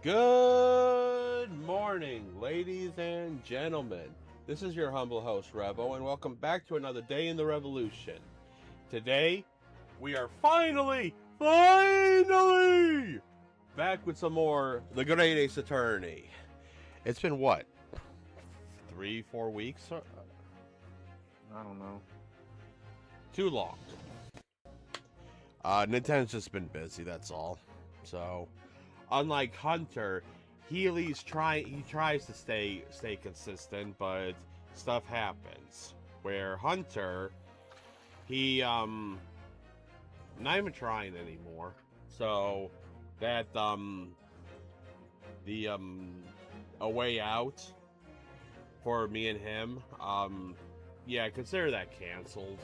Good morning, ladies and gentlemen. This is your humble host, Revo, and welcome back to another day in the revolution. Today, we are finally back with some more The Great Ace Attorney. It's been what? 3-4 weeks? I don't know. Too long. Nintendo's just been busy, that's all. So, unlike Hunter, he tries to stay consistent, but stuff happens. Where Hunter, he not even trying anymore. So that A Way Out for me and him, yeah, consider that canceled.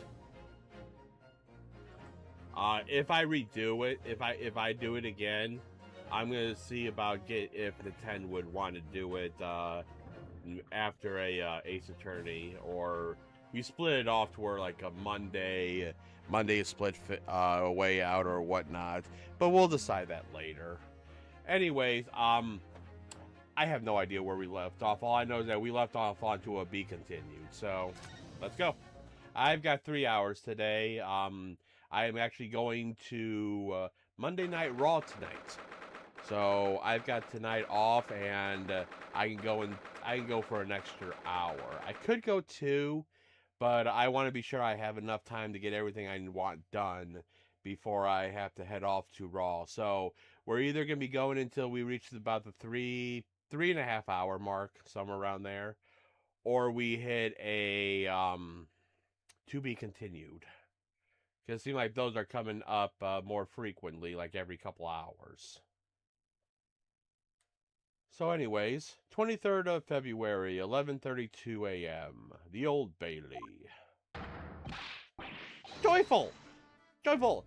If I redo it, if I do it again, I'm gonna see about if Nintendo would want to do it after a Ace Attorney, or we split it off to where like a Monday split A Way Out or whatnot. But we'll decide that later. Anyways, I have no idea where we left off. All I know is that we left off onto a be continued. So let's go. I've got 3 hours today. I am actually going to Monday Night Raw tonight. So I've got tonight off, and I can go for an extra hour. I could go 2, but I want to be sure I have enough time to get everything I want done before I have to head off to Raw. So we're either gonna be going until we reach about the 3.5 hour mark, somewhere around there, or we hit a to be continued. Because it seems like those are coming up more frequently, like every couple hours. So anyways, 23rd of February, 11:32 a.m., the Old Bailey. Joyful! Joyful!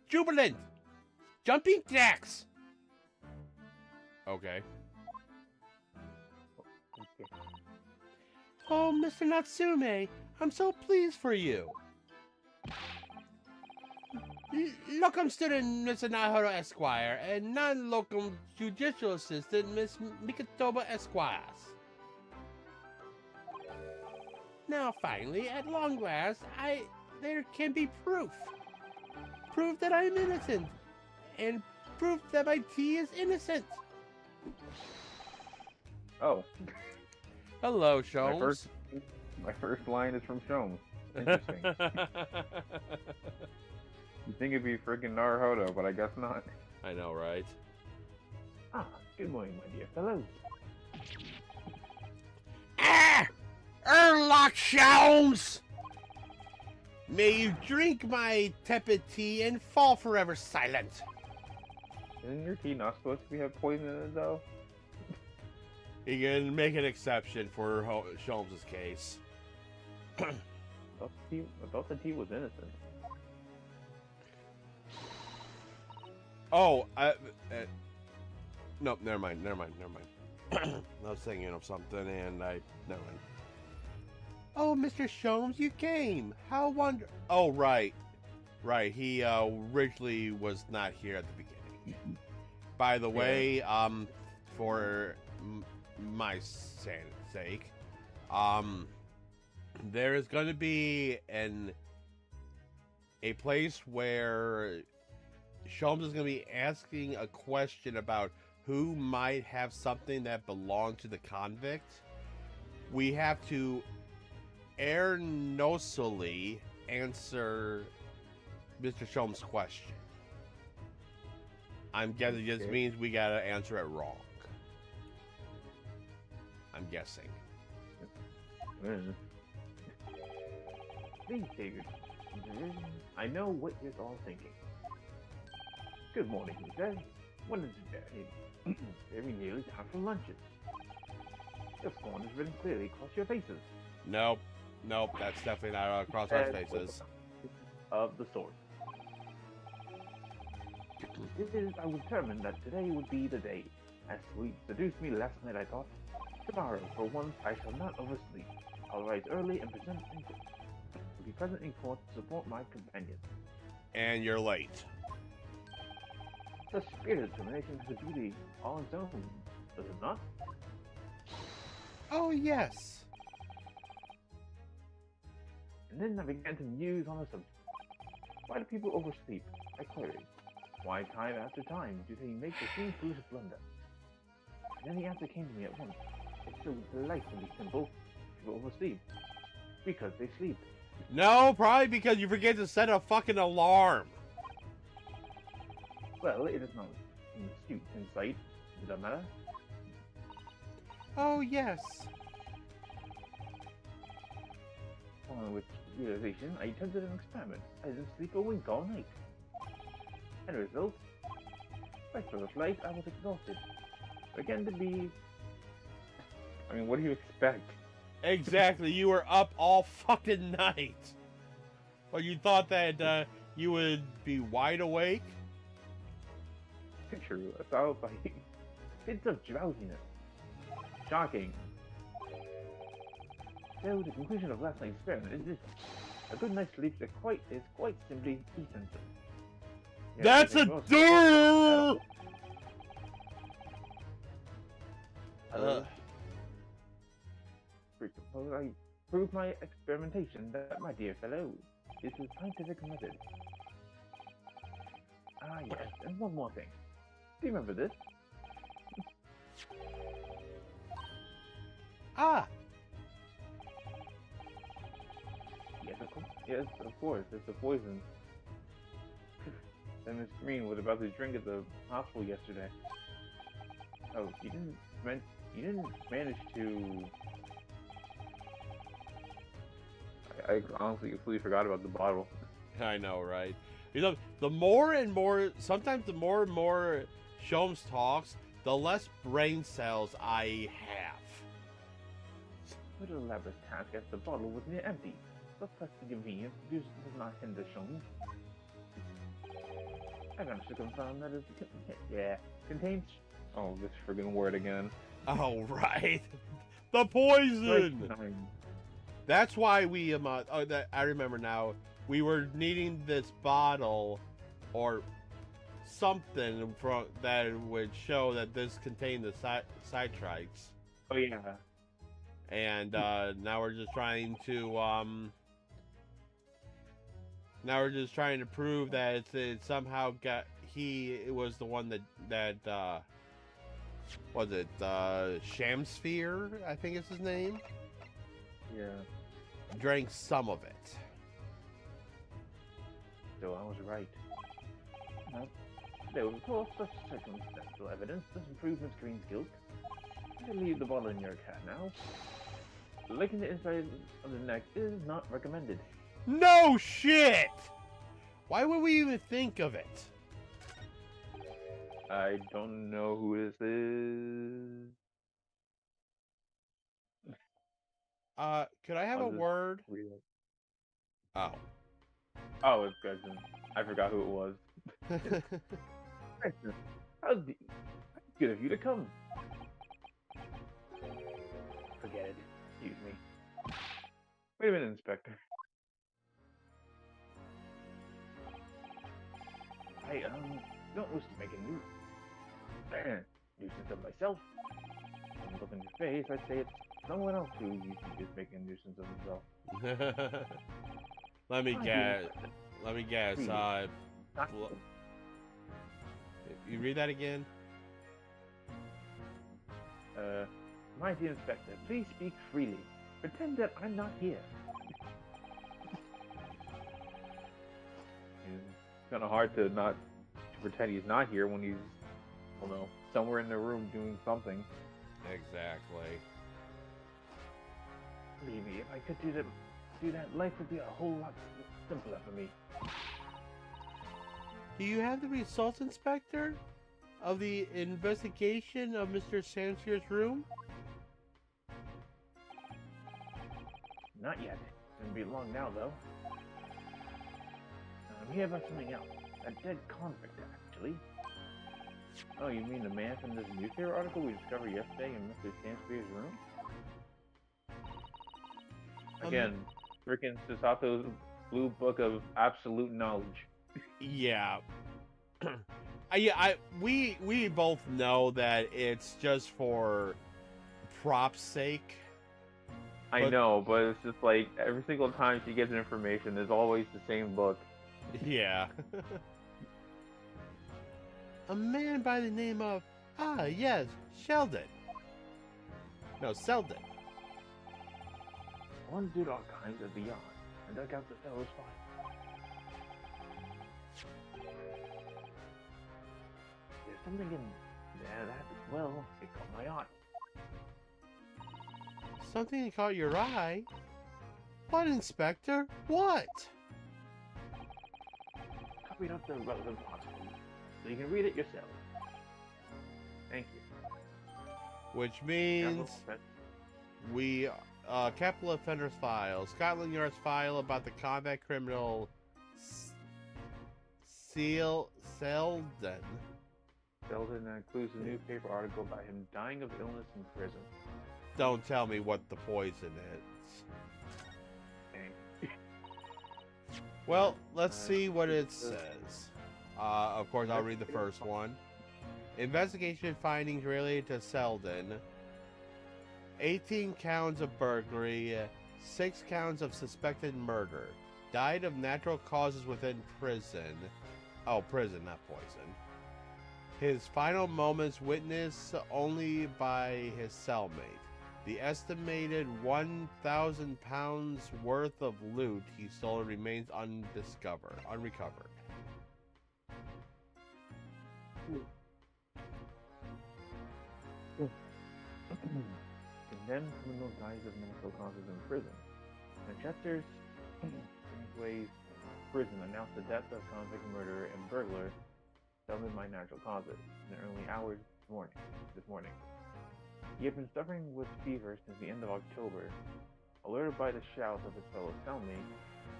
Jubilant! Jumping jacks! Okay. Oh, Mr. Natsume, I'm so pleased for you. Locum student Mr. Nahodo Esquire and non-locum judicial assistant Miss Mikatoba Esquires. Now finally, at long last, there can be proof. Proof that I'm innocent. And proof that my tea is innocent. Oh. Hello, Sholmes. My first line is from Sholmes. Interesting. You think it'd be freaking Naruhodo, but I guess not. I know, right? Ah, good morning, my dear fellows. Ah! Erlock Sholmes! May you drink my tepid tea and fall forever silent. Isn't your tea not supposed to have poison in it, though? You can make an exception for Sholmes' case. I thought the tea was innocent. Oh, nope, never mind. I was thinking of something, and never mind. Oh, Mr. Sholmes, you came. How Oh, right. He originally was not here at the beginning. By the way, for my sake, there is going to be a place where Sholmes is going to be asking a question about who might have something that belonged to the convict. We have to erroneously answer Mr. Sholmes' question. I'm guessing it just means we gotta answer it wrong. I'm guessing. These figures. I know what you're all thinking. Good morning, Jose. When is it very nearly time for lunches? The scorn is written clearly across your faces. Nope, that's definitely not across our faces. Of the sort. I was determined that today would be the day. As sleep seduced me last night, I thought, tomorrow, for once, I shall not oversleep. I'll rise early and be present in court to support my companion. And you're late. Such spirit determination has a beauty all its own, does it not? Oh, yes. And then I began to muse on the subject. Why do people oversleep? I queried. Why time after time do they make the same foolish blunder? And then the answer came to me at once. It's so delightfully simple. People oversleep. Because they sleep. No, probably because you forget to set a fucking alarm. Well, it is not an astute insight into the matter. Oh, yes. On which realization, I attempted an experiment. I didn't sleep a wink all night. And the result? By first light, I was exhausted. Again to be... I mean, what do you expect? Exactly. You were up all fucking night. Well, you thought that you would be wide awake? True, followed by fits of drowsiness. Shocking. So the conclusion of last night's experiment is this: a good night's sleep is quite simply essential. That's a door. I prove my experimentation that, my dear fellow, is a scientific method. Ah yes, and one more thing. Do you remember this? Ah. Yes, of course. It's the poison that Miss Green was about to drink at the hospital yesterday. Oh, you didn't manage to. I honestly completely forgot about the bottle. I know, right? You know, the more and more, sometimes the more and more Sholmes talks, the less brain cells I have. What an elaborate task as the bottle was near empty. But such inconvenience does not hinder Sholmes. I managed to confirm that it contains. Oh, this friggin' word again. Oh, right. The poison! Strychnine. That's why we, that I remember now, we were needing this bottle or something from that would show that this contained the citrites. Oh, yeah. And now we're just trying to, now we're just trying to prove that it somehow got, it was the one that was it, Shamsphere, I think is his name? Yeah. Drank some of it. So I was right. There was, of course, such circumstantial evidence to prove Miss Green's guilt. I leave the bottle in your cat now. Licking the inside of the neck is not recommended. No shit! Why would we even think of it? I don't know who this is. Could I have a word? Read it. Oh. Oh, it's Gretchen. I forgot who it was. Gretchen, how good of you to come. Forget it. Excuse me. Wait a minute, Inspector. I don't wish to make a nuisance of myself. When looking at your face, I'd say it's someone else who you think is making a nuisance of himself. Let me guess. You read that again? My dear Inspector, please speak freely. Pretend that I'm not here. It's kind of hard to pretend he's not here when he's, well, no, somewhere in the room doing something. Exactly. Believe me, if I could do that, life would be a whole lot simpler for me. Do you have the results, Inspector, of the investigation of Mr. Shamsphere's room? Not yet. It's gonna be long now, though. I'm here about something else. A dead convict, actually. Oh, you mean the man from this newspaper article we discovered yesterday in Mr. Shamsphere's room? Again, freaking Susato's Blue Book of Absolute Knowledge. Yeah. We both know that it's just for prop's sake. I But- know, but it's just like every single time she gets information, there's always the same book. Yeah. A man by the name of yes, Sheldon. No, Selden. One did all kinds of beyond and dug out the fellow's file. There's something in there that, well, it caught my eye. Something caught your eye? What, Inspector? What? Copied up the relevant parts for you, so you can read it yourself. Thank you. Which means we, Capital Offenders File, Scotland Yard's file about the combat criminal Selden. Selden includes a newspaper article about him dying of illness in prison. Don't tell me what the poison is. Dang. Well, let's see what it says. Of course, I'll read the first one. Investigation findings related to Selden. 18 counts of burglary, 6 counts of suspected murder. Died of natural causes within prison. Oh, prison, not poison. His final moments witnessed only by his cellmate. The estimated 1,000 pounds worth of loot he stole remains unrecovered. Condemned criminal dies of mental causes in prison. Manchester's Kingsway prison announced the death of convict murderer and burglar Selden by natural causes in the early hours this morning. He had been suffering with fever since the end of October. Alerted by the shouts of his fellow cellmate,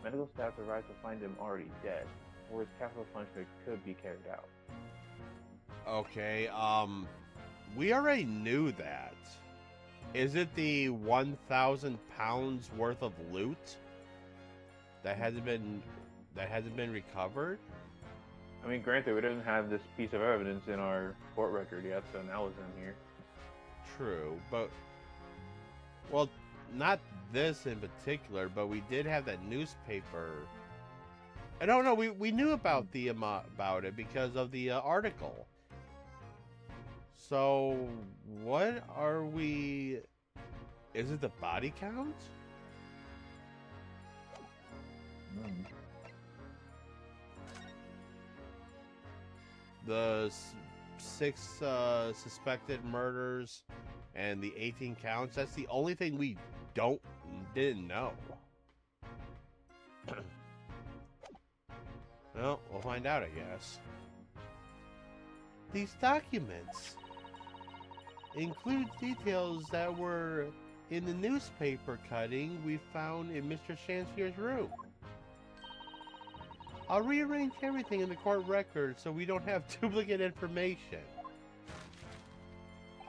medical staff arrived to find him already dead, before his capital punishment could be carried out. Okay, we already knew that. Is it the 1,000 pounds worth of loot that hasn't been recovered? I mean, granted, we didn't have this piece of evidence in our court record yet, so now it's in here. True, but well, not this in particular, but we did have that newspaper. I don't know. We knew about about it because of the article. So what are we? Is it the body count? The 6 suspected murders and the 18 counts. That's the only thing we didn't know. Well, we'll find out, I guess. These documents include details that were in the newspaper cutting we found in Mr. Shansier's room. I'll rearrange everything in the court record so we don't have duplicate information.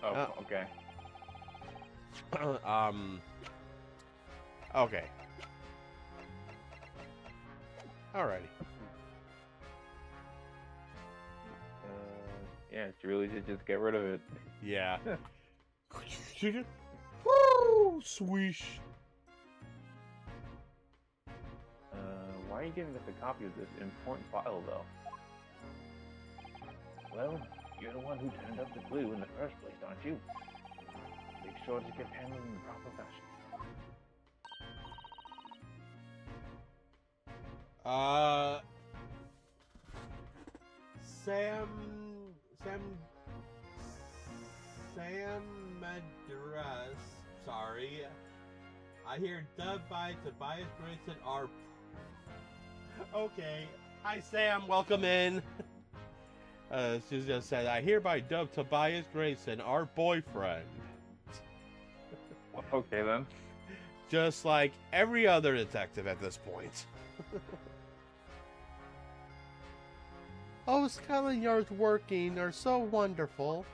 Oh, okay. Okay. Alrighty. Yeah, she really did just get rid of it. Yeah. Woo! Swish. Why are you giving us a copy of this important file, though? Well, you're the one who turned up the clue in the first place, aren't you? Make sure to get handled in the proper fashion. Sam Madras. Sorry. I hear dubbed by Tobias Grayson are. Okay. Hi, Sam. Welcome in. She just said, I hereby dub Tobias Grayson our boyfriend. Okay, then. Just like every other detective at this point. Oh, Scotland Yard's working are so wonderful.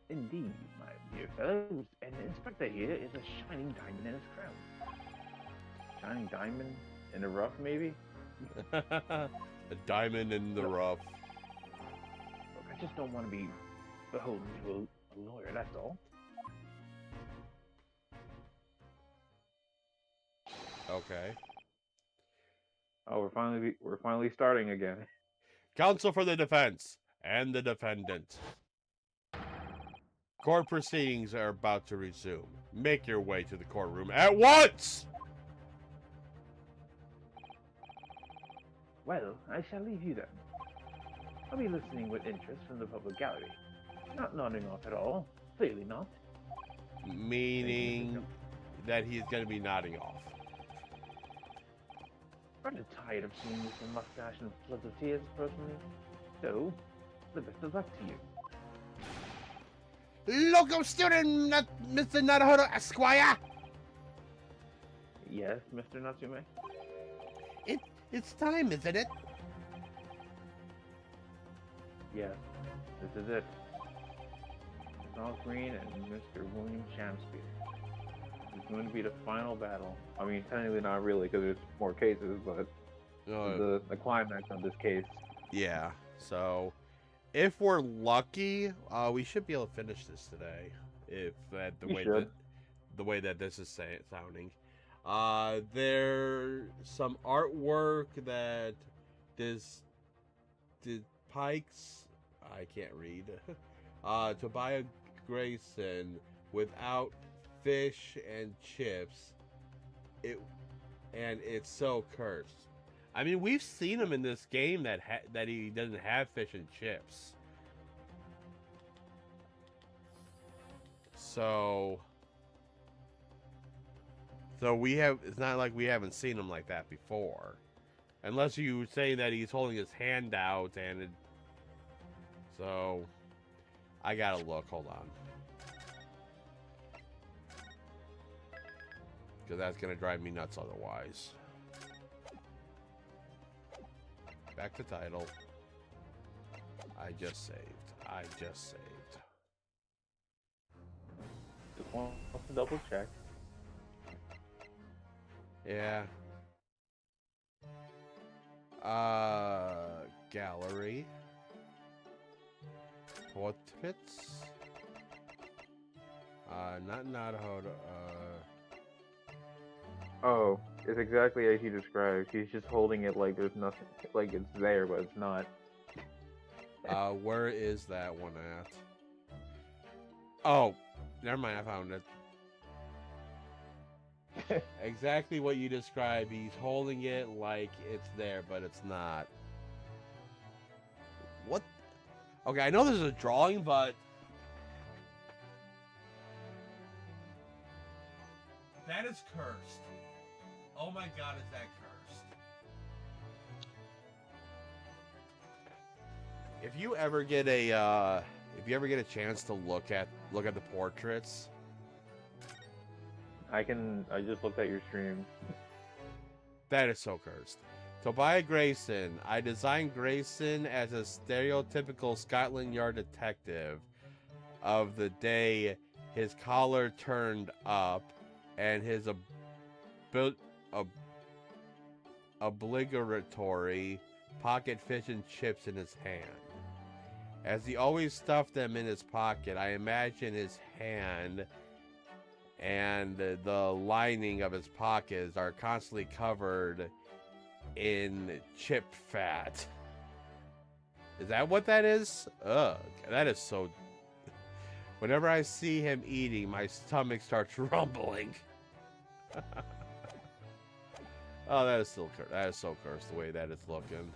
Indeed, my dear fellows, and the inspector here is a shining diamond in his crown. Shining diamond in the rough, maybe? A diamond in the rough. Look, I just don't want to be beholden to a lawyer, that's all. Okay. Oh, we're finally starting again. Counsel for the defense and the defendant. Court proceedings are about to resume. Make your way to the courtroom at once! Well, I shall leave you then. I'll be listening with interest from the public gallery. Not nodding off at all. Clearly not. Meaning that he's going to be nodding off. Rather tired of seeing Mr. Mustache and floods of tears, personally. So, the best of luck to you. Local student, Mr. Naruhodo Esquire! Yes, Mr. Natsume? It's time, isn't it? Yes, this is it. Charles Green and Mr. William Shamspeare. It's going to be the final battle. I mean, technically not really, because there's more cases, but the climax of this case. Yeah, so if we're lucky, we should be able to finish this today. If that the way that this is sounding. There's some artwork that this did Pikes, I can't read. Tobiah Grayson without fish and chips. It's so cursed. I mean, we've seen him in this game that he doesn't have fish and chips. So it's not like we haven't seen him like that before. Unless you say that he's holding his hand out so I gotta look, hold on. Because that's gonna drive me nuts otherwise. Back to title. I just saved. Just want to double check. Yeah. Gallery. Portraits. Not Naruhodo. Oh, it's exactly as you described. He's just holding it like there's nothing, like it's there, but it's not. Where is that one at? Oh, never mind, I found it. Exactly what you described. He's holding it like it's there, but it's not. What? Okay, I know there's a drawing, but that is cursed. Oh my god, is that cursed? If you ever get a chance to look at the portraits, I just looked at your stream. that is so cursed. Tobiah Grayson. I designed Grayson as a stereotypical Scotland Yard detective of the day his collar turned up and his obligatory pocket fish and chips in his hand. As he always stuffed them in his pocket, I imagine his hand and the lining of his pockets are constantly covered in chip fat. Is that what that is? Ugh, that is so... Whenever I see him eating, my stomach starts rumbling. Oh, that is so cursed the way that it's looking.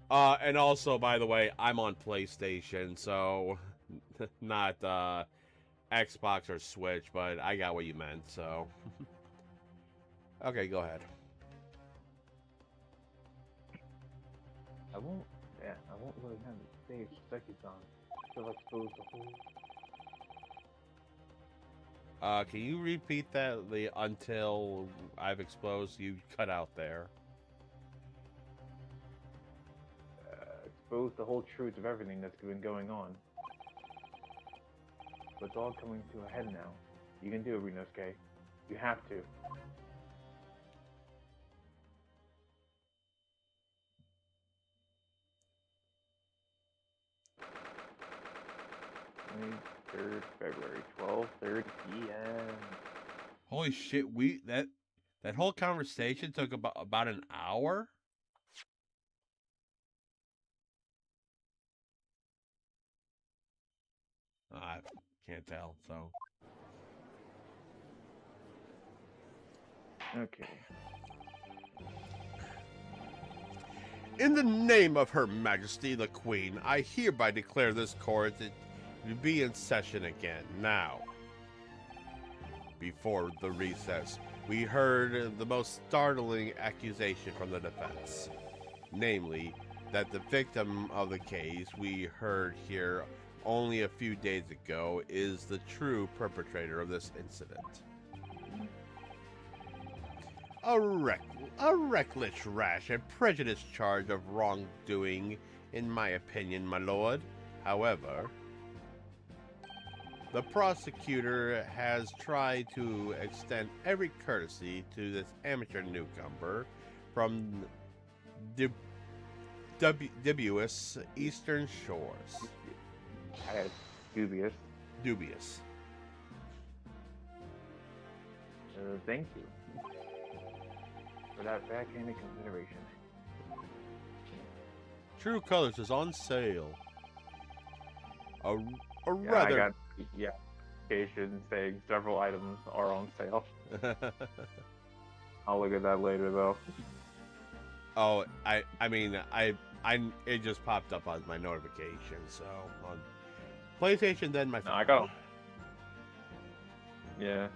And also, by the way, I'm on PlayStation, so not Xbox or Switch, but I got what you meant, so. Okay, go ahead. I won't really have the stage seconds on. So exposed the whole. Can you repeat that? The until I've exposed, you cut out there. expose the whole truth of everything that's been going on. But it's all coming to a head now. You can do it, Rinosuke. You have to. Third February, 12:30 p.m. Holy shit, that whole conversation took about an hour? I can't tell, so. Okay. In the name of Her Majesty the Queen, I hereby declare this court to be in session again. Now, before the recess, we heard the most startling accusation from the defense. Namely, that the victim of the case we heard here only a few days ago is the true perpetrator of this incident. A reckless, rash, and prejudiced charge of wrongdoing, in my opinion, my lord. However, the prosecutor has tried to extend every courtesy to this amateur newcomer from dubious Eastern Shores. Dubious. Dubious. Thank you for that backhanded consideration. True Colors is on sale. A I rather... got notification saying several items are on sale. I'll look at that later, though. Oh, I mean, it just popped up as my notification, so on PlayStation, then my phone. No, I got 'em. Yeah.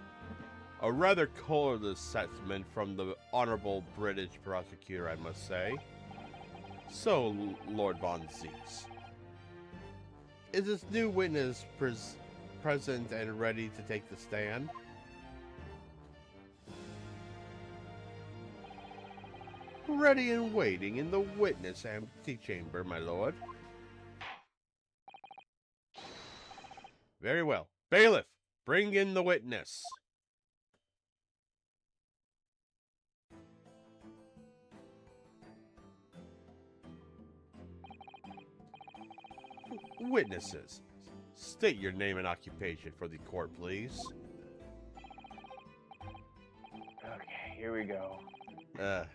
A rather cold assessment from the honorable British prosecutor, I must say. So, Lord Von Zieks, is this new witness present and ready to take the stand? Ready and waiting in the witness antechamber, my lord. Very well. Bailiff, bring in the witness. Witnesses, state your name and occupation for the court, please. Okay, here we go. Yeah.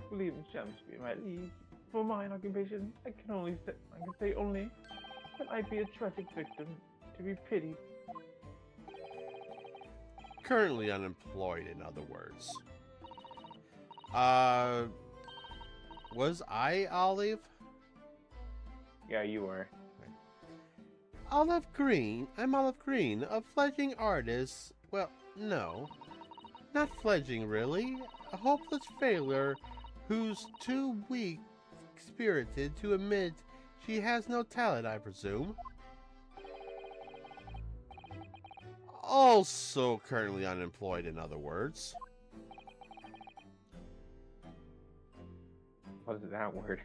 William Shamsby, my liege. For mine occupation, I can say only that I be a tragic victim to be pitied. Currently unemployed, in other words. Was I Olive? Yeah, you were. Olive Green? I'm Olive Green, a fledgling artist. Well, no. Not fledgling, really. A hopeless failure who's too weak-spirited to admit she has no talent, I presume. Also currently unemployed, in other words. What is that word?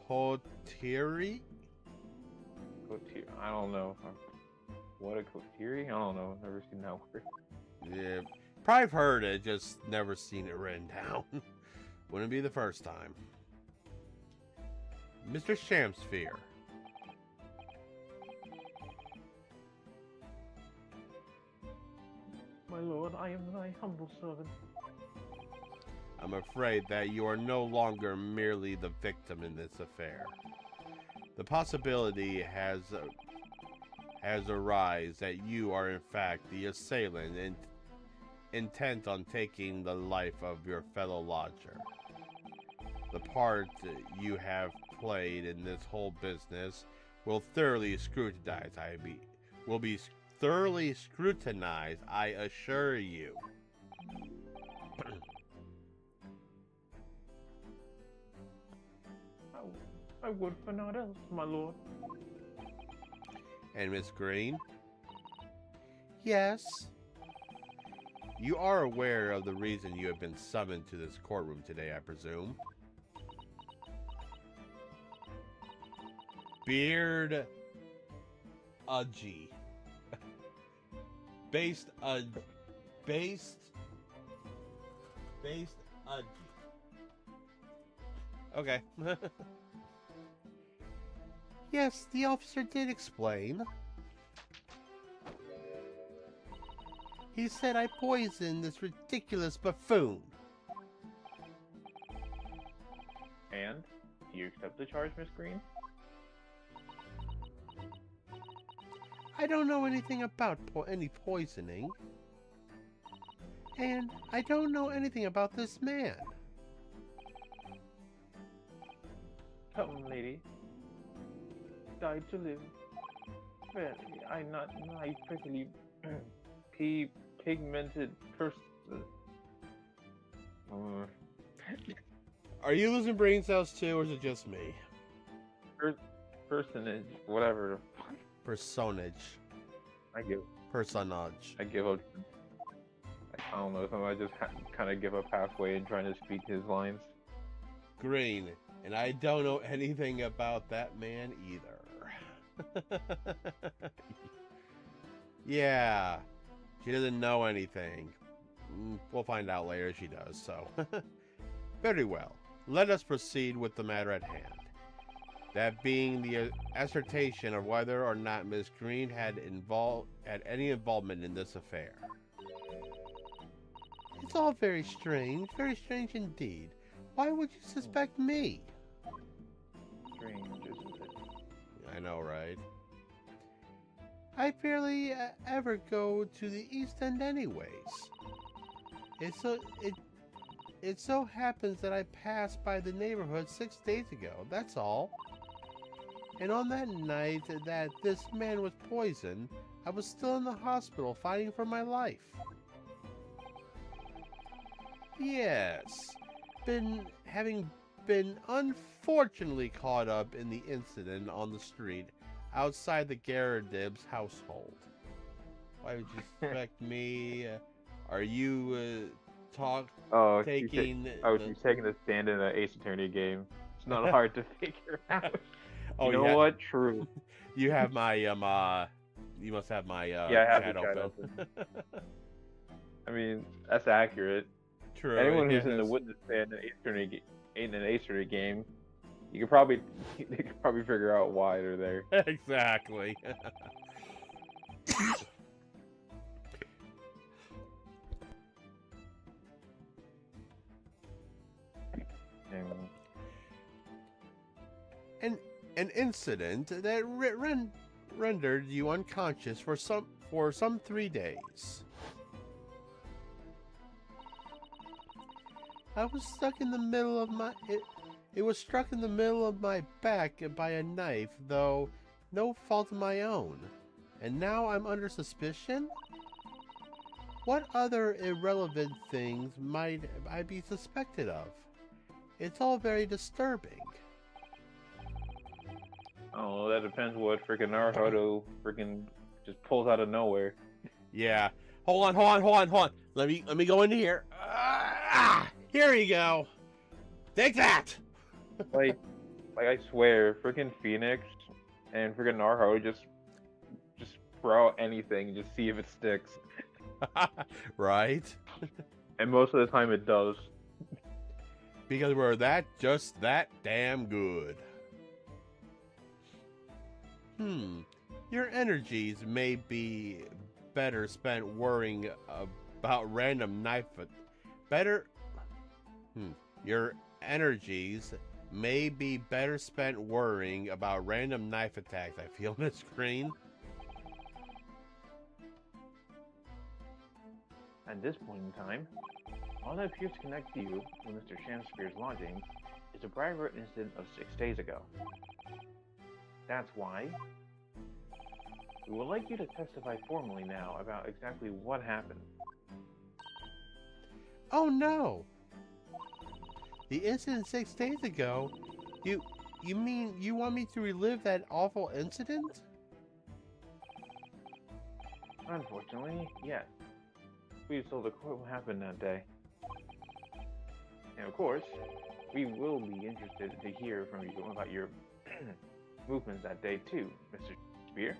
Coterie? I don't know. What a coterie? I don't know. I've never seen that word. Yeah, probably heard it, just never seen it written down. Wouldn't be the first time. Mr. Shamsphere. My lord, I am thy humble servant. I'm afraid that you are no longer merely the victim in this affair. The possibility has arisen that you are in fact the assailant and intent on taking the life of your fellow lodger. The part you have played in this whole business will thoroughly scrutinized. Will be thoroughly scrutinized, I assure you. I would for naught else, my lord. And Miss Green? Yes? You are aware of the reason you have been summoned to this courtroom today, I presume? Beard Udgy. Based Udgy. Okay. Yes, the officer did explain. He said I poisoned this ridiculous buffoon. And? Do you accept the charge, Miss Green? I don't know anything about any poisoning. And I don't know anything about this man. Come, lady. Died to live. Well, I'm not my prickly pigmented person. Are you losing brain cells too, or is it just me? Personage, whatever. Personage. I give up. I don't know. Sometimes I just kind of give up halfway in trying to speak his lines. Green. And I don't know anything about that man either. Yeah. She doesn't know anything. We'll find out later if she does, so. Very well. Let us proceed with the matter at hand. That being the assertion of whether or not Miss Green had any involvement in this affair. It's all very strange indeed. Why would you suspect me? Strange, isn't it? I know, right? I barely ever go to the East End anyways. It so happens that I passed by the neighborhood 6 days ago, that's all. And on that night that this man was poisoned, I was still in the hospital fighting for my life. Yes, having been unfortunately caught up in the incident on the street outside the Garridibs household. Why would you suspect me? Are you taking? She's taking a stand in an Ace Attorney game. It's not hard to figure out. Oh, you know what? True. You have my you must have my yeah, I have chat the chat open. I mean, that's accurate. True. Anyone who's in the witness stand in an Ace Attorney game, they could probably figure out why they're there. Exactly. An incident that rendered you unconscious for some 3 days. I was stuck in the middle of my it was struck in the middle of my back by a knife, though no fault of my own. And now I'm under suspicion? What other irrelevant things might I be suspected of? It's all very disturbing. Oh, that depends what freaking Naruto freaking just pulls out of nowhere. Yeah. Hold on. Let me go into here. Here you go. Take that. like I swear, freaking Phoenix and freaking Naruto just throw out anything and just see if it sticks. Right? And most of the time it does. Because we're just that damn good. Your energies may be better spent worrying about random knife... Your energies may be better spent worrying about random knife attacks. I feel on the screen. At this point in time, all that appears to connect you with Mr. Shamspeare's lodging is a private incident of 6 days ago. That's why we would like you to testify formally now about exactly what happened. Oh no! The incident 6 days ago? You mean you want me to relive that awful incident? Unfortunately, yes. Please tell the court what happened that day. And of course, we will be interested to hear from you about your movements that day too, Mr. Spear.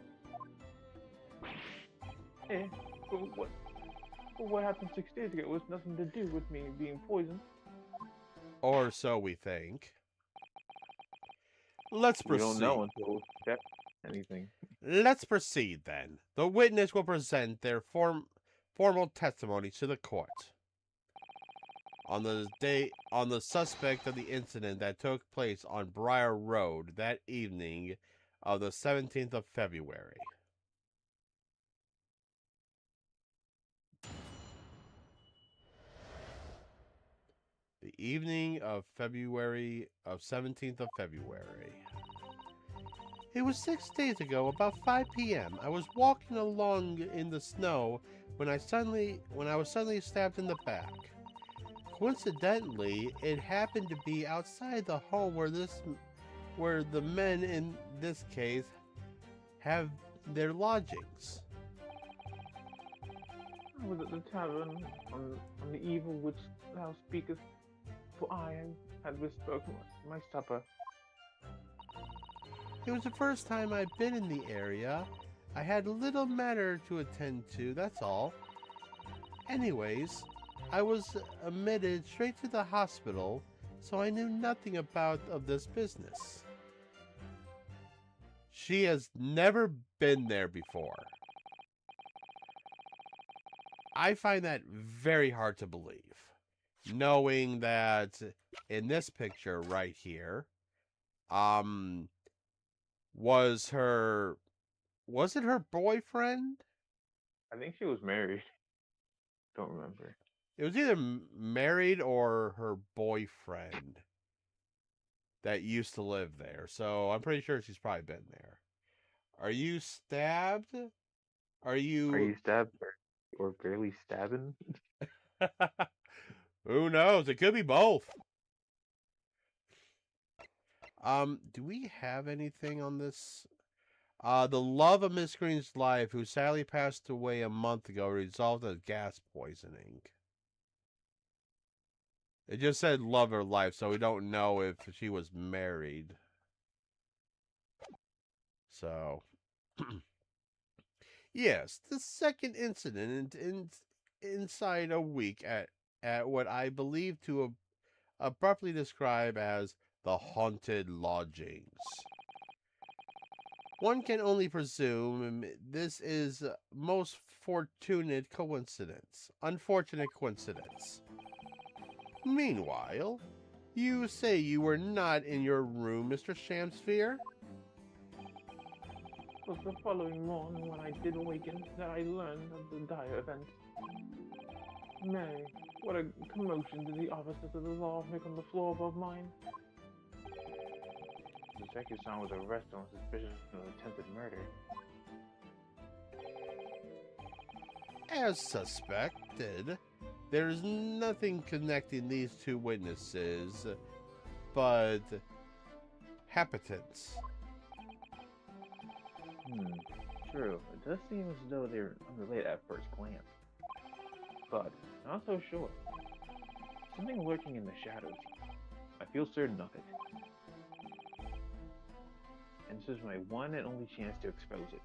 But what happened 6 days ago was nothing to do with me being poisoned. Or so we think. Let's We proceed. don't know until that anything. Let's proceed then. The witness will present their formal testimony to the court. On the suspect of the incident that took place on Briar Road that evening of the 17th of February. The evening of 17th of February. It was 6 days ago, about 5 p.m. I was walking along in the snow when I was suddenly stabbed in the back. Coincidentally, it happened to be outside the home where the men in this case have their lodgings. I was at the tavern on the eve of which thou speakest, for I had bespoken my supper. It was the first time I'd been in the area. I had little matter to attend to, that's all. Anyways, I was admitted straight to the hospital, so I knew nothing of this business. She has never been there before. I find that very hard to believe, knowing that in this picture right here, was it her boyfriend? I think she was married. Don't remember. It was either married or her boyfriend that used to live there. So I'm pretty sure she's probably been there. Are you stabbed? Are you stabbed or barely stabbing? Who knows? It could be both. Do we have anything on this? The love of Miss Green's life, who sadly passed away a month ago, resolved as gas poisoning. It just said love her life, so we don't know if she was married. So, yes, the second incident inside a week at what I believe to abruptly describe as the haunted lodgings. One can only presume this is most unfortunate coincidence. Meanwhile, you say you were not in your room, Mr. Shamsphere? It was the following morning when I did awaken that I learned of the dire event. Nay, what a commotion did the officers of the law make on the floor above mine. Uzaki-san was arrested on suspicion of attempted murder. As suspected, there is nothing connecting these two witnesses but happenstance. True. It does seem as though they're unrelated at first glance. But, not so sure. Something lurking in the shadows. I feel certain of it. And this is my one and only chance to expose it.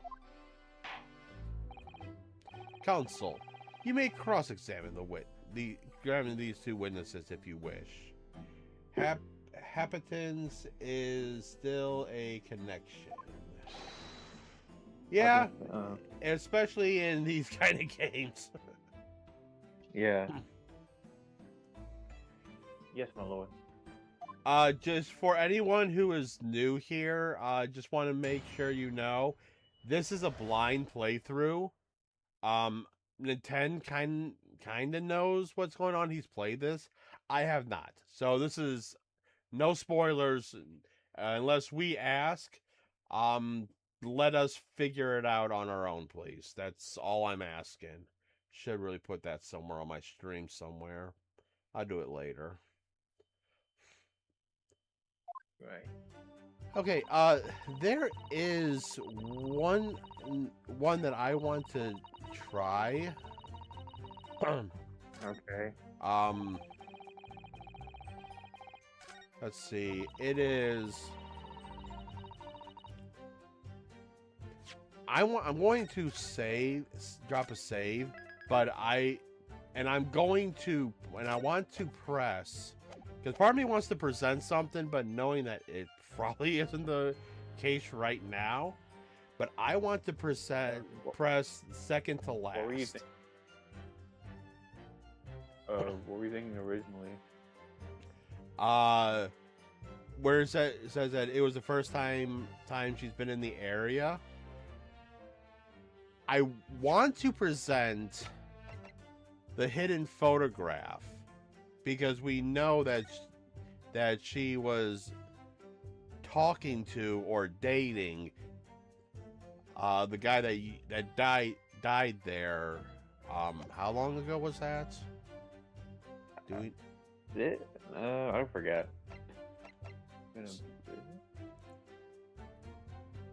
Counsel, you may cross-examine these two witnesses if you wish. Happenstance is still a connection. Yeah, especially in these kind of games. Yeah. Yes, my lord. Just for anyone who is new here, just want to make sure you know, this is a blind playthrough. Nintendo kind of knows what's going on. He's played this. I have not. So this is no spoilers unless we ask. Let us figure it out on our own, please. That's all I'm asking. Should really put that somewhere on my stream somewhere. I'll do it later. Right. Okay, there is one that I want to try. Okay. um, let's see. It is. I'm going to drop a save, but I'm going to, and I want to press, because part of me wants to present something, but knowing that it probably isn't the case right now, but I want to press second to last. What were you thinking? What were you thinking originally? Where it says that it was the first time she's been in the area. I want to present the hidden photograph because we know that she was talking to or dating the guy that died there. How long ago was that? Do we? I forget.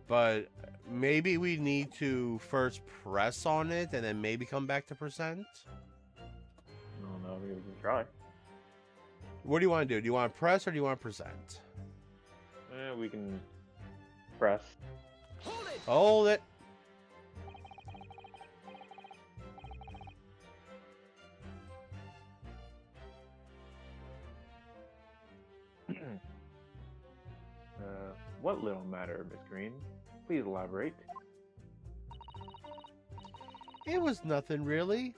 But maybe we need to first press on it and then maybe come back to present. I don't know. Maybe we can try. What do you want to do? Do you want to press or do you want to present? We can press. Hold it. What little matter, Miss Green? Please elaborate. It was nothing really.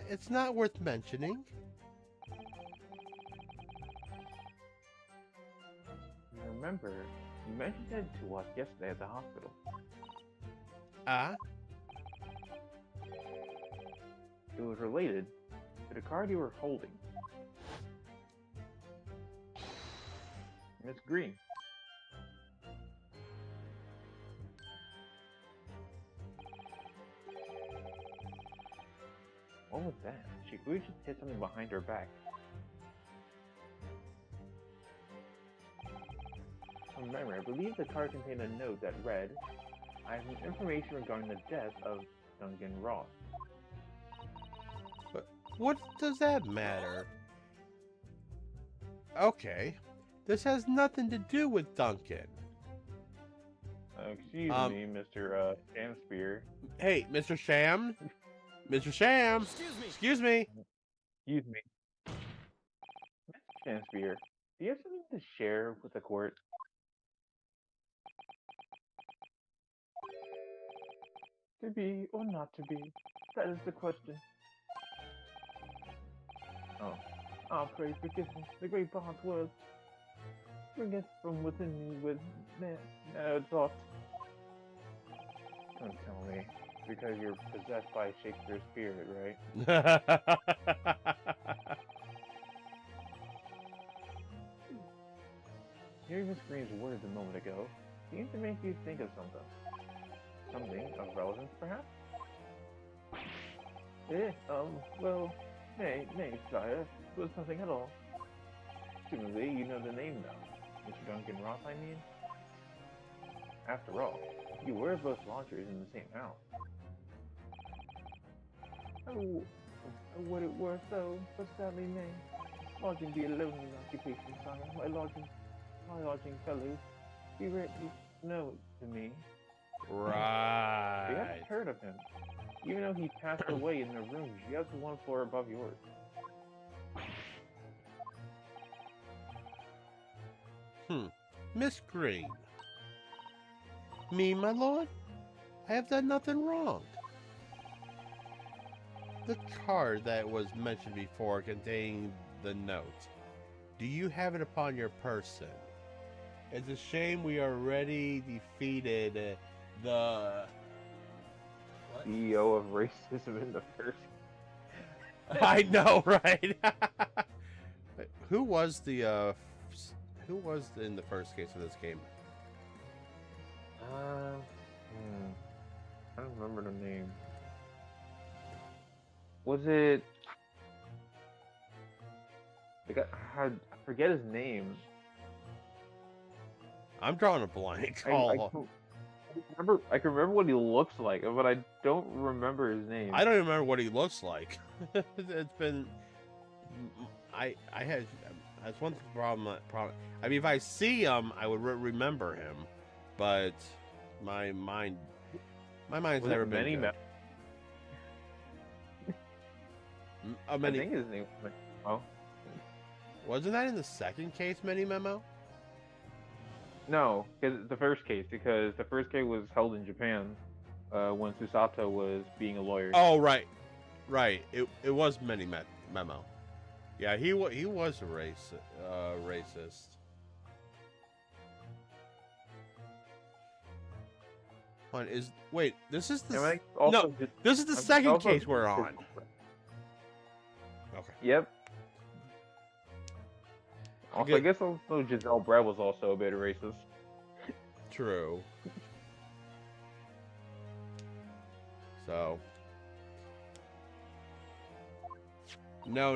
It's not worth mentioning. Remember, you mentioned it to us yesterday at the hospital. Ah? It was related to the card you were holding. Miss Green. What was that? She clearly just hit something behind her back. From memory, I believe the card contained a note that read, I have some information regarding the death of Duncan Ross. But what does that matter? Okay. This has nothing to do with Duncan. Excuse me, Mr. Shamspear. Hey, Mr. Sham? Mr. Sham! Excuse me! Excuse me. Mr. Shamspear, do you have something to share with the court? To be or not to be? That is the question. Oh. Ah, praise forgiveness, the great Bond's words. Bring it from within me with thought. Don't tell me. Because you're possessed by Shakespeare's spirit, right? Hearing Miss Green's words a moment ago seemed to make you think of something. Something of relevance, perhaps? Well, nay, sire, it was nothing at all. Presumably, you know the name now. Mr. Duncan Ross, I mean? After all, you were both lodgers in the same house. Oh, would it were so, but sadly nay. Lodging be a lonely occupation, sire. My lodging fellows, be rarely known to me. Right. They haven't heard of him, even though he passed away in the room just one floor above yours. Miss Green. Me, my lord? I have done nothing wrong. The card that was mentioned before containing the note. Do you have it upon your person? It's a shame we already defeated the... What? CEO of racism in the first. I know, right? Who was in the first case of this game? I don't remember the name. Was it? I forget his name. I'm drawing a blank. I I can remember what he looks like, but I don't remember his name. I don't even remember what he looks like. It's been, I had that's one problem. I mean, if I see him, I would remember him, but my mind's Was never it been Many good. I think his name was Memo. Wasn't that in the second case, Mini Memo? No, because the first case was held in Japan when Susato was being a lawyer. Oh, right. It was Mini Memo. Yeah, he was a racist. Wait, this is the And I think also no, this is the second also case we're on. Okay. Yep. Also, Good. I guess also Giselle Brett was also a bit racist. True. So. No.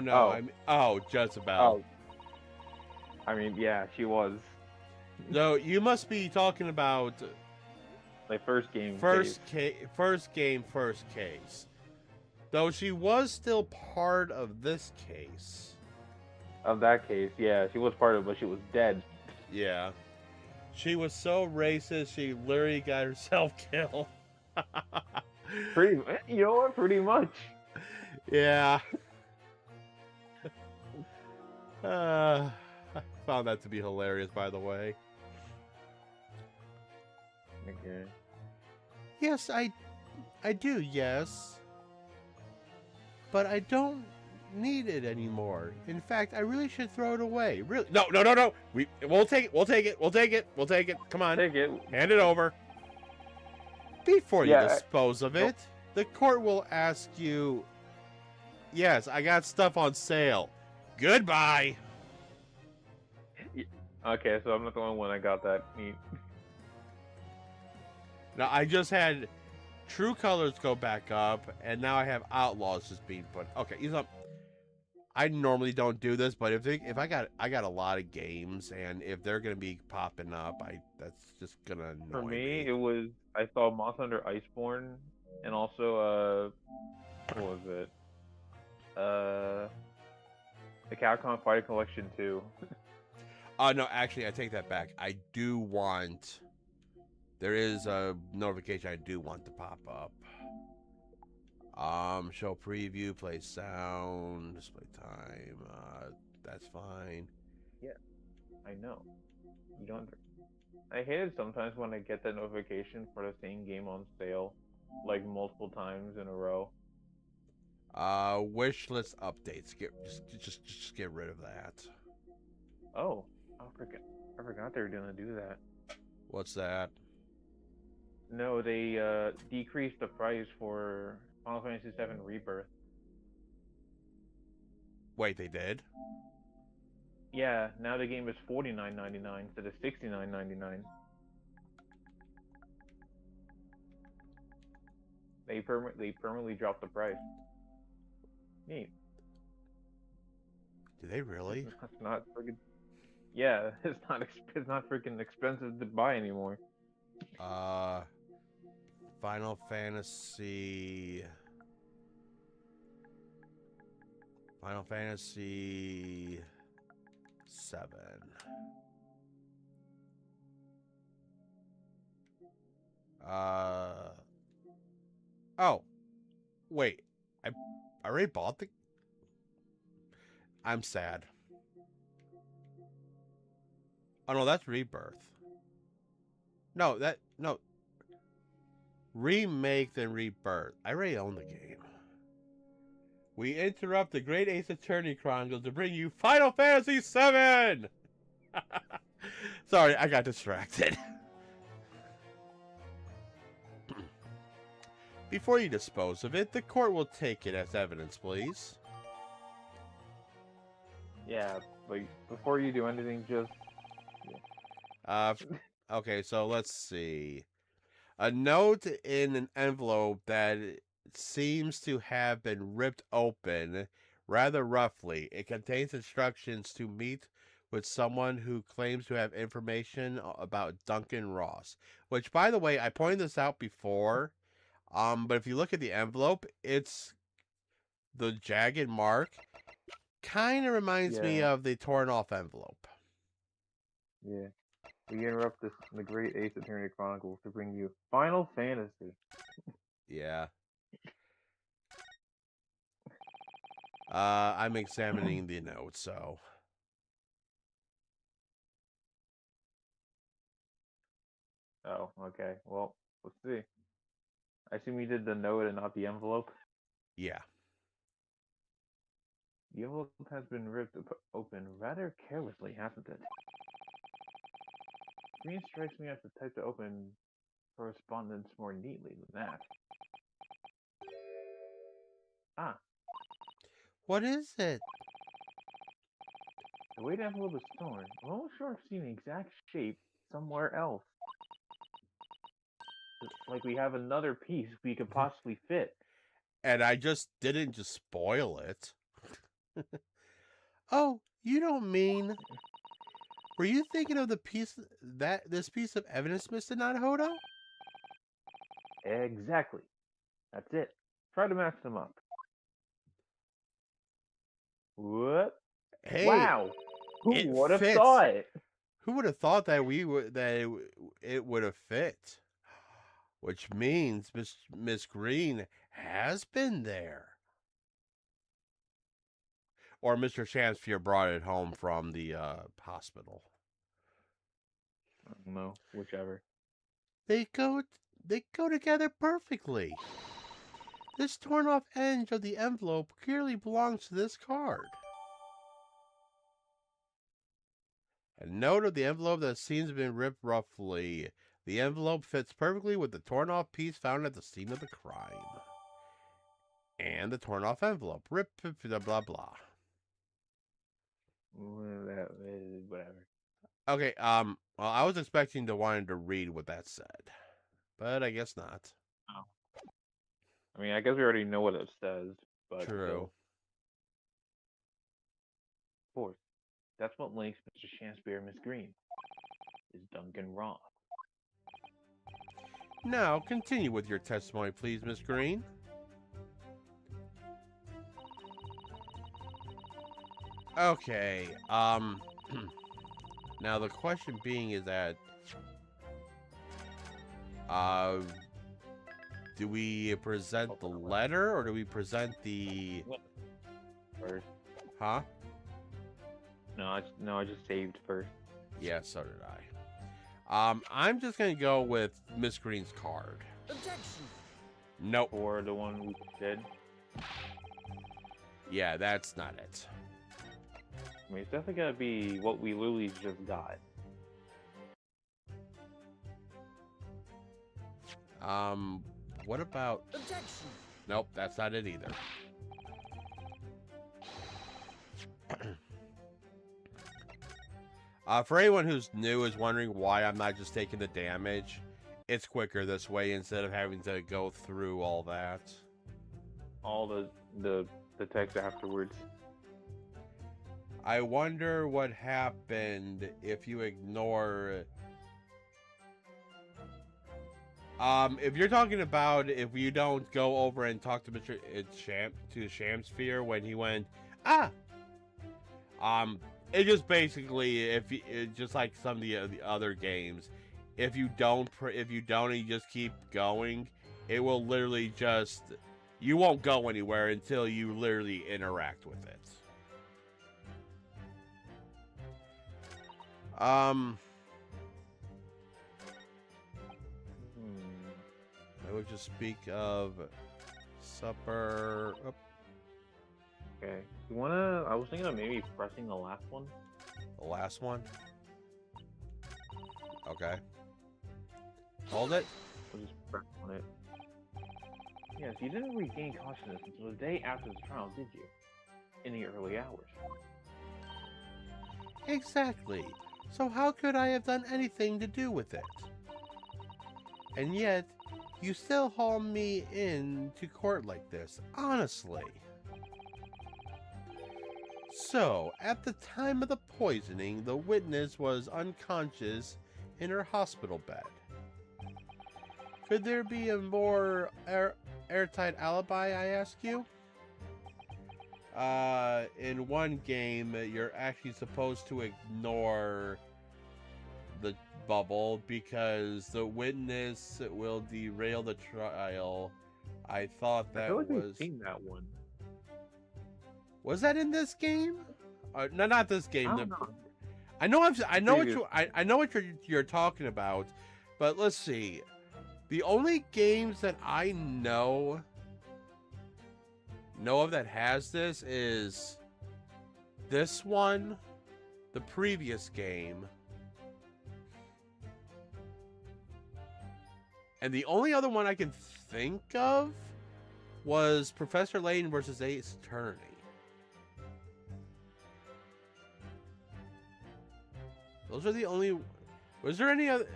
Jezebel. Oh. I mean, yeah, she was. No, you must be talking about My first game. first case. Though she was still part of this case. Of that case, yeah, she was part of it, but she was dead. Yeah. She was so racist, she literally got herself killed. You know what? Pretty much. Yeah. I found that to be hilarious, by the way. Okay. Yes, I do, yes. But I don't need it anymore. In fact, I really should throw it away. Really? No. We'll take it. Come on. Take it. Hand it over. Before you Yeah, dispose of it, the court will ask you, yes, I got stuff on sale. Goodbye. Okay, so I'm not the only one that got that. Neat. Now, I just had True Colors go back up, and now I have Outlaws just being put. Okay, I normally don't do this, but if I got a lot of games, and if they're gonna be popping up, that's just gonna annoy For me, I saw Monster Hunter Iceborne, and also what was it? The Capcom Fighting Collection 2. No, actually, I take that back. I do want. There is a notification I do want to pop up. Show preview, play sound, display time. That's fine. Yeah, I know. You don't. I hate it sometimes when I get that notification for the same game on sale, like multiple times in a row. Wish list updates. Just get rid of that. Oh, I forgot they were gonna do that. What's that? No, they decreased the price for Final Fantasy VII Rebirth. Wait, they did? Yeah, now the game is $49.99 instead of $69.99. They permanently dropped the price. Neat. Did they really? That's not friggin'. Yeah, it's not freaking expensive to buy anymore. Final Fantasy 7. Oh, wait. I already bought the. I'm sad. Oh no, that's Rebirth. No. Remake then Rebirth. I already own the game. We interrupt the Great Ace Attorney Chronicles to bring you Final Fantasy VII! Sorry, I got distracted. Before you dispose of it, the court will take it as evidence, please. Yeah, but before you do anything, just... Okay, so let's see. A note in an envelope that seems to have been ripped open rather roughly. It contains instructions to meet with someone who claims to have information about Duncan Ross. Which, by the way, I pointed this out before. But if you look at the envelope, it's the jagged mark. Kind of reminds me Yeah. of the torn off envelope. Yeah. We interrupt the great Ace Attorney Chronicles to bring you Final Fantasy. Yeah. I'm examining the note, so. Oh, okay. Well, let's see. I assume you did the note and not the envelope. Yeah. The envelope has been ripped open rather carelessly, hasn't it? Green strikes me as the type to open correspondence more neatly than that. Ah, What is it? the way the envelope is torn, I'm almost sure I've seen the exact shape somewhere else. It's like we have another piece we could possibly fit. And I didn't just spoil it. Oh, you don't mean... Were you thinking of this piece of evidence, Mr. Naruhodo? Exactly. That's it. Try to match them up. What? Hey, Wow! Who it would have fits. thought it? Who would have thought that it would have fit? Which means Miss Green has been there. Or Mr. Champspeare brought it home from the hospital. I don't know. Whichever. They go together perfectly. This torn off edge of the envelope clearly belongs to this card. A note of the envelope that seems to have been ripped roughly. The envelope fits perfectly with the torn off piece found at the scene of the crime. And the torn off envelope. Rip, blah, blah, blah. Whatever. Okay, well, I was expecting to wanted to read what that said. But I guess not. Oh. I mean, I guess we already know what it says, but True. Of course, that's what links Mr. Champspeare and Miss Green. Is Duncan Ross. Now, continue with your testimony, please, Miss Green. Okay, now the question being is that, do we present the letter or do we present the... First. Huh? No, I just saved first. Yeah, so did I. I'm just gonna go with Miss Green's card. Objection. Nope. Or the one we did. Yeah, that's not it. I mean, it's definitely gonna be what we literally just got. What about... Objection. Nope, that's not it either. For anyone who's new is wondering why I'm not just taking the damage, it's quicker this way instead of having to go through all that. All the text afterwards. I wonder what happened if you ignore... if you're talking about if you don't go over and talk to Mr. Champspeare when he went, it just basically, just like some of the other games, if you don't and you just keep going, it will literally just, you won't go anywhere until you literally interact with it. I would just speak of supper. Oh. Okay. You wanna? I was thinking of maybe pressing the last one. The last one? Okay. Hold it. We'll just press on it. Yes, you didn't regain consciousness until the day after the trial, did you? In the early hours. Exactly. So how could I have done anything to do with it? And yet, you still haul me in to court like this, honestly. So, at the time of the poisoning, the witness was unconscious in her hospital bed. Could there be a more airtight alibi, I ask you? In one game, you're actually supposed to ignore the bubble because the witness will derail the trial. I thought I that feel like we've was... seen that one. Was that in this game? No, not this game. I don't know. I know what Previous. I know what you're talking about, but let's see. The only games that I know of that has this is this one, the previous game, and the only other one I can think of was Professor Layton versus Ace Attorney. Those are the only... Was there any other...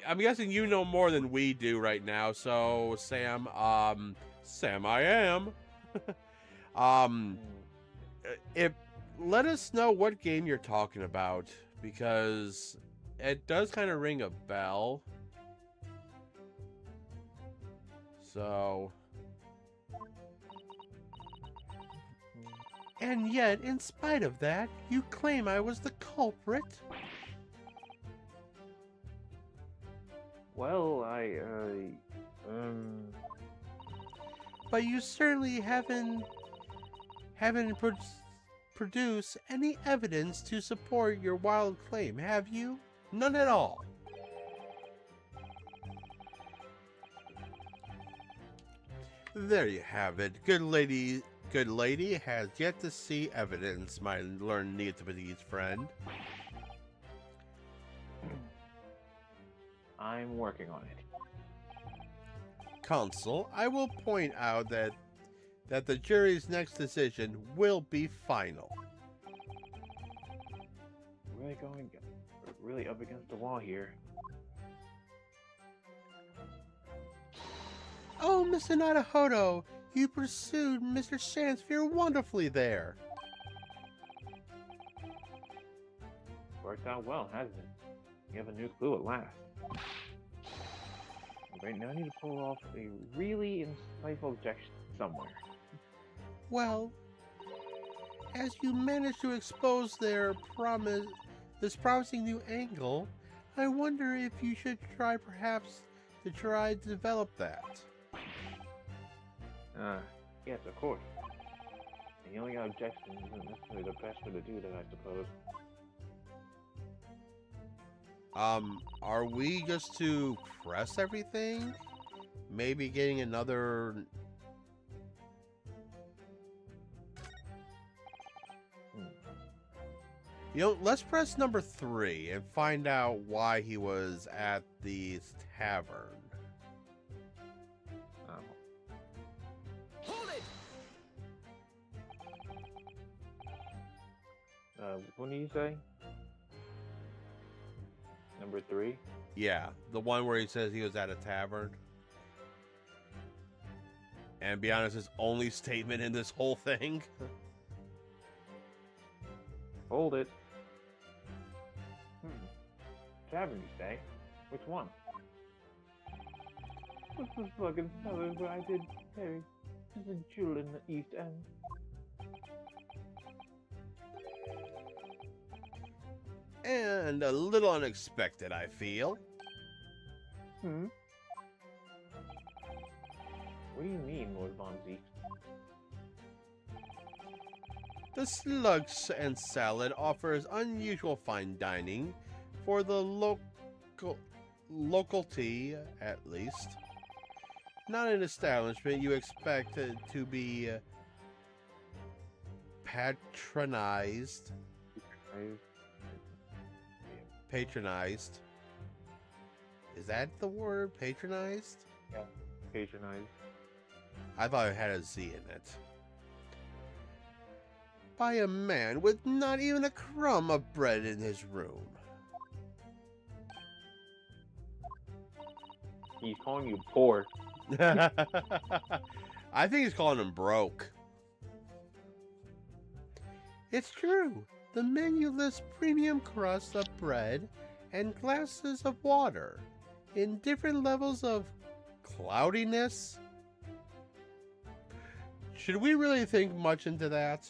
I'm guessing you know more than we do right now, so Sam, Sam I am. Let us know what game you're talking about, because it does kind of ring a bell. So... And yet, in spite of that, you claim I was the culprit? Well, But you certainly haven't produced any evidence to support your wild claim, have you? None at all. There you have it. Good lady has yet to see evidence, my learned Neoptopathes friend. I'm working on it. Consul, I will point out that the jury's next decision will be final. Really up against the wall here. Oh, Mr. Nadahodo, you pursued Mr. Shansphere wonderfully there. Worked out well, hasn't it? You have a new clue at last. Right now I need to pull off a really insightful objection somewhere. Well, as you managed to expose this promising new angle, I wonder if you should try to develop that. Yes, of course. And yelling out objections isn't necessarily the best way to do that, I suppose. Are we just to press everything? Maybe getting another... You know, let's press number 3 and find out why he was at the tavern. Hold it! What do you say? Number 3? Yeah, the one where he says he was at a tavern. And be honest, his only statement in this whole thing. Hold it. Tavern, you say? Which one? What's this fucking tavern where I did Harry? There's a jewel in the East End. And a little unexpected, I feel. What do you mean, Lord Von Zeke? The Slugs and Salad offers unusual fine dining for the locality, at least. Not an establishment you expect to be patronized. Patronized. Is that the word? Patronized? Yeah, patronized. I thought it had a Z in it. By a man with not even a crumb of bread in his room. He's calling you poor. I think he's calling him broke. It's true. The menu lists premium crusts of bread and glasses of water in different levels of cloudiness. Should we really think much into that?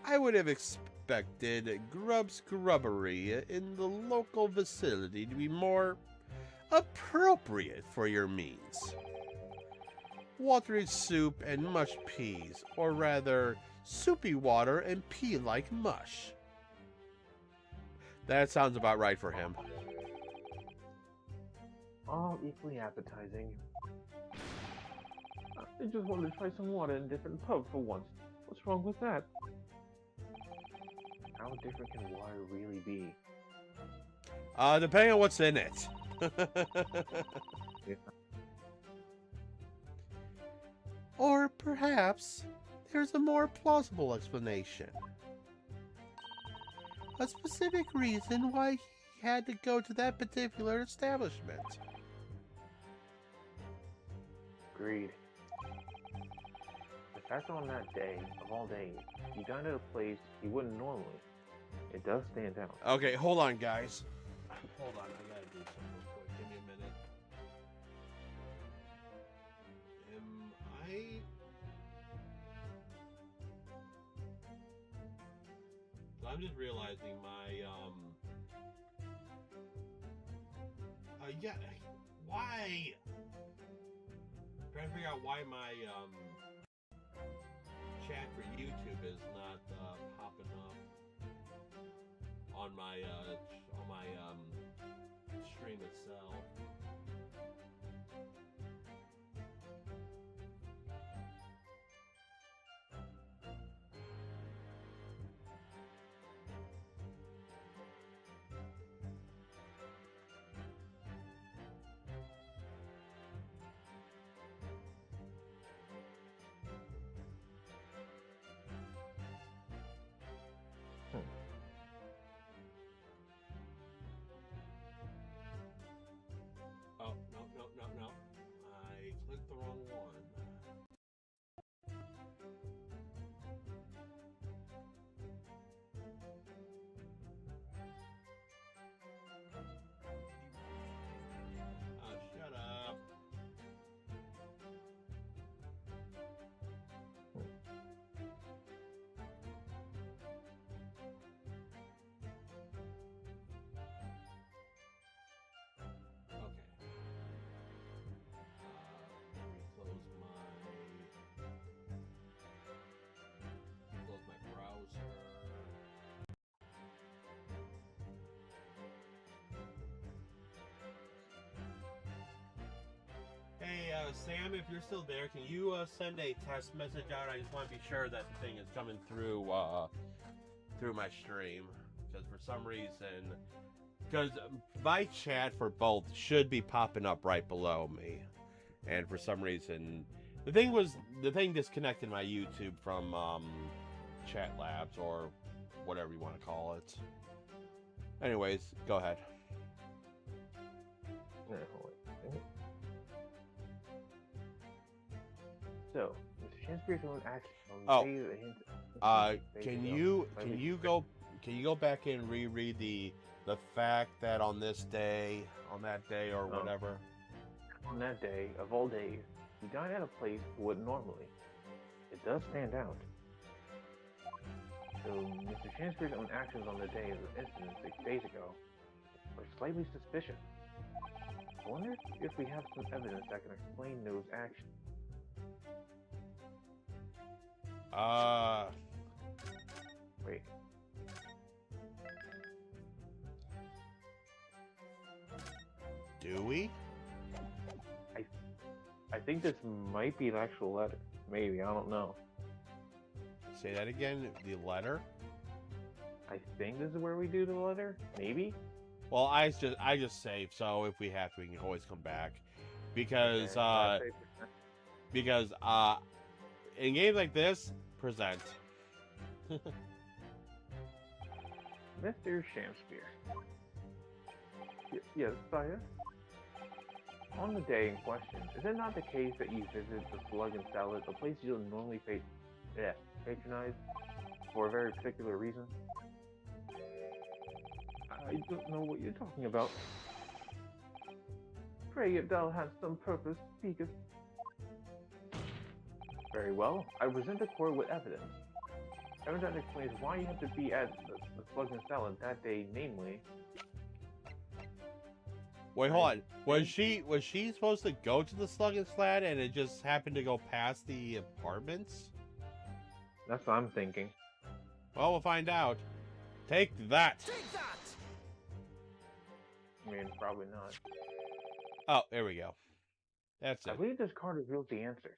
I would have expected grub scrubbery in the local vicinity to be more appropriate for your means. Watery soup and mush peas, or rather, soupy water and pea-like mush. That sounds about right for him. All equally appetizing. I just wanted to try some water in a different pub for once. What's wrong with that? How different can water really be? Depending on what's in it. Yeah. Or perhaps there's a more plausible explanation. A specific reason why he had to go to that particular establishment. Agreed. The fact on that day, of all days, he dined at a place he wouldn't normally. It does stand out. Okay, hold on, guys. Hold on, I gotta do something real quick. Give me a minute. I'm just realizing my, yeah, why? I'm trying to figure out why my, chat for YouTube is not, popping up on my stream itself. Oh, no. I clicked the wrong one. Oh, shut up. Close my browser. Hey, Sam, if you're still there, can you send a test message out? I just want to be sure that the thing is coming through through my stream, because for some reason, because my chat for both should be popping up right below me, and for some reason, the thing disconnected my YouTube from Chat Labs or whatever you want to call it. Anyways, go ahead. Yeah, hold on. So, Mr. Shakespeare's own action on the day that hints. Can you go back and reread the fact that on that day or whatever? On that day, of all days, he dined at a place he wouldn't normally. It does stand out. So, Mr. Shakespeare's own actions on the day of the incident 6 days ago are slightly suspicious. I wonder if we have some evidence that can explain those actions. Wait. Do we? I think this might be the actual letter. Maybe, I don't know. Say that again. The letter. I think this is where we do the letter. Maybe. Well, I just saved, so if we have to, we can always come back. Because in games like this, present. Mr. Shakespeare. Yes, sire. On the day in question, is it not the case that you visit the Slug and Salad, a place you don't normally patronize for a very particular reason? I don't know what you're talking about. Pray if thou hast some purpose, speakest. Very well, I present the court with evidence. Evidence that explains why you have to be at the Slug and Salad that day, namely... Wait, hold on. Was she supposed to go to the Slug and Slad and it just happened to go past the apartments? That's what I'm thinking. Well, we'll find out. Take that! Take that! I mean, probably not. Oh, there we go. That's I it. believe this card reveals the answer.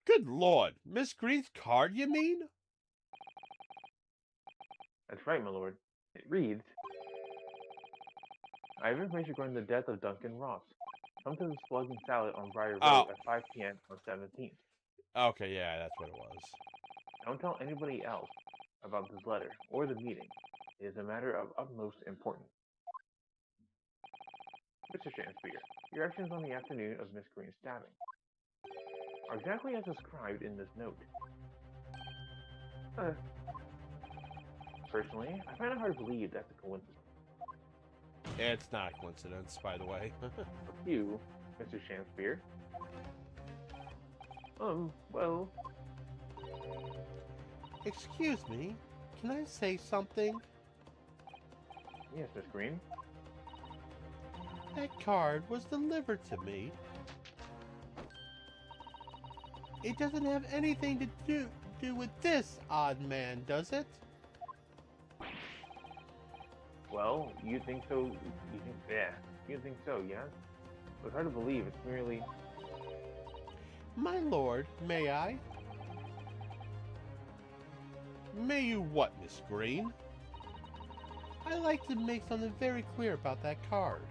Good lord. Miss Green's card, you mean? That's right, my lord. It reads, I have information regarding the death of Duncan Ross. Come to the Slug and Salad on Briar Road at 5 p.m. on 17th. Okay, yeah, that's what it was. Don't tell anybody else about this letter or the meeting. It is a matter of utmost importance. Mr. Shakespeare, your actions on the afternoon of Miss Green's stabbing are exactly as described in this note. Personally, I find it hard to believe that's a coincidence. It's not a coincidence, by the way. You, Mr. Shakespeare. Well... Excuse me, can I say something? Yes, Miss Green. That card was delivered to me. It doesn't have anything to do with this odd man, does it? Well, you think so? You think so, yes? It's hard to believe. It's merely... My lord, may I? May you what, Miss Green? I like to make something very clear about that card.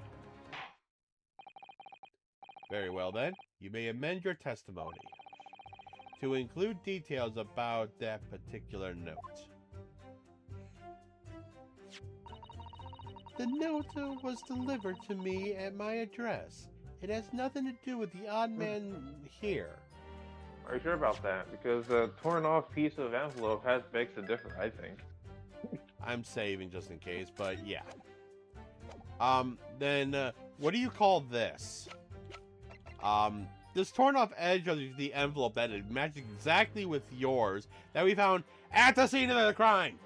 Very well then, you may amend your testimony to include details about that particular note. The note was delivered to me at my address. It has nothing to do with the odd man here. Are you sure about that? Because a torn off piece of envelope makes a difference, I think. I'm saving just in case, but yeah. Then, what do you call this? This torn off edge of the envelope that it matches exactly with yours that we found at the scene of the crime.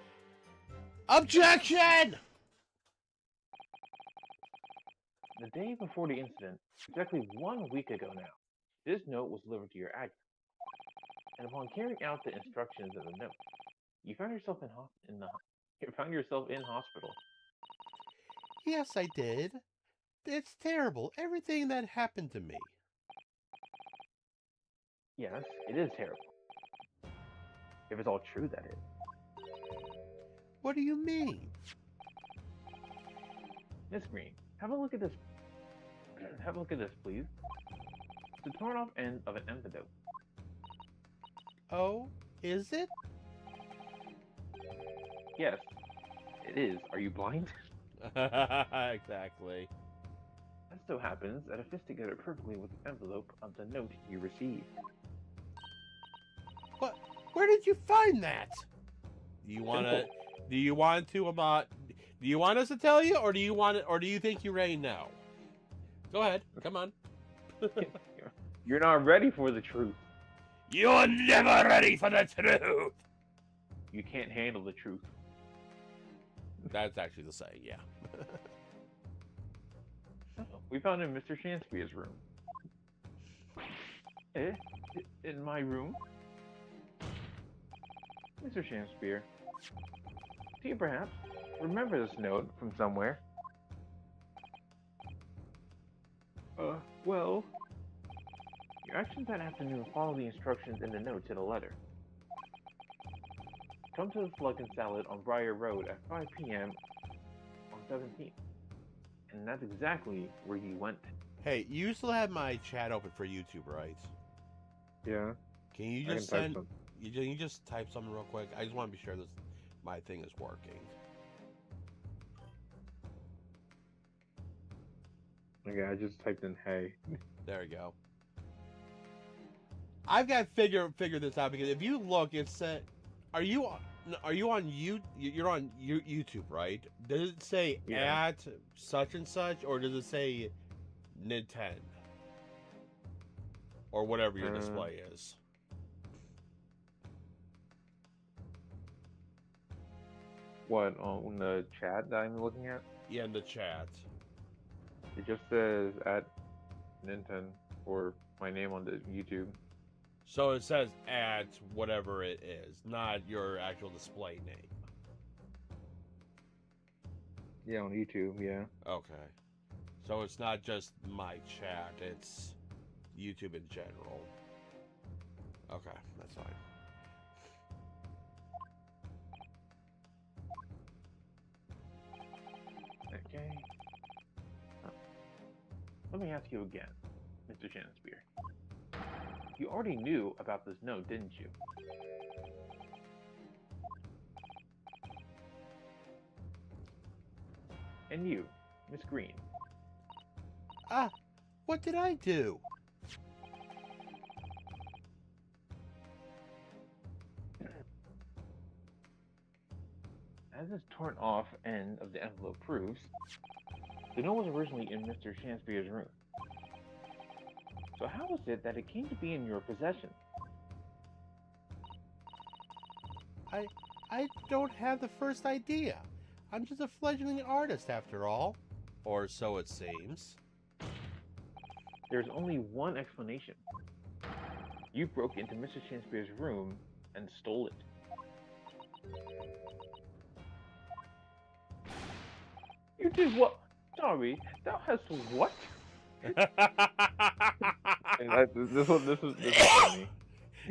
Objection! The day before the incident, exactly 1 week ago now, this note was delivered to your address. And upon carrying out the instructions in the note, you found yourself in hospital. Yes, I did. It's terrible, everything that happened to me. Yes, it is terrible. If it's all true, that is. What do you mean? Miss Green, have a look at this. Have a look at this, please. The torn off end of an envelope. Oh, is it? Yes, it is. Are you blind? Exactly. That so happens that it fits together perfectly with the envelope of the note you received. What? Where did you find that? Do you want us to tell you, or do you think you already know? Go ahead. Come on. You're not ready for the truth. You're never ready for the truth. You can't handle the truth. That's actually the saying, yeah. We found in Mr. Shakespeare's room. In my room? Mr. Shakespeare, do you perhaps remember this note from somewhere? Well, your actions that afternoon follow the instructions in the note to the letter. Come to the Slug and Salad on Briar Road at 5 p.m. on 17th. And that's exactly where you went. Hey, you still have my chat open for YouTube, right? Yeah. Can you just you just type something real quick? I just want to be sure my thing is working. Okay, I just typed in hey. There we go. I've got to figure this out because if you look, it said, are you on you're on YouTube, right? Does it say Yeah. at such and such, or does it say Nintendo or whatever your display is? What, on the chat that I'm looking at? Yeah, in the chat. It just says at Nintendo or my name on the YouTube. So it says at whatever it is, not your actual display name. Yeah, on YouTube, yeah. Okay. So it's not just my chat, it's YouTube in general. Okay, that's fine. Okay. Let me ask you again, Mr. Shakespeare. You already knew about this note, didn't you? And you, Miss Green. Ah, what did I do? As this torn off end of the envelope proves, the note was originally in Mr. Shakespeare's room. So how is it that it came to be in your possession? I don't have the first idea. I'm just a fledgling artist after all. Or so it seems. There's only one explanation. You broke into Mr. Shakespeare's room and stole it. You did what? Sorry, thou hast what? This is funny.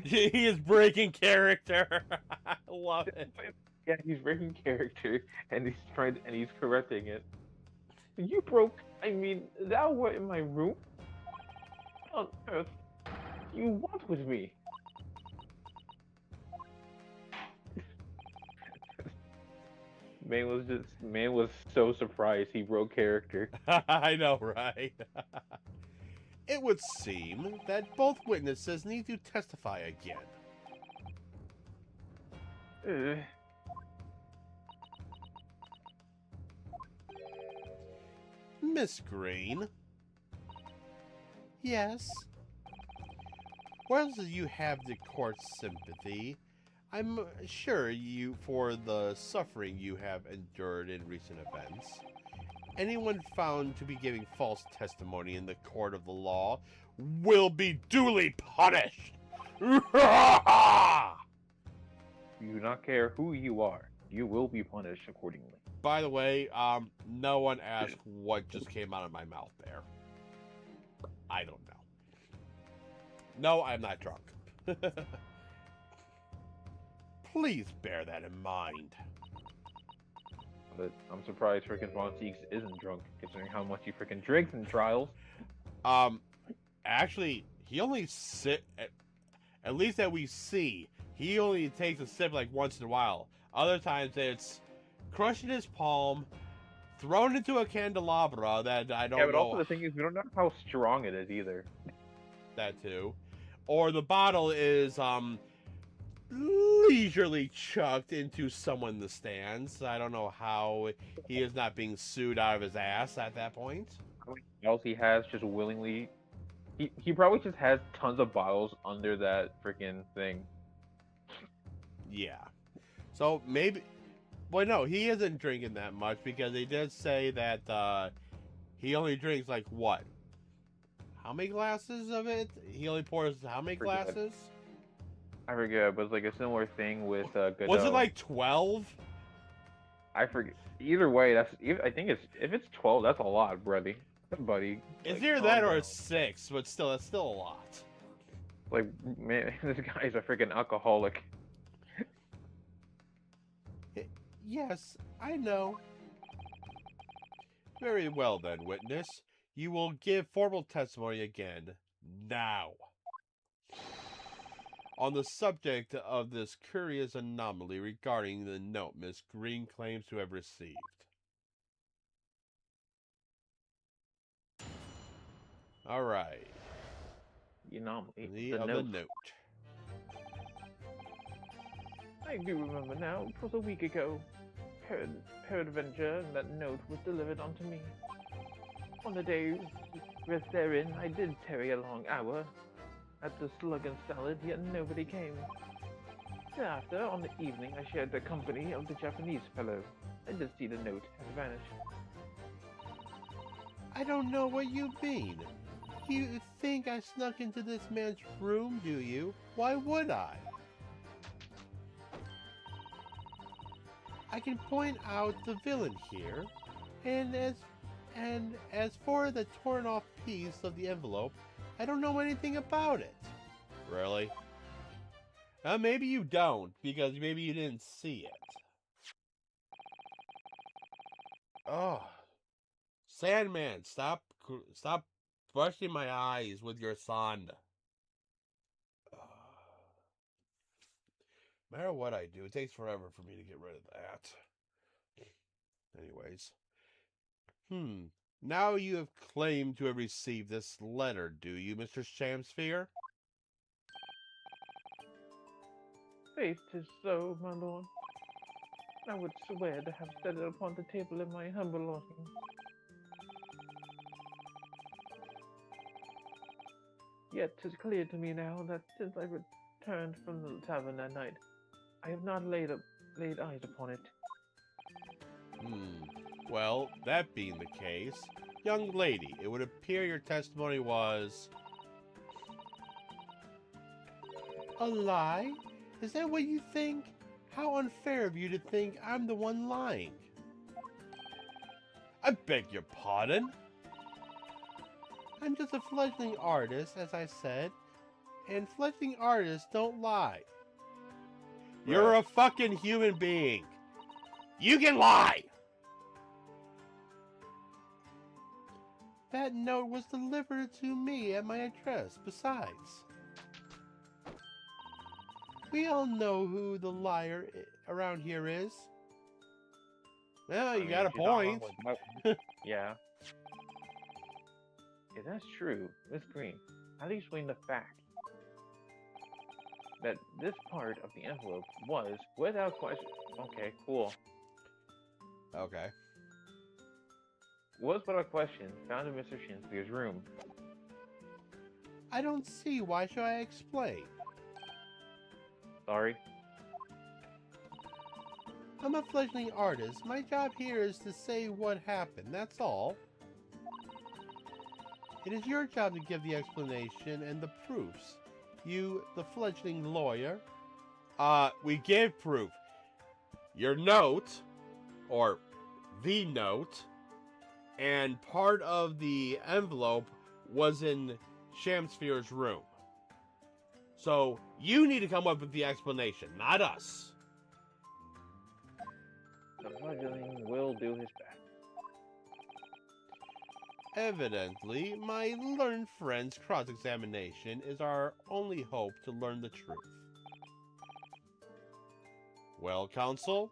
He is breaking character. I love it. Yeah, he's breaking character and he's correcting it. You broke. I mean, thou were in my room. What on earth do you want with me? Man was so surprised he broke character. I know, right? It would seem that both witnesses need to testify again. Miss Green? Yes. While you have the court's sympathy, I'm sure you for the suffering you have endured in recent events. Anyone found to be giving false testimony in the court of the law will be duly punished. You do not care who you are. You will be punished accordingly. By the way, no one asked what just came out of my mouth there. I don't know. No, I'm not drunk. Please bear that in mind. But I'm surprised frickin' Von Seeks isn't drunk, considering how much he frickin' drinks in trials. Actually, he only at least that we see, he only takes a sip like once in a while. Other times it's crushed in his palm, thrown into a candelabra that I don't know. Yeah, but also the thing is, we don't know how strong it is either. That too. Or the bottle is, leisurely chucked into someone in the stands. I don't know how he is not being sued out of his ass at that point. How many bottles he has just willingly... He probably just has tons of bottles under that freaking thing. Yeah. So maybe... Well, no, he isn't drinking that much because they did say that he only drinks like what? How many glasses of it? He only pours how many glasses? I forget, but it's like a similar thing with Godot. Was it like 12? I forget. Either way, I think if it's 12, that's a lot, buddy. It's like, either that or it's 6, but still, that's still a lot. Like, man, this guy's a freaking alcoholic. Yes, I know. Very well then, witness. You will give formal testimony again, now. On the subject of this curious anomaly regarding the note Miss Green claims to have received. All right. The anomaly. The other note. I do remember now. It was a week ago. Peradventure, and that note was delivered unto me. On the day rest therein, I did tarry a long hour at the Slug and Salad, yet nobody came. Thereafter, on the evening, I shared the company of the Japanese fellow. I did see the note had vanished. I don't know what you mean. You think I snuck into this man's room, do you? Why would I? I can point out the villain here, and as for the torn off piece of the envelope, I don't know anything about it. Really? Maybe you don't, because maybe you didn't see it. Oh. Sandman, stop brushing my eyes with your sand. No matter what I do, it takes forever for me to get rid of that. Anyways. Now you have claimed to have received this letter, do you, Mr. Shamsphere? Faith, 'tis so, my lord. I would swear to have set it upon the table in my humble lodging. Yet 'tis clear to me now that since I returned from the tavern that night, I have not laid eyes upon it. Well, that being the case, young lady, it would appear your testimony was... A lie? Is that what you think? How unfair of you to think I'm the one lying. I beg your pardon? I'm just a fledgling artist, as I said, and fledgling artists don't lie. You're a fucking human being. You can lie! That note was delivered to me at my address, besides. We all know who the liar around here is. Well, you got a point. Yeah. If that's true, Miss Green, how do you explain the fact that this part of the envelope was, without question... Okay, cool. Okay. Was without question found in Mr. Shinsphere's room. I don't see. Why should I explain? Sorry. I'm a fledgling artist. My job here is to say what happened, that's all. It is your job to give the explanation and the proofs. You, the fledgling lawyer. We gave proof. Your note, or the note, and part of the envelope was in Shamsphere's room. So, you need to come up with the explanation, not us. The fledgling will do his best. Evidently, my learned friend's cross-examination is our only hope to learn the truth. Well, counsel?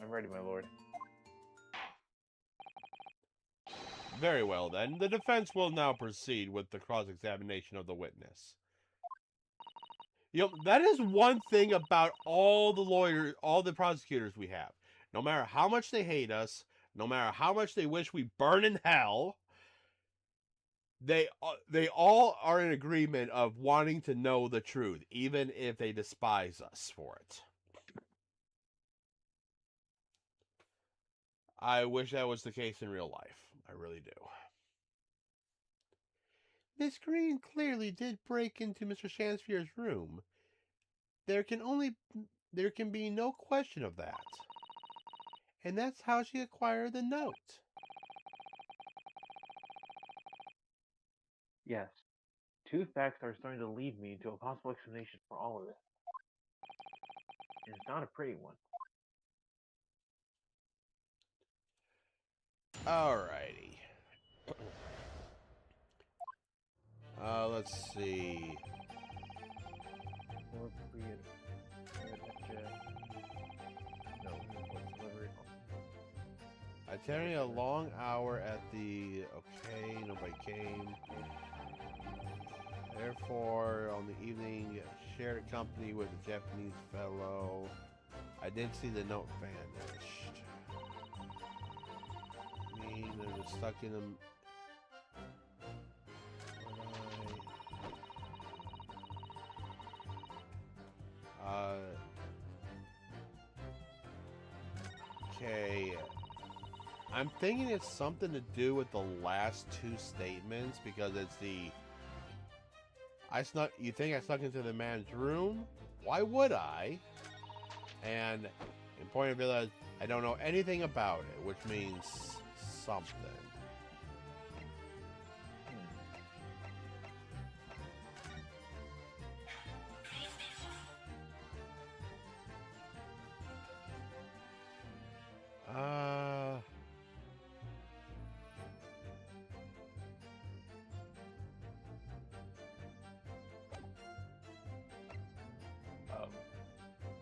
I'm ready, my lord. Very well, then. The defense will now proceed with the cross-examination of the witness. You know, that is one thing about all the lawyers, all the prosecutors we have. No matter how much they hate us, no matter how much they wish we burn in hell, they all are in agreement of wanting to know the truth, even if they despise us for it. I wish that was the case in real life. I really do. Miss Green clearly did break into Mr. Shamsphere's room. There can be no question of that. And that's how she acquired the note. Yes. Two facts are starting to lead me to a possible explanation for all of this. And it's not a pretty one. Alrighty. Let's see. Attending a long hour at the... Okay, nobody came. Therefore, on the evening, shared a company with a Japanese fellow. I did see the note vanished. I mean, I was stuck in a... Okay. I'm thinking it's something to do with the last two statements because it's the... You think I snuck into the man's room? Why would I? And in point of view, I don't know anything about it, which means something.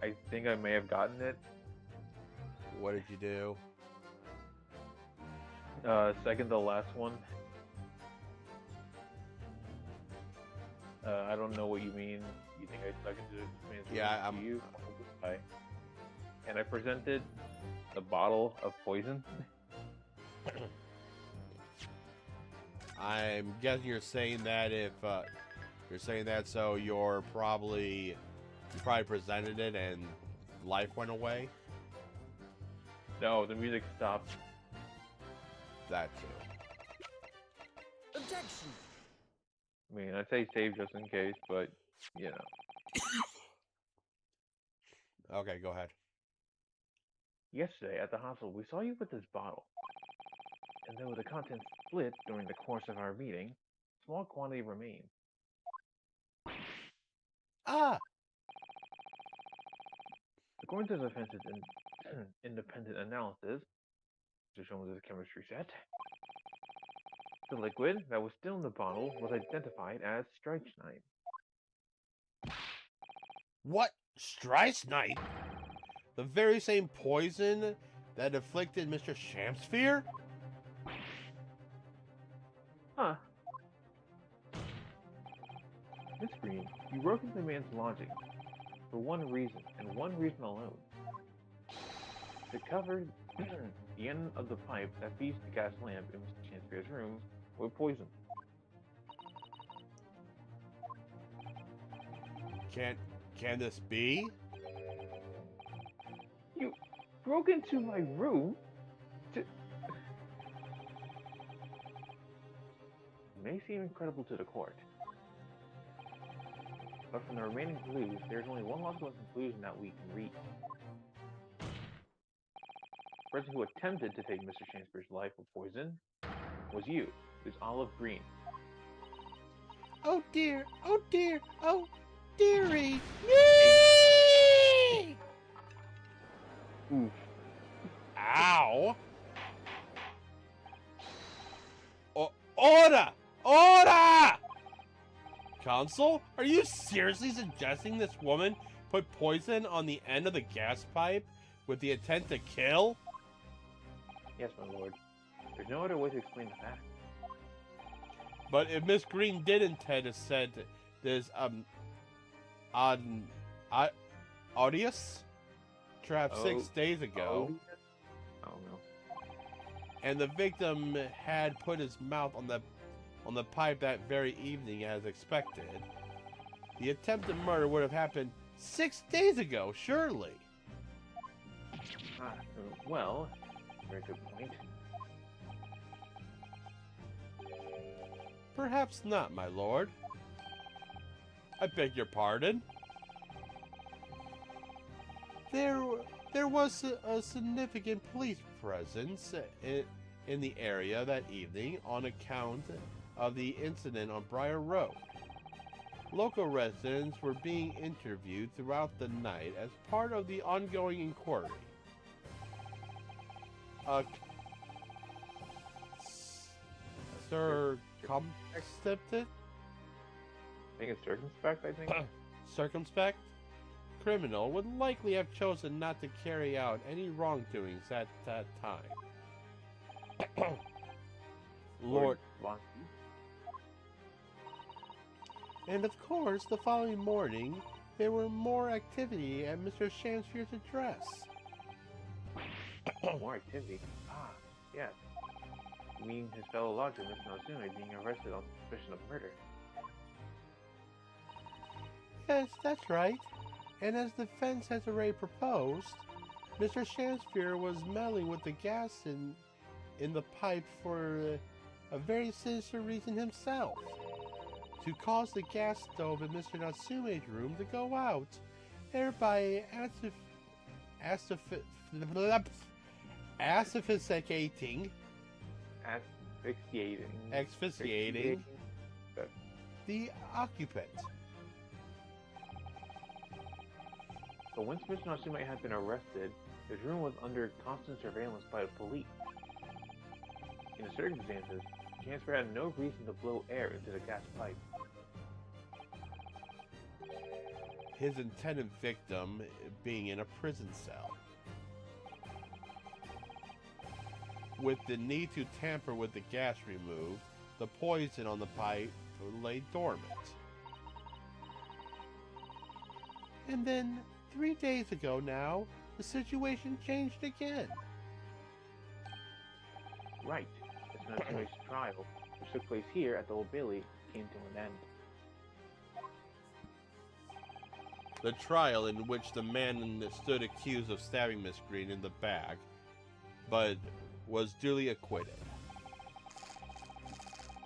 I think I may have gotten it. What did you do? Second to last one. I don't know what you mean. You think I stuck into this man's Yeah, room to you? And I presented a bottle of poison. I'm guessing you're saying that if you're saying that so you probably presented it and life went away. No, the music stopped. That too. Objection! I mean, I'd say save just in case, but, you know. Okay, go ahead. Yesterday at the hospital, we saw you with this bottle. And though the contents split during the course of our meeting, a small quantity remained. Ah! According to the defense's independent analysis, shown with the chemistry set, the liquid that was still in the bottle was identified as strychnine. What? Strychnine? The very same poison that afflicted Mr. Shamsphere? Huh. Miss Green, you broke into the man's lodging for one reason, and one reason alone. To cover the end of the pipe that feeds the gas lamp in Mr. Shamsphere's room with poison. Can this be? You broke into my room to... It may seem incredible to the court, but from the remaining clues, there's only one logical conclusion that we can reach. The person who attempted to take Mr. Shamsphere's life with poison was you, Ms. Olive Green. Oh dear, oh dear, oh dearie. Nee! Oof. Ow! Order! Order! Counsel, are you seriously suggesting this woman put poison on the end of the gas pipe with the intent to kill? Yes, my lord. There's no other way to explain the fact. But if Miss Green did intend to set this Odious trap 6 days ago, I don't know. and the victim had put his mouth on the pipe that very evening as expected, the attempted murder would have happened 6 days ago, surely. Well, very good point. Perhaps not, my lord. I beg your pardon. There was a significant police presence in the area that evening on account of the incident on Briar Road. Local residents were being interviewed throughout the night as part of the ongoing inquiry. Circumspect? I think it's circumspect, I think. Circumspect? Criminal would likely have chosen not to carry out any wrongdoings at that time. Lord. Von. And of course, the following morning, there were more activity at Mr. Shamsphere's address. More activity? Ah, yes. You mean his fellow lodger, Miss Natsume, being arrested on suspicion of murder? Yes, that's right. And as the defense has already proposed, Mr. Shamsphere was meddling with the gas in the pipe for a very sinister reason himself. To cause the gas stove in Mr. Natsume's room to go out, thereby asphyxiating Asphyxiating the occupant. But once Mr. Natsume had been arrested, his room was under constant surveillance by the police. In the circumstances, Chancellor had no reason to blow air into the gas pipe. His intended victim being in a prison cell. With the need to tamper with the gas removed, the poison on the pipe lay dormant. And then, 3 days ago now, the situation changed again. Right. Mr. Natsume's trial, which took place here at the Old Bailey, came to an end. The trial in which the man stood accused of stabbing Miss Green in the back, but was duly acquitted.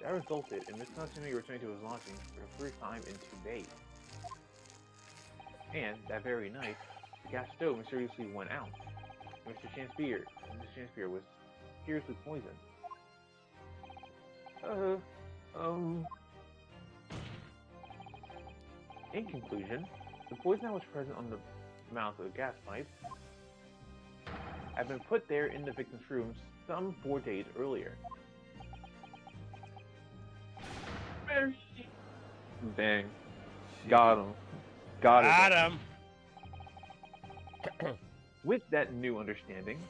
That resulted in Mr. Natsume returning to his lodgings for the first time in 2 days. And that very night, the gas stove mysteriously went out. Mr. Shamsphere was seriously poisoned. In conclusion, the poison that was present on the mouth of the gas pipe had been put there in the victim's room some 4 days earlier. Bang. Got him. Got him. With that new understanding,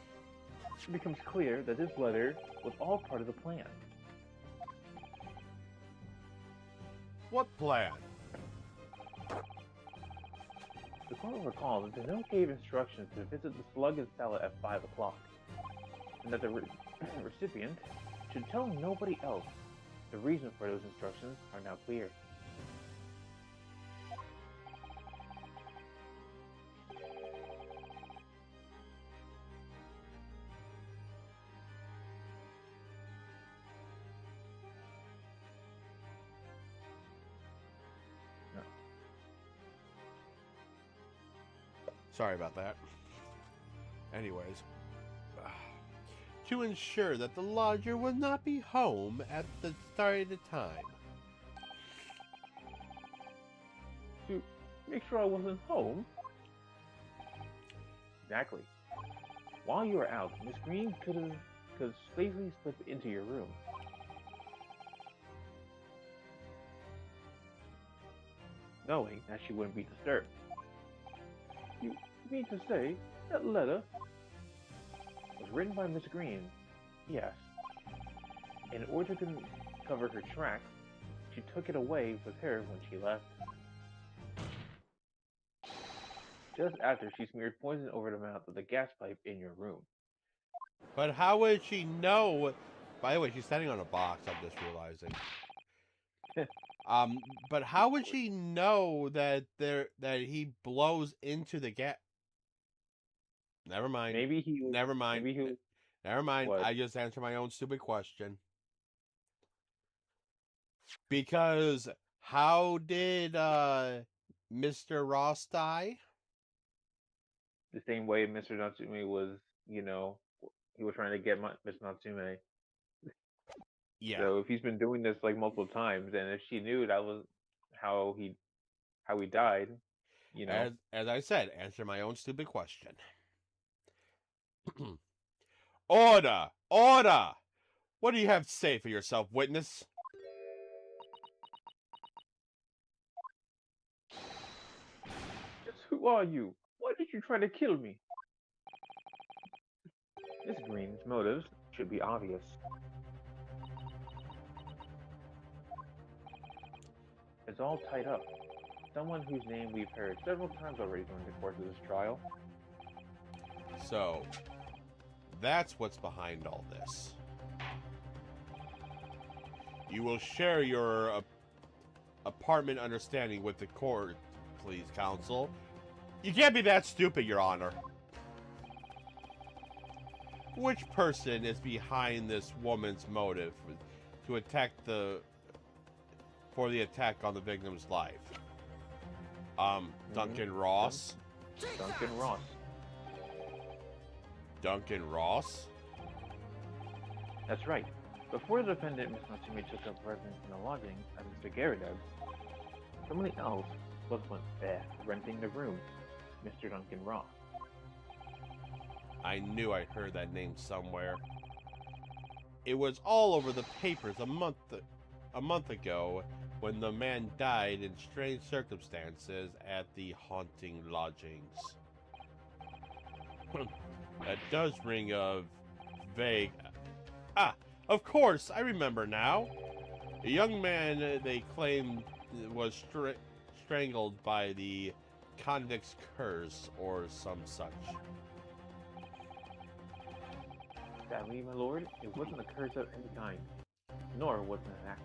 it becomes clear that this letter was all part of the plan. What plan? The court recalls that the note gave instructions to visit the Slug and Stella at 5 o'clock, and that the recipient should tell nobody else. The reason for those instructions are now clear. Sorry about that. Anyways, to ensure that the lodger would not be home at the start of the time. To make sure I wasn't home? Exactly. While you were out, Miss Green could safely slip into your room. Knowing that she wouldn't be disturbed. You mean to say that letter was written by Miss Green? Yes. In order to cover her tracks, she took it away with her when she left. Just after she smeared poison over the mouth of the gas pipe in your room. But how would she know? By the way, she's standing on a box, I'm just realizing. But how would she know that he blows into the gas? Never mind. Maybe he. Never mind. Maybe he. Never mind. What? I just answered my own stupid question. Because how did Mr. Ross die? The same way Mr. Natsume was, he was trying to get Miss Natsume. Yeah. So if he's been doing this like multiple times, and if she knew that was how he died, As I said, answer my own stupid question. Order! Order! What do you have to say for yourself, witness? Just who are you? Why did you try to kill me? Miss Green's motives should be obvious. It's all tied up. Someone whose name we've heard several times already during the course of this trial. So, that's what's behind all this. You will share your apartment understanding with the court, please, counsel. You can't be that stupid, Your Honor. Which person is behind this woman's motive to attack for the attack on the victim's life? Duncan Ross? Duncan Ross. Duncan Ross? That's right. Before the defendant, Ms. Natsumi, took up residence in the lodging at Mr. Garadev's, somebody else was renting the room, Mr. Duncan Ross. I knew I heard that name somewhere. It was all over the papers a month ago when the man died in strange circumstances at the haunting lodgings. That does ring a vague... Ah, of course, I remember now. A young man they claimed was strangled by the convict's curse or some such. Sadly, my lord, it wasn't a curse of any kind, nor was it an act.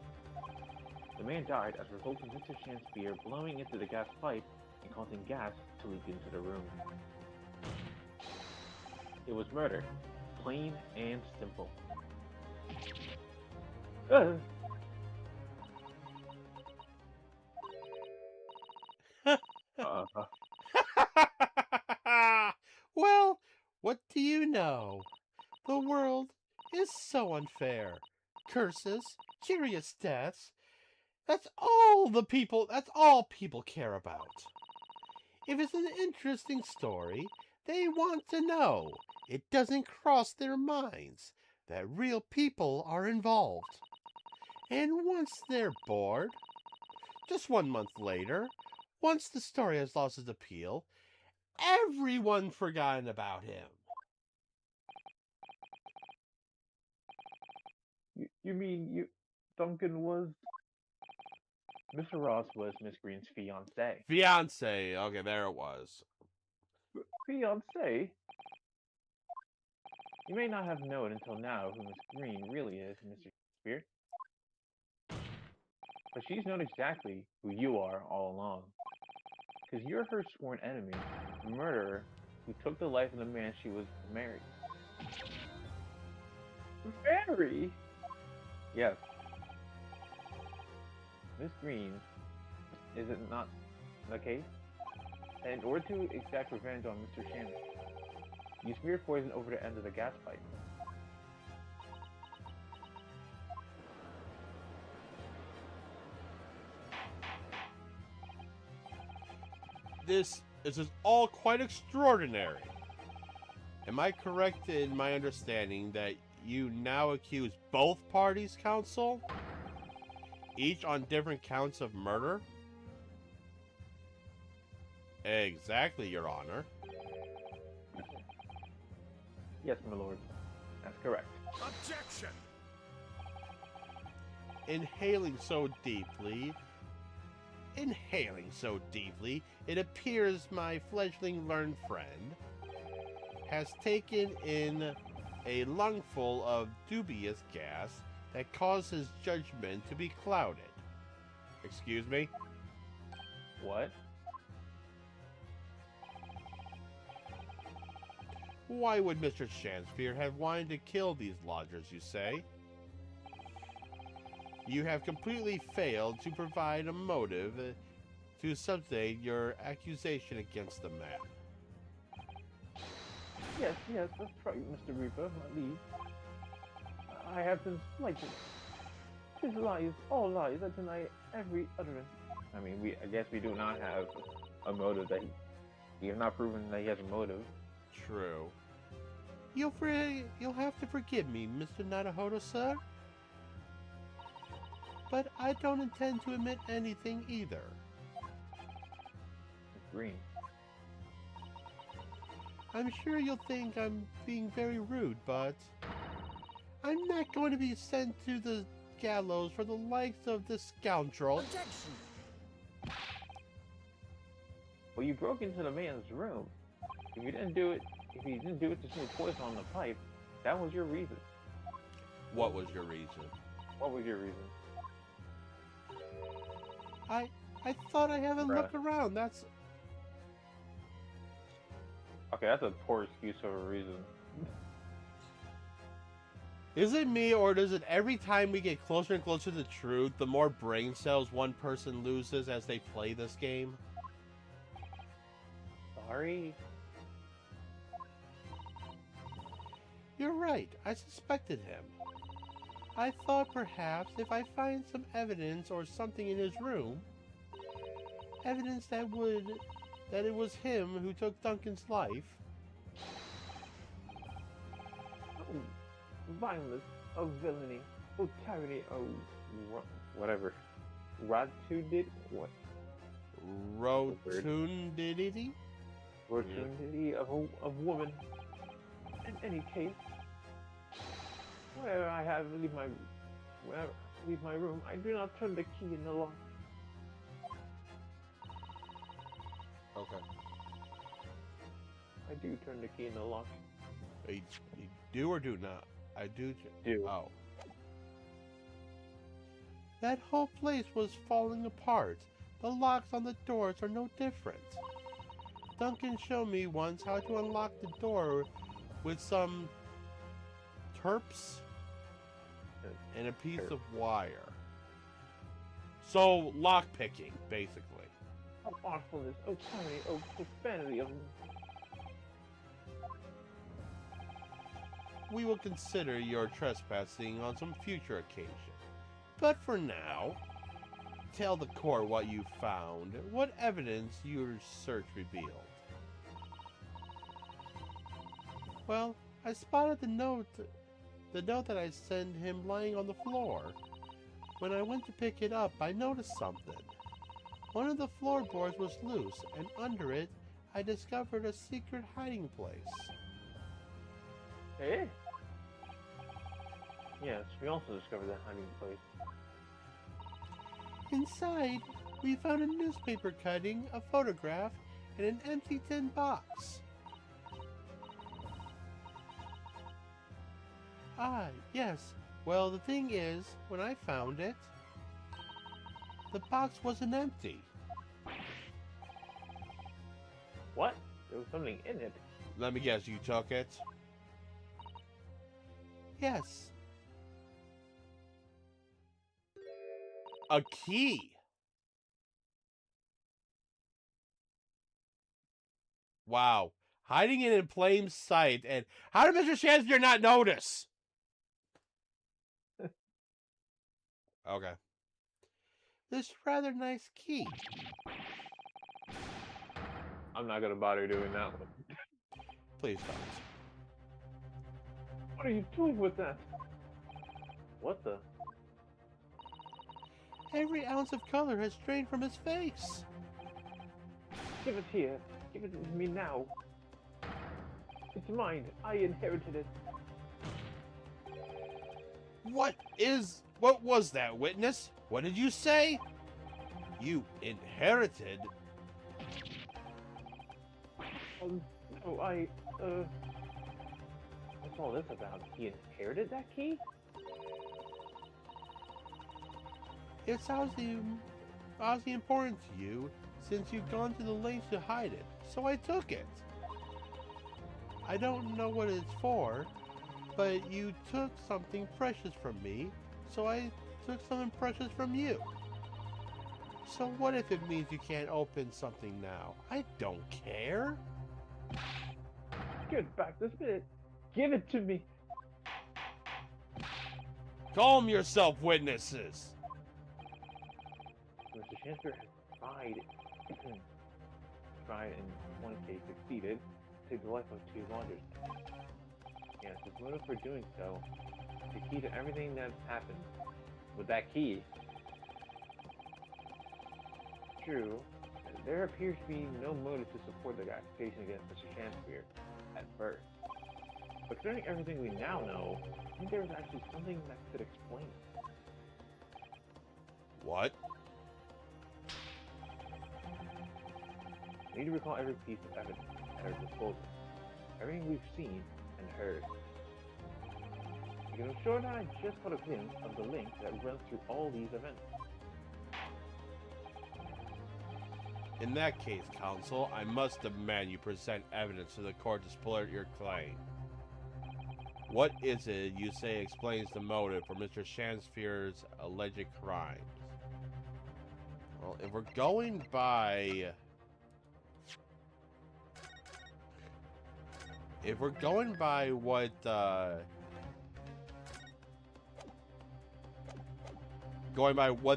The man died as a result of Mr. Shanspeare blowing into the gas pipe and causing gas to leak into the room. It was murder, plain and simple. Well, what do you know? The world is so unfair. Curses, curious deaths, that's all people care about. If it's an interesting story, they want to know. It doesn't cross their minds that real people are involved. And once they're bored, just 1 month later, once the story has lost its appeal, everyone's forgotten about him. You mean Duncan was... Mr. Ross was Miss Green's fiancé. Fiance. Okay, there it was. Fiancé? You may not have known until now who Miss Green really is, Mr. Shakespeare. But she's known exactly who you are all along. Because you're her sworn enemy, a murderer who took the life of the man she was married. Marry? Yes. Miss Green, is it not the case? And in order to exact revenge on Mr. Shannon, you smeared poison over the end of the gas pipe. This is all quite extraordinary. Am I correct in my understanding that you now accuse both parties, counsel? Each on different counts of murder? Exactly, Your Honor. Yes, my lord. That's correct. Objection! Inhaling so deeply, it appears my fledgling learned friend has taken in a lungful of dubious gas that causes judgment to be clouded. Excuse me? What? Why would Mr. Shanspeare have wanted to kill these lodgers, you say? You have completely failed to provide a motive to substantiate your accusation against the man. Yes, that's right, Mr. Reaper, my liege. I have been slighted. His lies, all lies, I deny every utterance. I mean, I guess we do not have a motive that he have not proven that he has a motive. True. You'll have to forgive me, Mr. Nanahodo, sir. But I don't intend to admit anything either. Miss Green. I'm sure you'll think I'm being very rude, but I'm not going to be sent to the gallows for the likes of this scoundrel. Objection! Well, you broke into the man's room. If you didn't do it to smear poison on the pipe, that was your reason. What was your reason? What was your reason? I thought I haven't Bruh. looked around. That's Okay, that's a poor excuse for a reason. Is it me, or does it every time we get closer and closer to the truth, the more brain cells one person loses as they play this game? Sorry. You're right. I suspected him. I thought perhaps if I find some evidence or something in his room, evidence that it was him who took Duncan's life. Oh, violence, oh villainy, oh tyranny, oh whatever. Rotundity? What? Rotundity? Rotundity of woman. In any case, whenever I leave my room, I do not turn the key in the lock. Okay. I do turn the key in the lock. You do or do not? I do. Do. Oh. That whole place was falling apart. The locks on the doors are no different. Duncan showed me once how to unlock the door with some terps and a piece of wire. So, lock picking, basically. Oh awfulness, oh tyranny, oh profanity of We will consider your trespassing on some future occasion. But for now, tell the court what you found, what evidence your search revealed. Well, I spotted the note that I sent him lying on the floor. When I went to pick it up, I noticed something. One of the floorboards was loose, and under it, I discovered a secret hiding place. Eh? Yes, we also discovered that hiding place. Inside, we found a newspaper cutting, a photograph, and an empty tin box. Ah, yes. Well, the thing is, when I found it, the box wasn't empty. What? There was something in it. Let me guess, you took it? Yes. A key. Wow. Hiding it in plain sight. And how did Mr. Shansner not notice? Okay. This rather nice key. I'm not gonna bother doing that one. Please don't. What are you doing with that? What the? Every ounce of color has drained from his face. Give it here. Give it to me now. It's mine. I inherited it. What was that, witness? What did you say? You inherited? No, what's all this about? He inherited that key? It's obviously important to you, since you've gone to the lengths to hide it, so I took it. I don't know what it's for, but you took something precious from me, so I took something precious from you. So what if it means you can't open something now? I don't care. Give it back this minute. Give it to me. Calm yourself, witnesses. Mr. Chancellor has tried and in one case succeeded to take the life of 2 lawyers. Yes, his motive for doing so is the key to everything that's happened with that key. True, there appears to be no motive to support the accusation against Mr. Chancellor at first. But considering everything we now know, I think there's actually something that could explain it. What? We need to recall every piece of evidence at our disposal. Everything we've seen and heard. Because I'm sure that I just got a glimpse of the link that runs through all these events. In that case, counsel, I must demand you present evidence to the court to support your claim. What is it you say explains the motive for Mr. Shansphere's alleged crimes? Well, if we're going by... If we're going by what,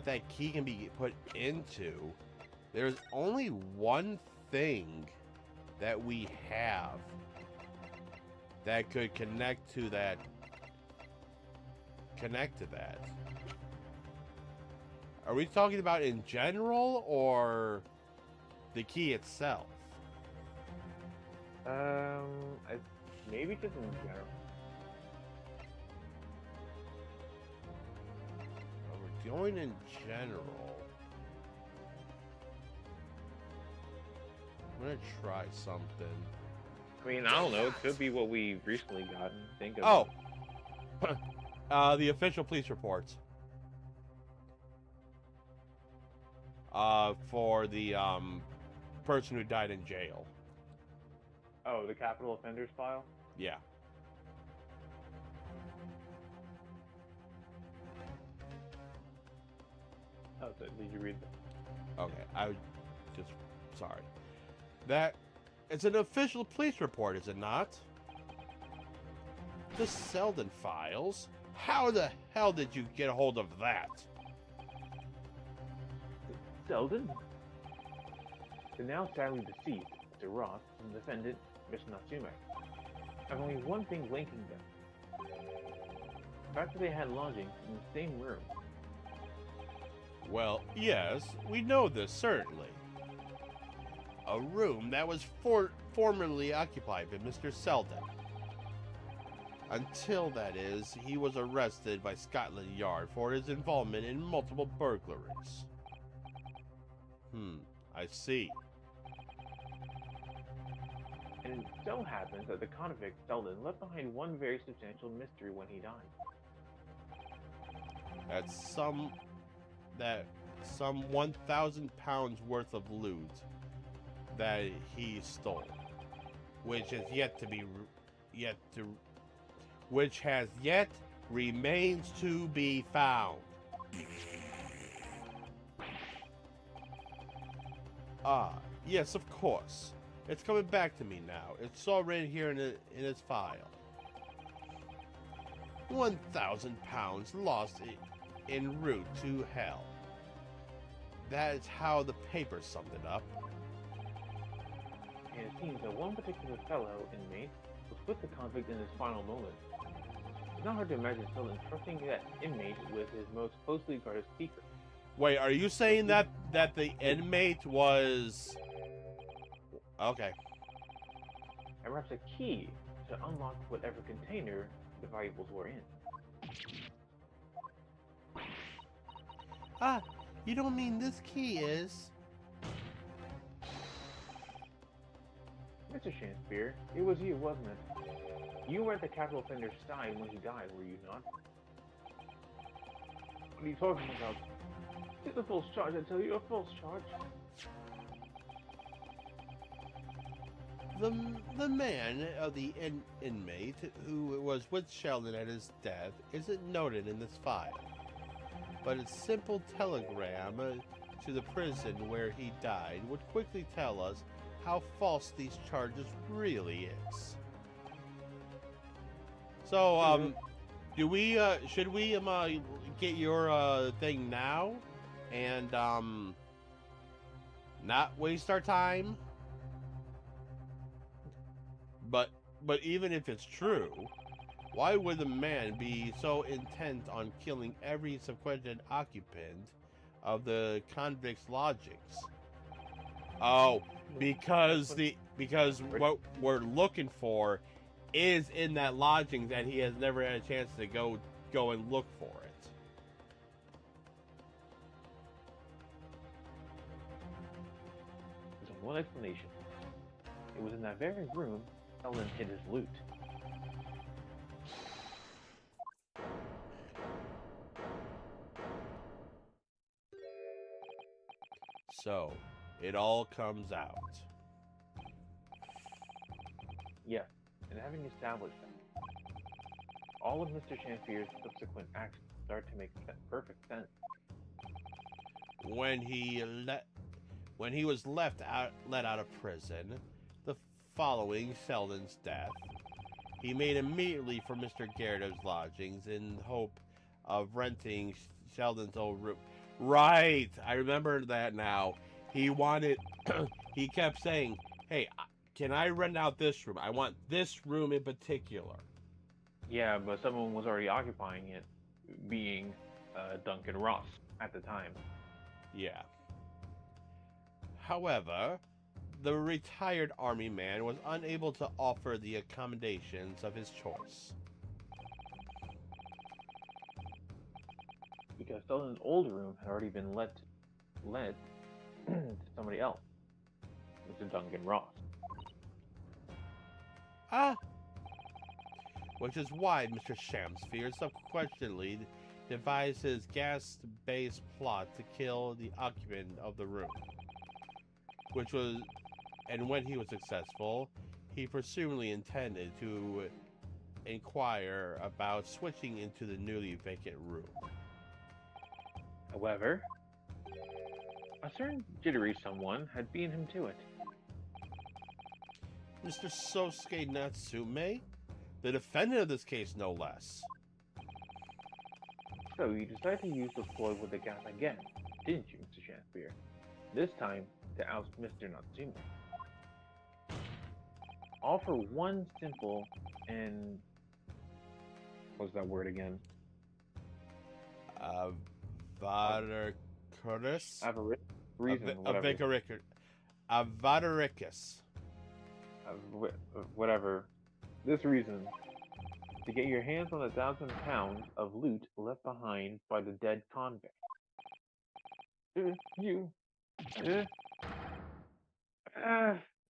that key can be put into, there's only one thing that we have that could connect to that. Are we talking about in general or the key itself? Maybe just in general. We're going in general. I'm gonna try something. I mean, I don't know. It could be what we recently gotten. Think of. Oh, the official police reports. For the person who died in jail. Oh, the capital offenders file. Yeah. Oh, so did you read that? Okay, I was just sorry. That it's an official police report, is it not? The Selden files? How the hell did you get a hold of that? Selden? The now sadly deceased Mr. Ross and the defendant, Miss Natsume, have only one thing linking them. The fact that they had lodging in the same room. Well, yes, we know this, certainly. A room that was formerly occupied by Mr. Selden. Until, that is, he was arrested by Scotland Yard for his involvement in multiple burglaries. I see. And it so happens that the convict Selden left behind one very substantial mystery when he died. That some 1,000 pounds worth of loot that he stole, which has yet remains to be found. Ah, yes, of course. It's coming back to me now. It's all right here in its file. 1,000 pounds lost en route to hell. That is how the paper summed it up. And it seems that one particular fellow inmate was with the convict in his final moment. It's not hard to imagine Selden trusting that inmate with his most closely guarded secret. Wait, are you saying that the inmate was... Okay. And perhaps a key to unlock whatever container the valuables were in. Ah, you don't mean this key is... Mr. Shansphere, it was you, wasn't it? You were at the capital offender's side when he died, were you not? What are you talking about? It's a false charge, I tell you, a false charge. The man, the inmate, who was with Sheldon at his death, isn't noted in this file. But a simple telegram to the prison where he died would quickly tell us how false these charges really is. So, do we, should we, get your, thing now? And, not waste our time? But even if it's true, why would the man be so intent on killing every subsequent occupant of the convict's lodgings? Oh, because what we're looking for is in that lodgings and he has never had a chance to go and look for it. There's one explanation. It was in that very room Sheldon hid his loot. So, it all comes out. Yes, and having established that, all of Mr. Champier's subsequent actions start to make perfect sense. When he was let out of prison, the following Sheldon's death, he made immediately for Mr. Gyarados' lodgings in hope of renting Sheldon's old room. Right, I remember that now. He wanted, he kept saying, "Hey, can I rent out this room? I want this room in particular." Yeah, but someone was already occupying it, being Duncan Ross at the time. Yeah. However, the retired army man was unable to offer the accommodations of his choice. Because Sheldon's old room had already been let to somebody else, Mr. Duncan Ross. Which is why Mr. Shamsphere subsequently devised his gas-based plot to kill the occupant of the room. And when he was successful, he presumably intended to inquire about switching into the newly vacant room. However, a certain jittery someone had beaten him to it. Mr. Sosuke Natsume, the defendant of this case, no less. So you decided to use the ploy with the gas again, didn't you, Mr. Shamsphere? This time to oust Mr. Natsume. All for one simple and... what's that word again? Avaricus? Reason, Avaricus. Whatever. This reason. To get your hands on 1,000 pounds of loot left behind by the dead convict.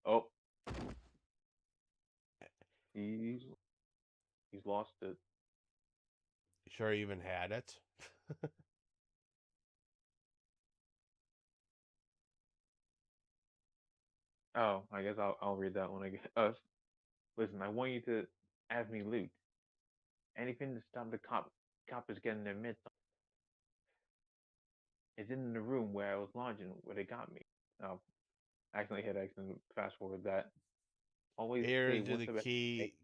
Oh. He's lost it. You sure he even had it? Oh, I guess I'll read that one again. Listen, I want you to have me loot. Anything to stop the coppers getting their mitts on. It's in the room where I was lodging, where they got me. Oh, I accidentally hit X and fast forward that. Always Here say to the key.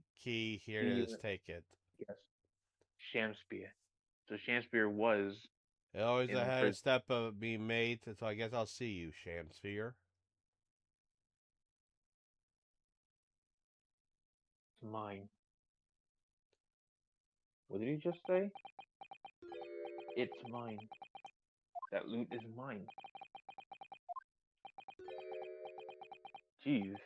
Here it is. Take it. Yes. Shamsphere. So Shamsphere was. It always had a step of being made, so I guess I'll see you, Shamsphere. It's mine. What did he just say? It's mine. That loot is mine. Jeez.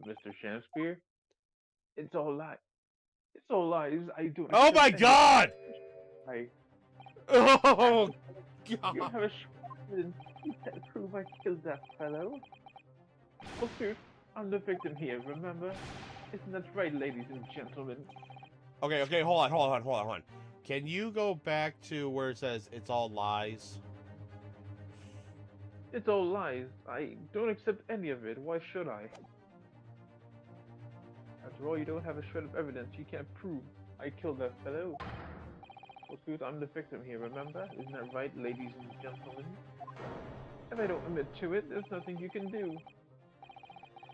Mr. Shamsphere? It's all lies. It's all lies. I don't. Oh my God! Oh God! You have a evidence to prove I killed that fellow. Well, sir, I'm the victim here. Remember? Isn't that right, ladies and gentlemen? Okay, hold on. Can you go back to where it says it's all lies? It's all lies. I don't accept any of it. Why should I? After all, you don't have a shred of evidence. You can't prove I killed that fellow. Well, Scoot, I'm the victim here, remember? Isn't that right, ladies and gentlemen? If I don't admit to it, there's nothing you can do.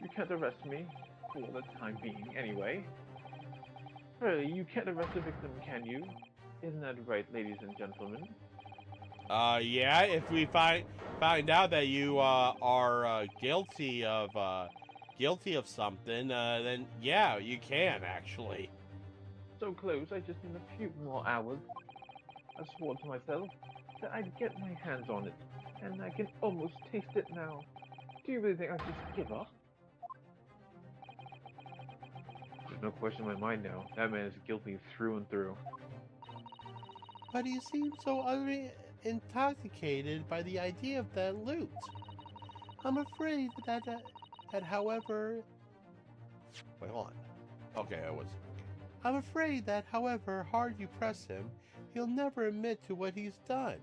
You can't arrest me. For the time being, anyway. Really, you can't arrest a victim, can you? Isn't that right, ladies and gentlemen? Yeah, if we find out that you are guilty of something, then yeah, you can actually. So close, I just need a few more hours. I swore to myself that I'd get my hands on it, and I can almost taste it now. Do you really think I'd just give up? There's no question in my mind now. That man is guilty through and through. But he seemed so utterly intoxicated by the idea of that loot. I'm afraid that however... Wait, hold on. Okay, I was... I'm afraid that however hard you press him, he'll never admit to what he's done.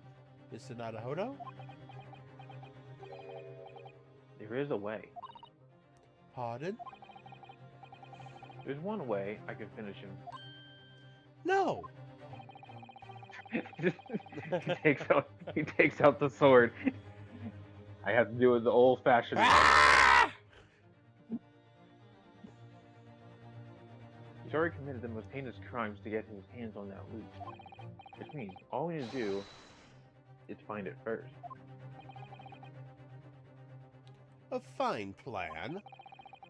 Mr. Naruhodo? There is a way. Pardon? There's one way I can finish him. No! he takes out the sword. I have to do it the old-fashioned way. Ah! He's already committed the most heinous crimes to get his hands on that loot. Which means all we need to do is find it first. A fine plan,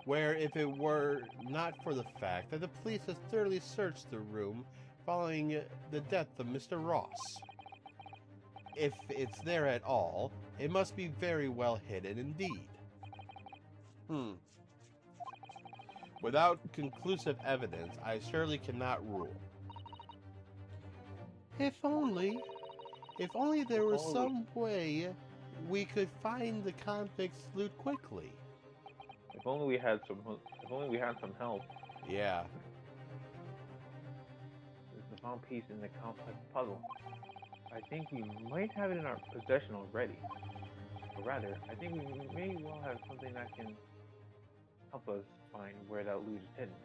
where if it were not for the fact that the police has thoroughly searched the room following the death of Mr. Ross. If it's there at all, it must be very well hidden indeed. Without conclusive evidence, I surely cannot rule. If only there was some way we could find the convict's loot quickly. If only we had some help. Yeah. There's the final piece in the complex puzzle. I think we might have it in our possession already. Or rather, I think we may well have something that can help us find where that loot is hidden.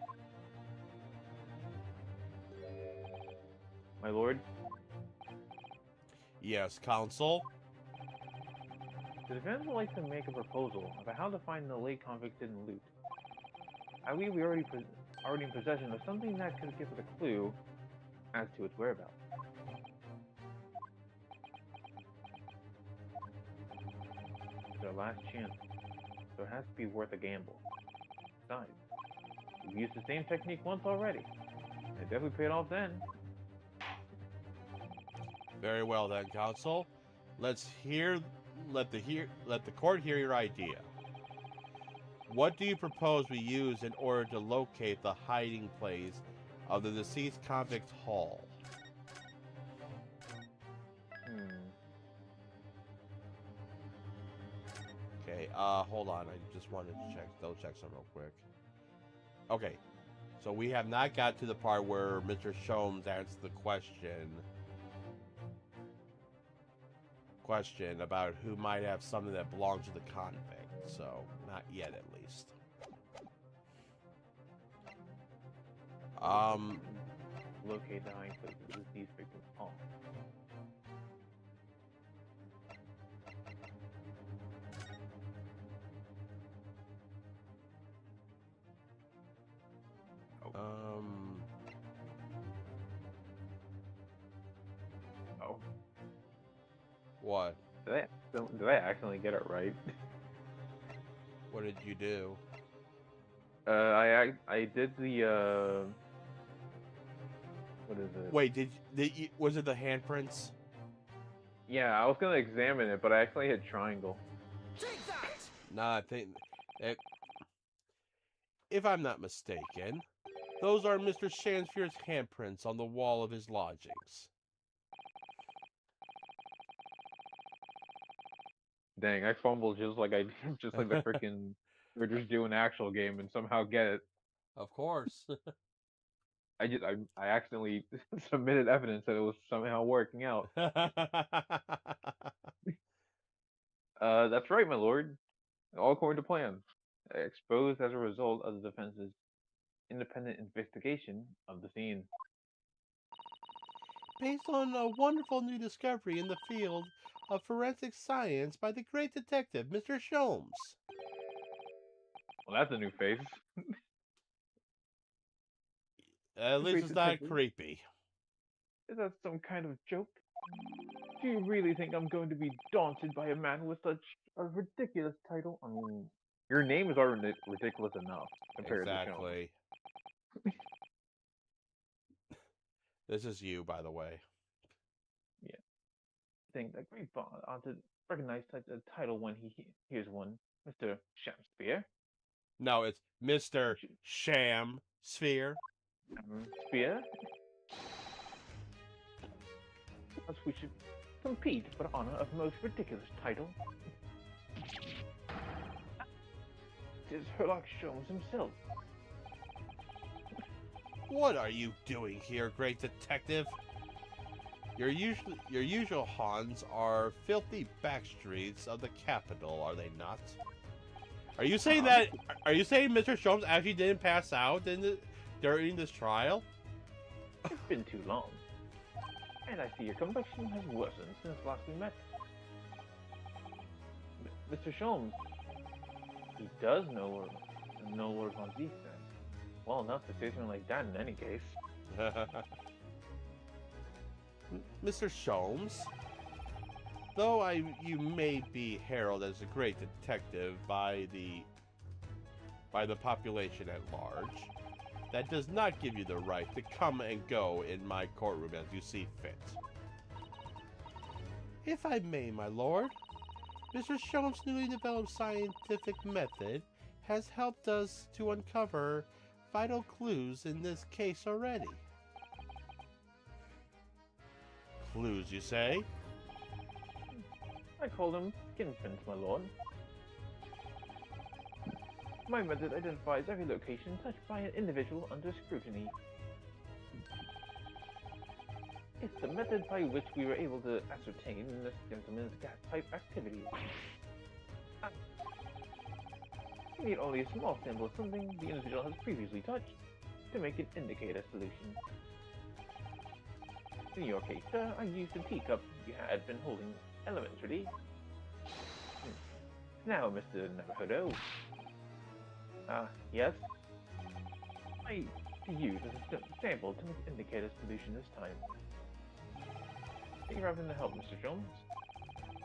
My lord? Yes, Counsel? The defense would like to make a proposal about how to find the late convict's hidden loot. I believe we already in possession of something that could give us a clue as to its whereabouts. It's our last chance, so it has to be worth a gamble. Besides, we've used the same technique once already. It definitely paid off then. Very well then, Counsel. Let the court hear your idea. What do you propose we use in order to locate the hiding place of the deceased convict's haul? Okay, hold on. I just wanted to double check something real quick. Okay, so we have not got to the part where Mr. Sholmes answered the question about who might have something that belongs to the convict. So, not yet at least. Locate the hiding place of the deceased victim's haul. Oh. What? Did I accidentally get it right? What did you do? I did the what is it? Wait, was it the handprints? Yeah, I was gonna examine it, but I actually hit triangle. Take that! Nah, I think if I'm not mistaken, those are Mr. Shansfield's handprints on the wall of his lodgings. Dang, I fumbled just like the freaking Ridders do in the actual game and somehow get it. Of course. I accidentally submitted evidence that it was somehow working out. That's right, my lord. All according to plan. Exposed as a result of the defense's independent investigation of the scene. Based on a wonderful new discovery in the field of forensic science by the great detective, Mr. Sholmes. Well, that's a new face. At least it's not creepy. Is that some kind of joke? Do you really think I'm going to be daunted by a man with such a ridiculous title? I mean, your name is already ridiculous enough compared to Sholmes. Exactly. This is you, by the way. Yeah. I think that great bond ought to recognize such a title when he hears one, Mr. Shakespeare. No, it's Mr. Sham Sphere. Spear? As we should compete for the honor of most ridiculous title. It is Herlock Sholmes himself. What are you doing here, great detective? Your usual haunts are filthy back streets of the capital, are they not? Are you saying that? Are you saying Mr. Sholmes actually didn't pass out during this trial? It's been too long. And I see your complexion has worsened since last we met. Mr. Sholmes, he does know Lord Von Ziesen. Well enough to say something like that in any case. Mr. Sholmes, though you may be heralded as a great detective by the population at large, that does not give you the right to come and go in my courtroom as you see fit. If I may, my lord, Mr. Sholmes' newly developed scientific method has helped us to uncover vital clues in this case already. Clues, you say? I call them skinprints, my lord. My method identifies every location touched by an individual under scrutiny. It's the method by which we were able to ascertain this gentleman's gas pipe activities. We need only a small sample of something the individual has previously touched to make it indicate a solution. In your case, sir, I used the teacup you had been holding elementally. Now, Mr. Naruhodo. Yes? I used a sample to indicate a solution this time. Thank you for having the help, Mr. Sholmes.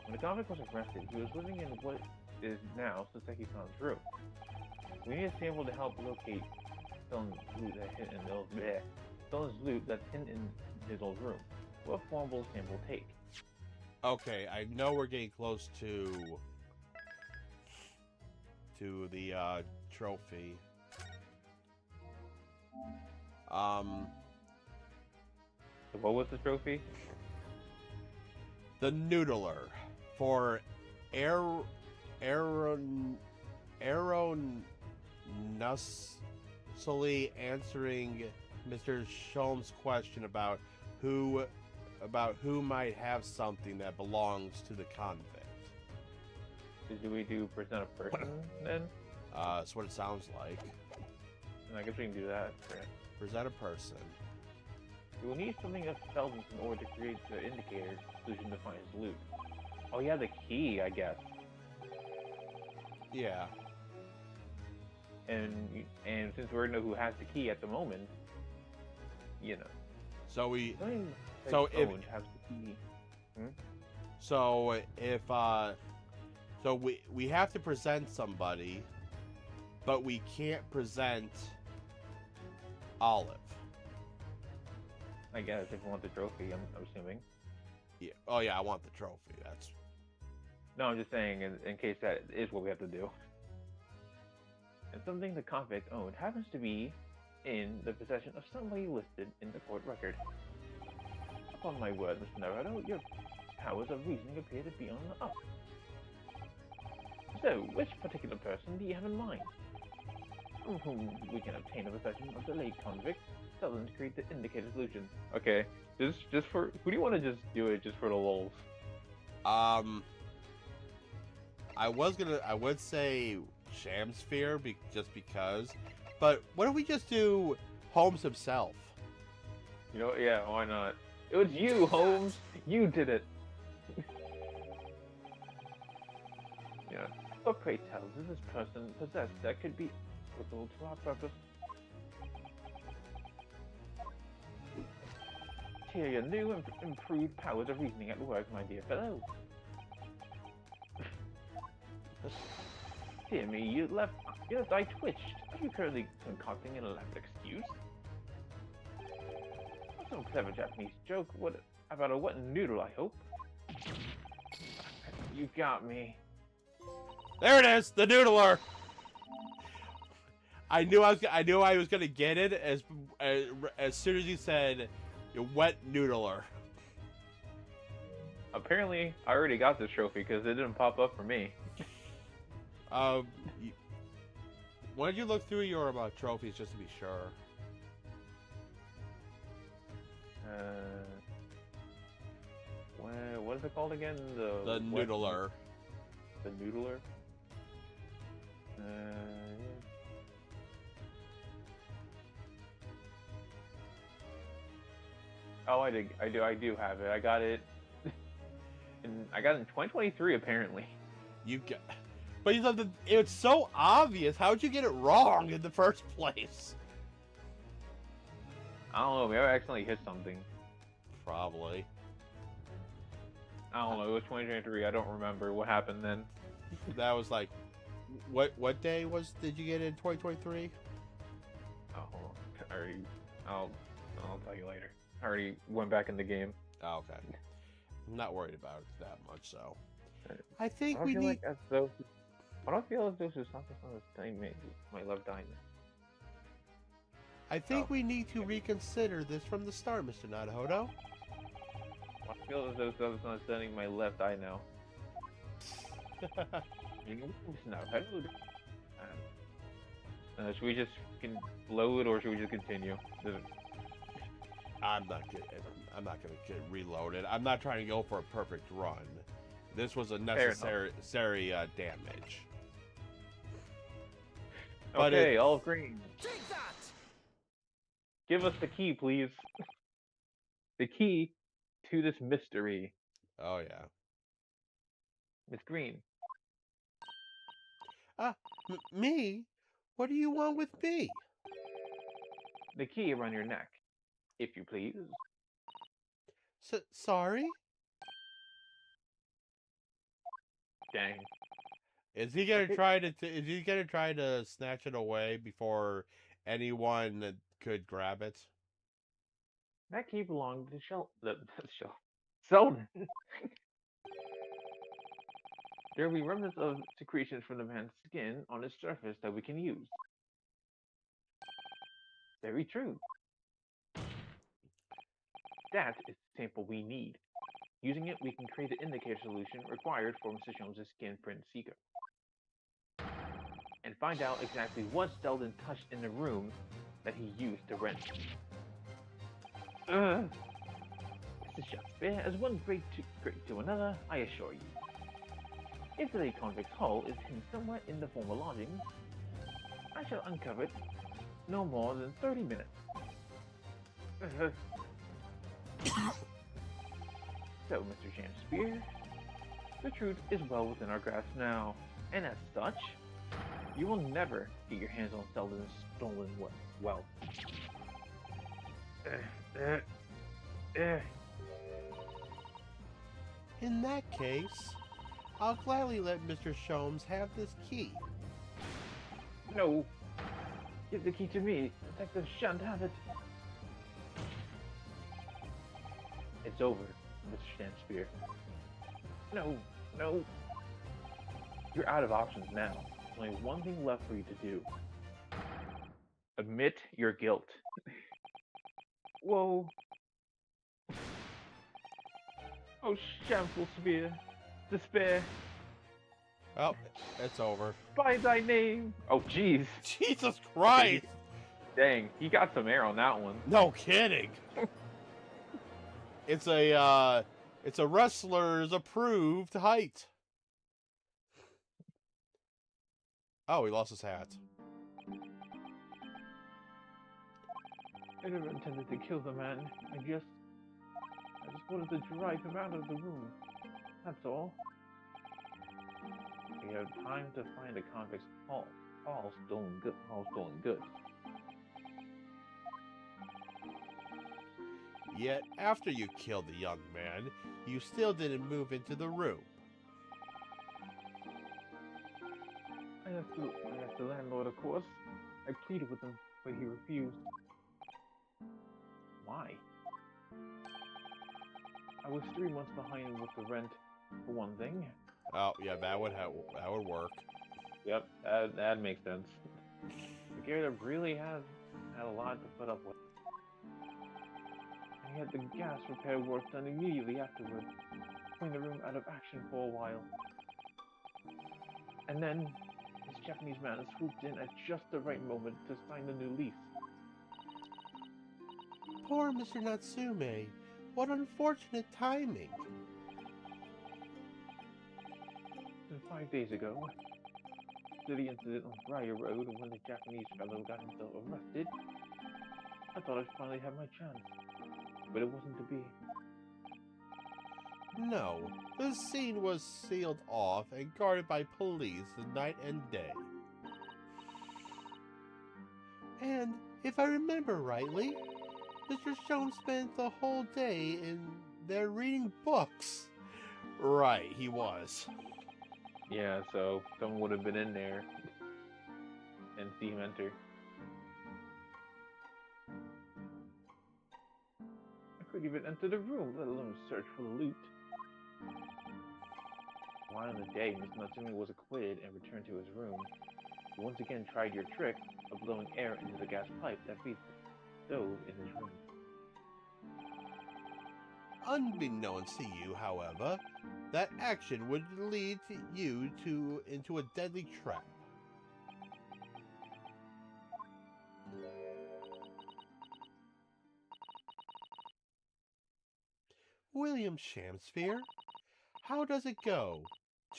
When the convict was arrested, he was living in what is now Soseki-san's room. We need a sample to help locate stone's loot that's hidden in his old room. What form will the sample take? Okay, I know we're getting close to the trophy. What was the trophy? The Noodler for erroneously answering Mr. Sholmes' question about who might have something that belongs to the convict. Do we do present a person then? That's what it sounds like. I guess we can do that. Present a person. We will need something of Feldman's in order to create the indicator solution to find his loot. Oh yeah, the key, I guess. Yeah. And since we already know who has the key at the moment, you know. So we. So if has the key. So if so we have to present somebody, but we can't present Olive. I guess if you want the trophy, I'm assuming. Yeah. Oh yeah, I want the trophy. That's. No, I'm just saying in case that is what we have to do. And something the convict owned happens to be in the possession of somebody listed in the court record. Upon my word, Mr. Naruto, your powers of reasoning appear to be on the up. So, which particular person do you have in mind? From whom we can obtain a possession of the late convict, tell them to create the indicated solution. Okay, just for who do you want to just do it just for the lulz? I would say Shamsphere just because, but what if we just do Holmes himself? You know, yeah, why not? It was you, Holmes. You did it. Yeah. But pray tell, does this person possess that could be applicable to our purpose? Here, your new and improved powers of reasoning at work, my dear fellow. Dear me, your left eye twitched. Are you currently concocting an elaborate excuse? Some clever Japanese joke. What about a wet noodle, I hope? You got me. There it is, the Noodler! I knew I was gonna get it as soon as you said wet noodler. Apparently, I already got this trophy because it didn't pop up for me. Um, when did you look through your trophies just to be sure? What is it called again? The noodler. The noodler. Oh, I do have it. I got it. I got it in 2023 apparently. You got, but you said it's so obvious. How'd you get it wrong in the first place? I don't know. Maybe I accidentally hit something. Probably. I don't know. It was 2023. I don't remember what happened then. That was like, what day did you get it in 2023? Oh, hold on. I'll tell you later. I already went back in the game. Oh, okay. I'm not worried about it that much, so. I think I we feel need. like as though. I don't feel as though something on this thing made my left eye. I think we need to reconsider this from the start, Mr. Nadahodo. I feel as though something's not sending my left eye now. Should we just load or should we just continue? I'm not gonna get reloaded. I'm not trying to go for a perfect run. This was a necessary damage. But okay, all green. Take that! Give us the key, please. The key to this mystery. Oh yeah. Miss Green. Me? What do you want with me? The key around your neck, if you please. Sorry? Dang. Is he gonna try to? Is he gonna try to snatch it away before anyone could grab it? That key belonged to Sheldon. There will be remnants of secretions from the man's skin on its surface that we can use. Very true. That is the sample we need. Using it, we can create the indicator solution required for Mr. Jones's skin print seeker. And find out exactly what Sheldon touched in the room that he used to rent. Mr. Shakespeare, as one great to another, I assure you. If the convict's hull is hidden somewhere in the former lodgings, I shall uncover it no more than 30 minutes. So, Mr. Shakespeare, the truth is well within our grasp now, and as such, you will never get your hands on Sheldon's stolen wealth. In that case, I'll gladly let Mr. Sholmes have this key. No! Give the key to me. Detective shan't have it. It's over, Mr. Shakespeare. No, no. You're out of options now. There's only one thing left for you to do. Admit your guilt. Whoa. Oh, shameful spear. Despair. Oh, it's over. By thy name. Oh, jeez. Jesus Christ! Dang, he got some air on that one. No kidding. It's a wrestler's approved height. Oh, he lost his hat. I never intended to kill the man. I just wanted to drive him out of the room. That's all. We have time to find a convict's all stolen goods. Yet, after you killed the young man, you still didn't move into the room. I asked the landlord, of course. I pleaded with him, but he refused. Why? I was 3 months behind with the rent, for one thing. Oh, yeah, that would work. Yep, that makes sense. Garrett really had a lot to put up with. And he had the gas repair work done immediately afterward, putting the room out of action for a while. And then, this Japanese man swooped in at just the right moment to sign the new lease. Poor Mr. Natsume. What unfortunate timing. And 5 days ago, after the incident on Briar Road when the Japanese fellow got himself arrested, I thought I'd finally have my chance. But it wasn't to be. No, the scene was sealed off and guarded by police night and day. And if I remember rightly, Mr. Stone spent the whole day in there reading books. Right, he was. Yeah, so someone would have been in there and see him enter. I couldn't even enter the room, let alone search for the loot. While in the day, Mr. Natsume was acquitted and returned to his room. He once again tried your trick of blowing air into the gas pipe that feeds the stove in his room. Unbeknownst to you, however, that action would lead you into a deadly trap. William Shamsphere, how does it go?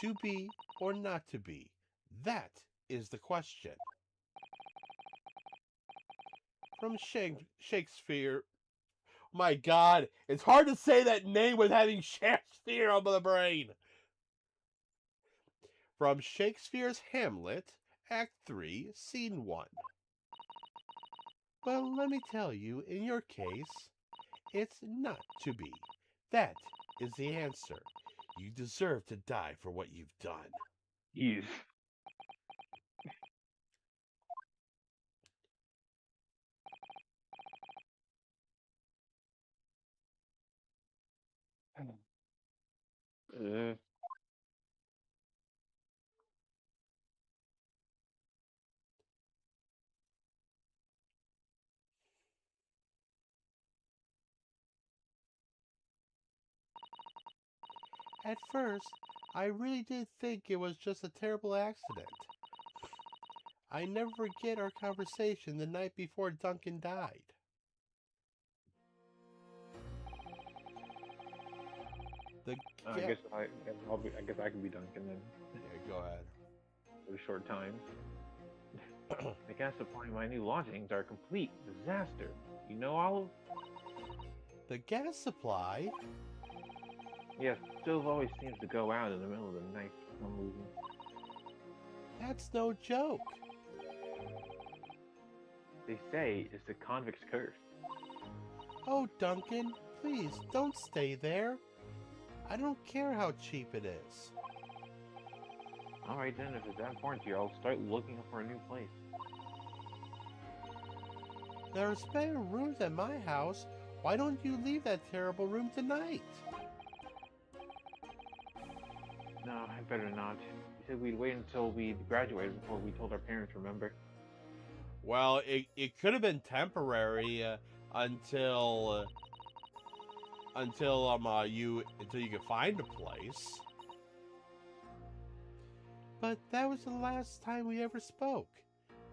To be or not to be? That is the question. From Shakespeare. My God, it's hard to say that name with having Shakespeare on the brain. From Shakespeare's Hamlet, Act 3, Scene 1. Well, let me tell you, in your case, it's not to be. That is the answer. You deserve to die for what you've done. Yes. At first, I really did think it was just a terrible accident. I never forget our conversation the night before Duncan died. I guess I can be Duncan then. Yeah, go ahead. For a short time. The gas supply in my new lodgings are a complete disaster. You know, Olive? The gas supply? Yes, stove always seems to go out in the middle of the night for some reason. That's no joke. They say it's the convict's curse. Oh, Duncan, please don't stay there. I don't care how cheap it is. Alright then, if it's that important to you, I'll start looking for a new place. There are spare rooms at my house. Why don't you leave that terrible room tonight? No, I better not. We said we'd wait until we graduated before we told our parents, remember? Well, it could have been temporary until you could find a place. But that was the last time we ever spoke.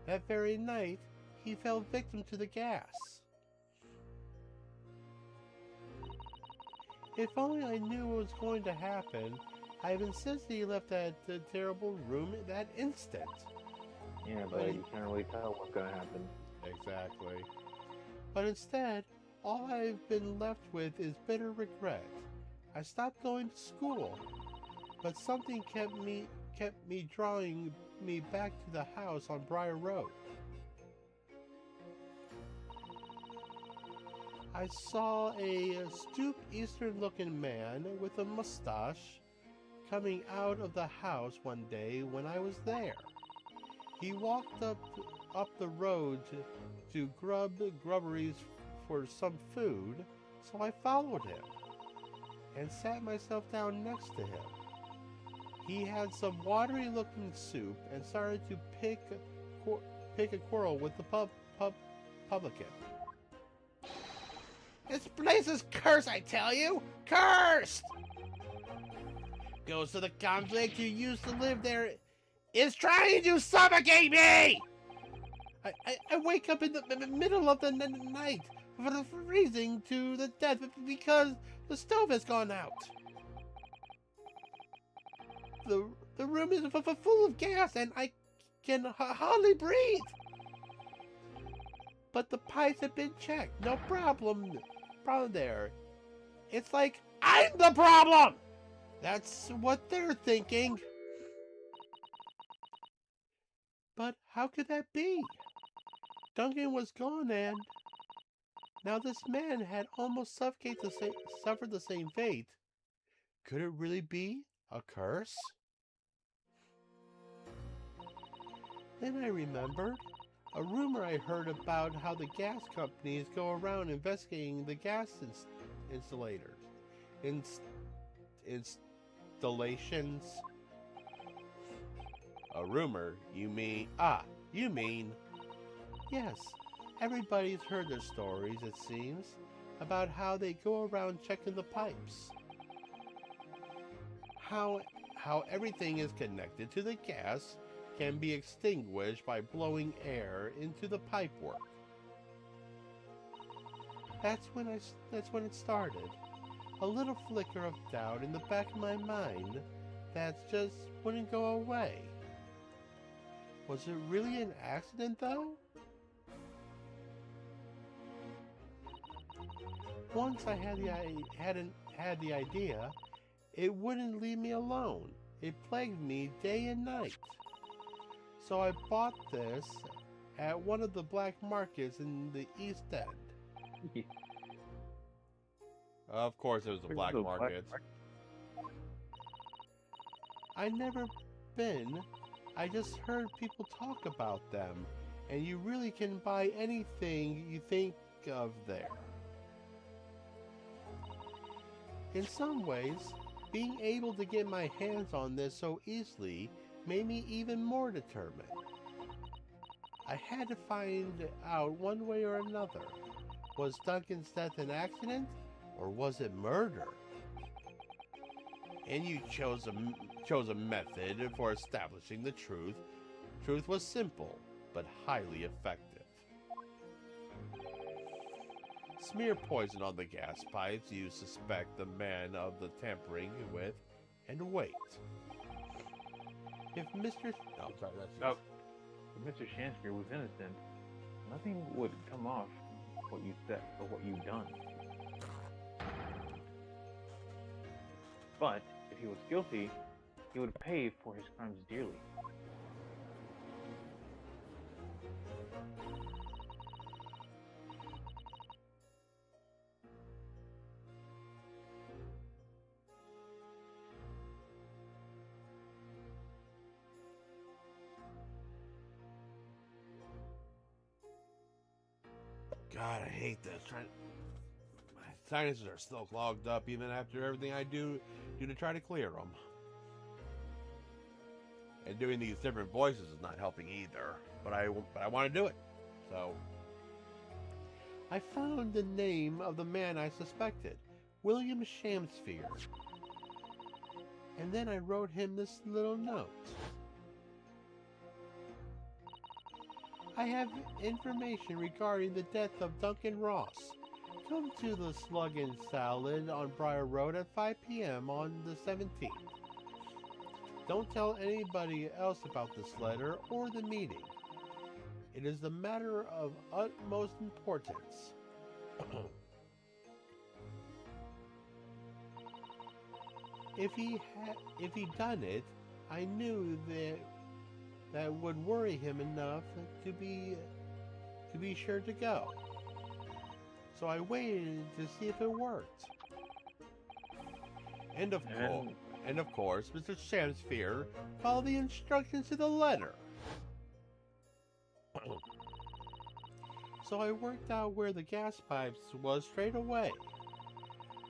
That very night, he fell victim to the gas. If only I knew what was going to happen, I've insisted he left that terrible room that instant. Yeah, but you can't really tell what's gonna happen. Exactly. But instead, all I've been left with is bitter regret. I stopped going to school, but something kept me drawing me back to the house on Briar Road. I saw a stooped Eastern-looking man with a mustache coming out of the house one day when I was there. He walked up the road to Grubbery's for some food, so I followed him and sat myself down next to him. He had some watery-looking soup and started to pick pick a quarrel with the publican. This place is cursed, I tell you! Cursed! Ghost of the conflict who used to live there is trying to suffocate me! I wake up in the middle of the night freezing to the death because the stove has gone out. The room is full of gas and I can hardly breathe. But the pipes have been checked. No problem there. It's like I'm the problem! That's what they're thinking. But how could that be? Duncan was gone and now this man had almost suffered the same fate. Could it really be a curse? Then I remembered a rumor I heard about how the gas companies go around investigating the gas installations. A rumor? You mean... you mean... Yes, everybody's heard their stories, it seems, about how they go around checking the pipes. How everything is connected to the gas can be extinguished by blowing air into the pipework. That's when it started. A little flicker of doubt in the back of my mind that just wouldn't go away. Was it really an accident, though? Once I had the idea, it wouldn't leave me alone. It plagued me day and night. So I bought this at one of the black markets in the East End. Of course it was a black market. I never been. I just heard people talk about them, and you really can buy anything you think of there. In some ways, being able to get my hands on this so easily made me even more determined. I had to find out one way or another. Was Duncan's death an accident, or was it murder? And you chose a method for establishing the truth. Truth was simple, but highly effective. Smear poison on the gas pipes you suspect the man of the tampering with, and wait. If Mr. Oh, sorry, that's If Mr. Shanspeare was innocent, nothing would come off what you said or what you've done. But if he was guilty, he would pay for his crimes dearly. God, I hate this. My sinuses are still clogged up even after everything I do to try to clear them. And doing these different voices is not helping either. But I want to do it. So I found the name of the man I suspected, William Shamsphere. And then I wrote him this little note. I have information regarding the death of Duncan Ross. Come to the Slug and Salad on Briar Road at 5 p.m. on the 17th. Don't tell anybody else about this letter or the meeting. It is a matter of utmost importance. If he done it, I knew that would worry him enough to be sure to go. So I waited to see if it worked. And of course, Mr. Shamsphere followed the instructions to the letter. So I worked out where the gas pipes was straight away.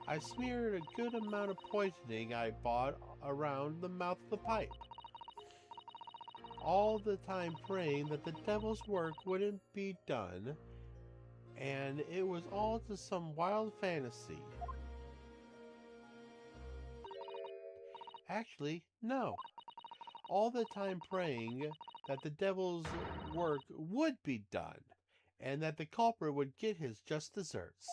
I smeared a good amount of poisoning I bought around the mouth of the pipe. all the time praying that the devil's work wouldn't be done, and it was all just some wild fantasy. Actually, no. All the time praying that the devil's work would be done, and that the culprit would get his just desserts.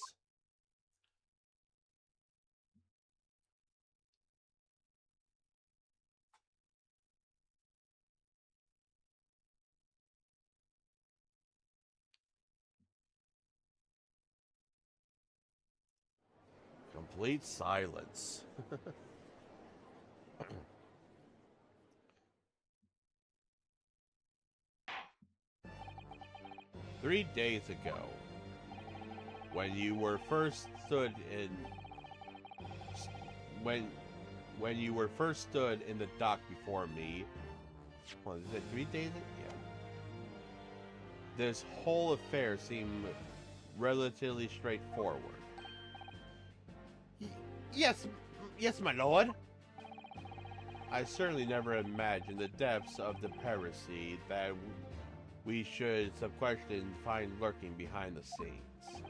Complete silence. 3 days ago, when you were first stood in when you were first stood in the dock before me. What is it? 3 days? Yeah. This whole affair seemed relatively straightforward. Yes, my lord. I certainly never imagined the depths of the piracy that we should, some question, find lurking behind the scenes.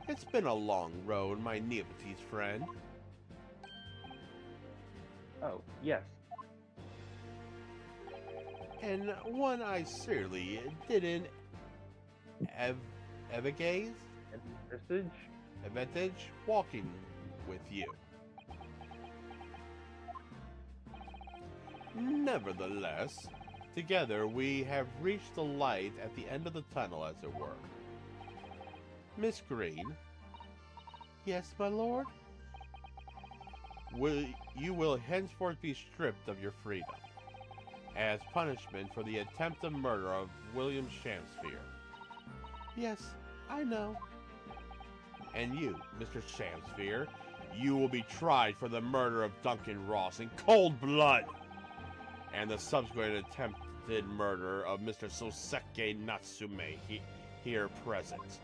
It's been a long road, my Neopathes friend. Oh, yes. And one I certainly didn't advantage walking with you. Nevertheless, together we have reached the light at the end of the tunnel, as it were. Miss Green. Yes, my lord? You will henceforth be stripped of your freedom, as punishment for the attempted murder of William Shamsphere. Yes, I know. And you, Mr. Shamsphere, you will be tried for the murder of Duncan Ross in cold blood, and the subsequent attempted murder of Mr. Soseki Natsume, here present.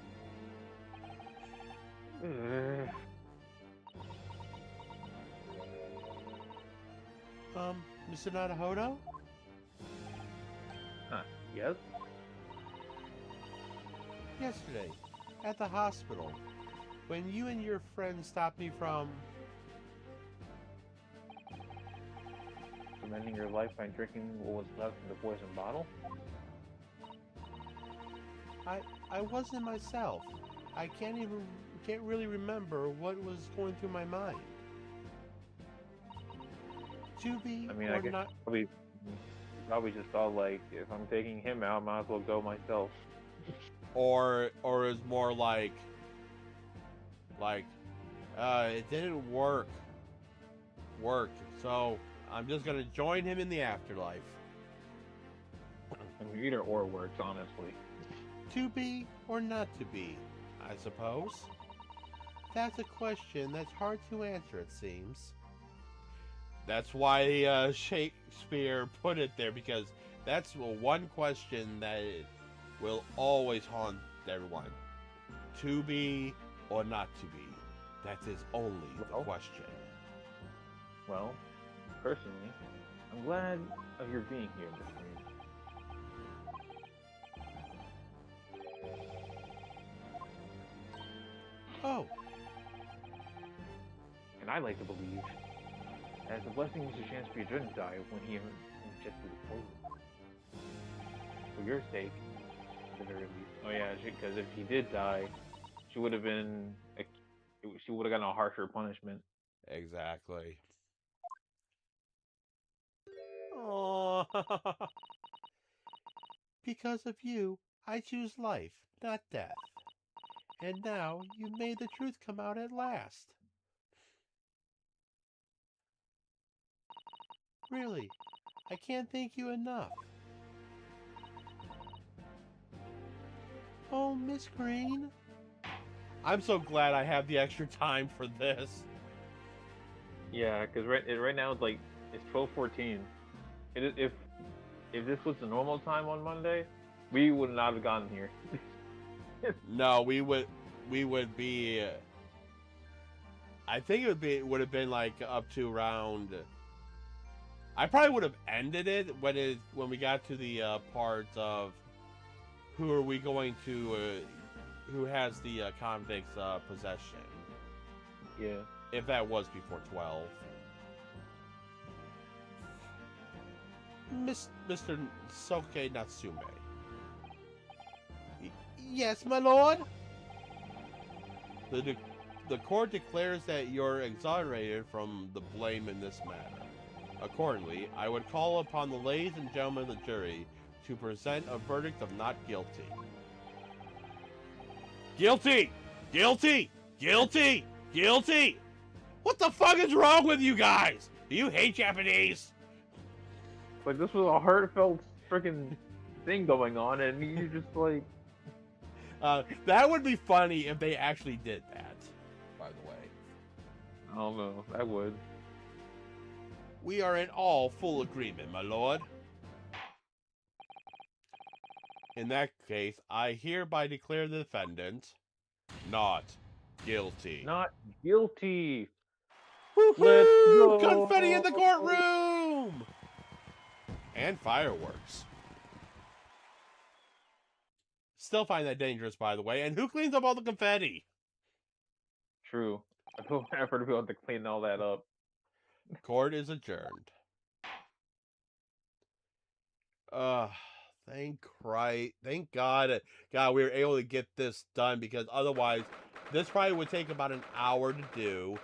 Mr. Nadahodo? Yes? Yesterday, at the hospital, when you and your friend stopped me from... Amending your life by drinking what was left in the poison bottle? I wasn't myself. I can't really remember what was going through my mind. To be I mean, or I guess not... probably just thought, like, if I'm taking him out, I might as well go myself. Or is more like, it didn't work, so I'm just gonna join him in the afterlife. I mean, either or works, honestly. To be or not to be, I suppose. That's a question that's hard to answer, it seems. That's why Shakespeare put it there, because that's one question that will always haunt everyone. To be or not to be. That is only the question. Well, personally, I'm glad of your being here, Mr. Green. Oh. And I like to believe that the blessing Mr. Shamsphere didn't die when he ingested the poison. For your sake, at the very least. Oh yeah, because if he did die, she would have gotten a harsher punishment. Exactly. Oh. Because of you, I choose life, not death. And now you made the truth come out at last. Really, I can't thank you enough. Oh, Miss Green. I'm so glad I have the extra time for this. Yeah, because right now it's 12:14. If this was the normal time on Monday, we would not have gotten here. No, we would be. I think it would have been like up to around I probably would have ended it when we got to the part of who are we going to who has the convict's possession. Yeah. If that was before 12. Mr. Soke Natsume. Yes, my lord? The court declares that you're exonerated from the blame in this matter. Accordingly, I would call upon the ladies and gentlemen of the jury to present a verdict of not guilty. Guilty! Guilty! Guilty! Guilty! What the fuck is wrong with you guys? Do you hate Japanese? Like, this was a heartfelt freaking thing going on, and you just like... That would be funny if they actually did that, by the way. I don't know. I would. We are in all full agreement, my lord. In that case, I hereby declare the defendant not guilty. Not guilty! Woo-hoo! Let's go! Confetti in the courtroom! And fireworks. Still find that dangerous, by the way. And who cleans up all the confetti? True. I feel bad for the people to clean all that up. Court is adjourned. Thank Christ. Thank God. God, we were able to get this done, because otherwise, this probably would take about an hour to do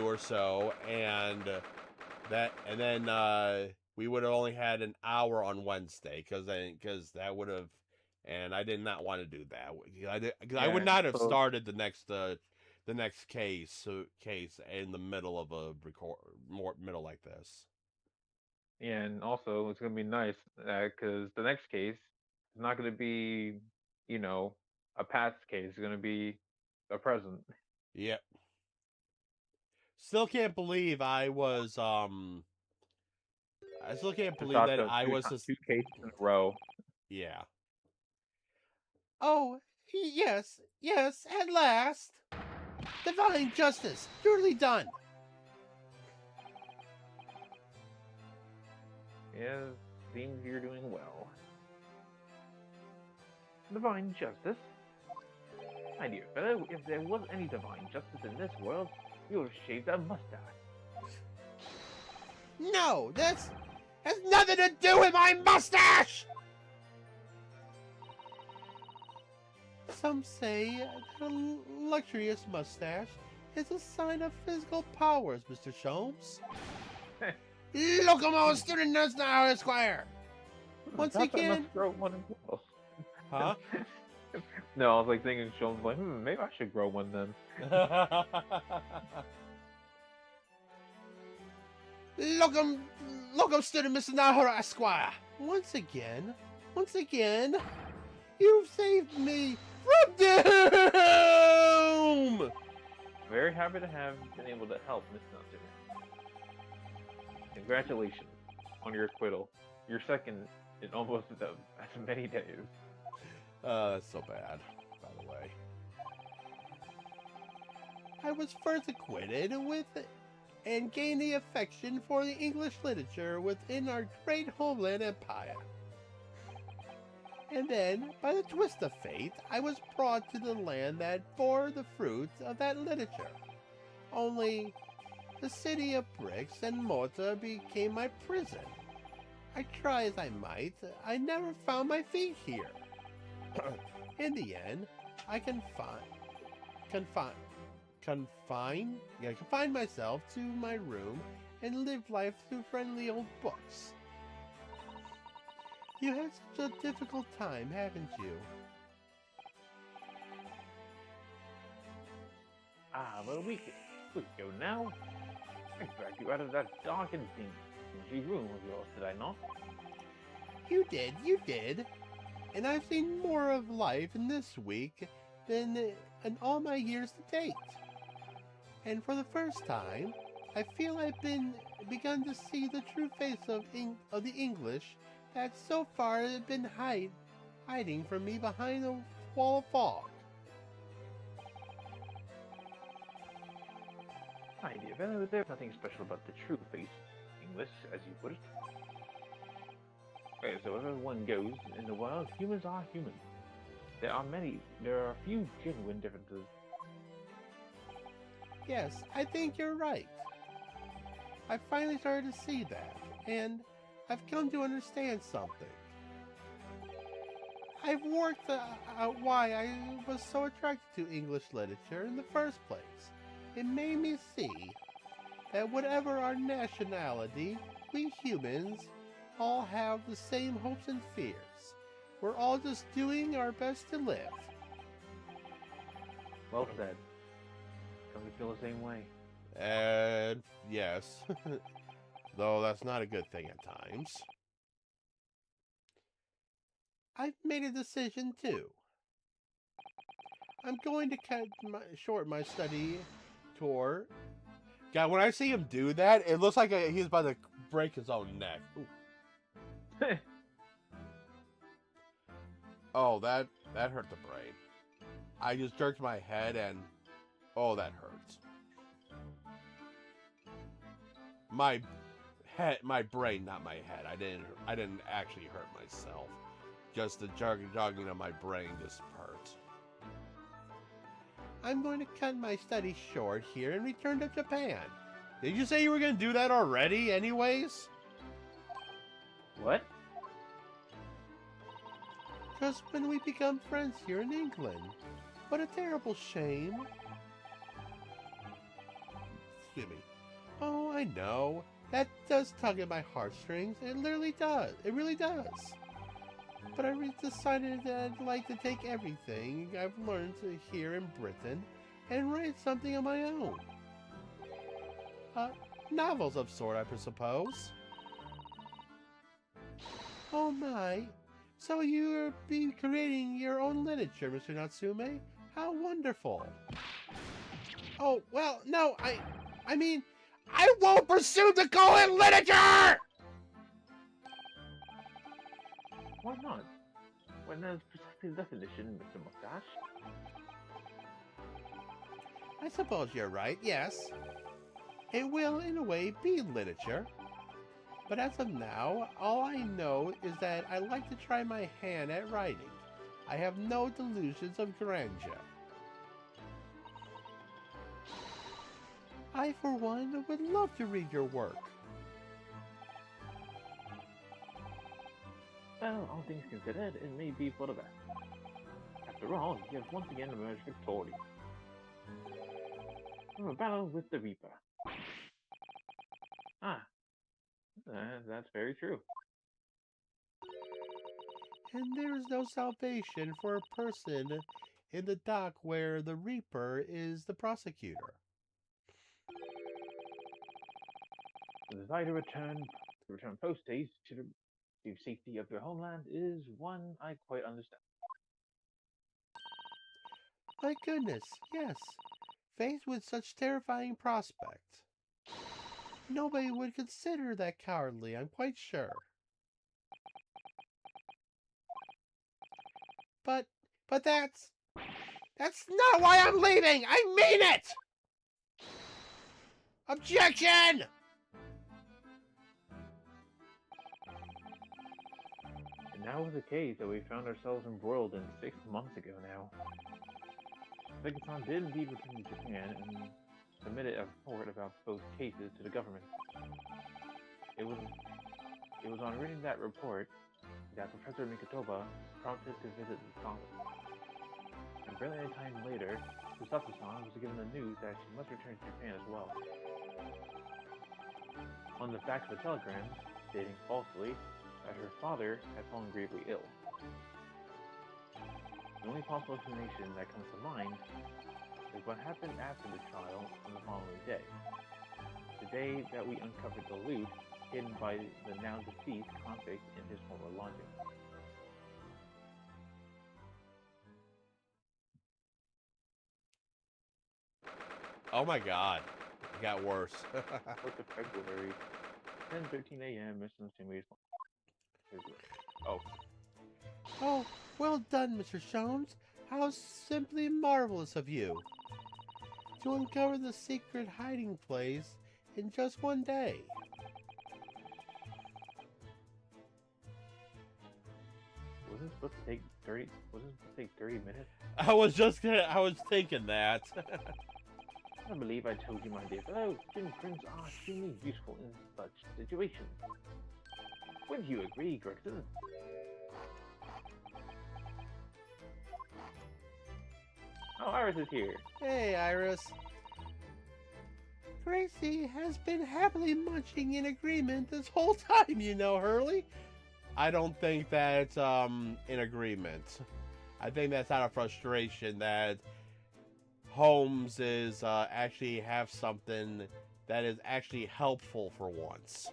or so, and then we would have only had an hour on Wednesday, because that would have, and I did not want to do that. I would not have started the next case in the middle of a middle like this. Yeah, and also it's gonna be nice because the next case is not gonna be, a past case. It's gonna be a present. Yep. Still can't believe I was I still can't believe that I was just 2 cases in a row. Yeah. Oh, yes, at last. Divine justice, duly done. Yeah, seems you're doing well. Divine justice? My dear fellow, if there was any divine justice in this world, you would have shaved that mustache. No, this has nothing to do with my mustache! Some say that a luxurious mustache is a sign of physical powers, Mr. Sholmes. Locomo student nurse now, Esquire. Once again, grow one as well. Huh? No, I was like thinking, Sean's like, maybe I should grow one then. Locum student Mr. Nahara Esquire. Once again, you've saved me from doom! Very happy to have been able to help, Miss Natsume. Congratulations on your acquittal. You're second in almost as many days. That's so bad, by the way. I was first acquitted and gained the affection for the English literature within our great homeland empire. And then, by the twist of fate, I was brought to the land that bore the fruits of that literature. Only, the city of bricks and mortar became my prison. I try as I might, I never found my feet here. In the end, I confined myself to my room and live life through friendly old books. You had such a difficult time, haven't you? About a week ago now, I dragged you out of that dark and dingy room of yours, did I not? You did. And I've seen more of life in this week than in all my years to date. And for the first time, I feel I've begun to see the true face of the English that so far had been hiding from me behind a wall of fog. My dear fellow, there's nothing special about the true face of English, as you put it. Okay, so wherever one goes in the world, humans are humans. There are a few genuine differences. Yes, I think you're right. I finally started to see that, and I've come to understand something. I've worked out why I was so attracted to English literature in the first place. It made me see that whatever our nationality, we humans all have the same hopes and fears. We're all just doing our best to live. Well said. Come to feel the same way. And yes, though that's not a good thing at times. I've made a decision too. I'm going to cut short my study tour. God, when I see him do that, it looks like he's about to break his own neck. Oh, that hurt the brain. I just jerked my head and oh, that hurts. My brain, not my head. I didn't actually hurt myself. Just the jogging of my brain just hurts. I'm going to cut my studies short here and return to Japan. Did you say you were going to do that already anyways? What? Just when we become friends here in England. What a terrible shame. Excuse me. Oh, I know. That does tug at my heartstrings. It literally does. It really does. But I decided that I'd like to take everything I've learned here in Britain and write something of my own. Novels of sort, I suppose. Oh my. So you'll be creating your own literature, Mr. Natsume? How wonderful. Oh, well, no, I mean, I won't pursue to call it literature! Why not? When there's precisely the definition, Mr. Mustache. I suppose you're right, yes. It will, in a way, be literature. But as of now, all I know is that I like to try my hand at writing. I have no delusions of grandeur. I, for one, would love to read your work. Well, all things considered, it may be for the best. After all, you have once again emerged victorious from a battle with the Reaper. That's very true. And there is no salvation for a person in the dock where the Reaper is the prosecutor. The desire to return post-haste to the safety of your homeland is one I quite understand. My goodness, yes. Faced with such terrifying prospects. Nobody would consider that cowardly, I'm quite sure. But that's not why I'm leaving! I mean it! Objection! And now was the case that we found ourselves embroiled in 6 months ago now. Vegeta did indeed return to Japan and submitted a report about both cases to the government. It was on reading that report that Professor Mikotoba prompted to visit the Congress. And barely a time later, Usato-san was given the news that she must return to Japan as well. On the fax of a telegram, stating falsely that her father had fallen gravely ill. The only possible explanation that comes to mind is what happened after the trial on the following day. The day that we uncovered the loot hidden by the now deceased convict in his former lodging. Oh my god. It got worse. 4th of February, 10:13 a.m. Mr. Natsume's Oh. Oh, well done, Mr. Sholmes. How simply marvelous of you. To uncover the secret hiding place in just one day. supposed to take 30? Was it supposed to take 30 minutes? I was thinking that. I believe I told you, my dear fellow, fingerprints are extremely useful in such situations. Would you agree, Gregson? Oh, Iris is here. Hey, Iris. Gracie has been happily munching in agreement this whole time, you know, Hurley. I don't think that's in agreement. I think that's out of frustration that Holmes is actually have something that is actually helpful for once.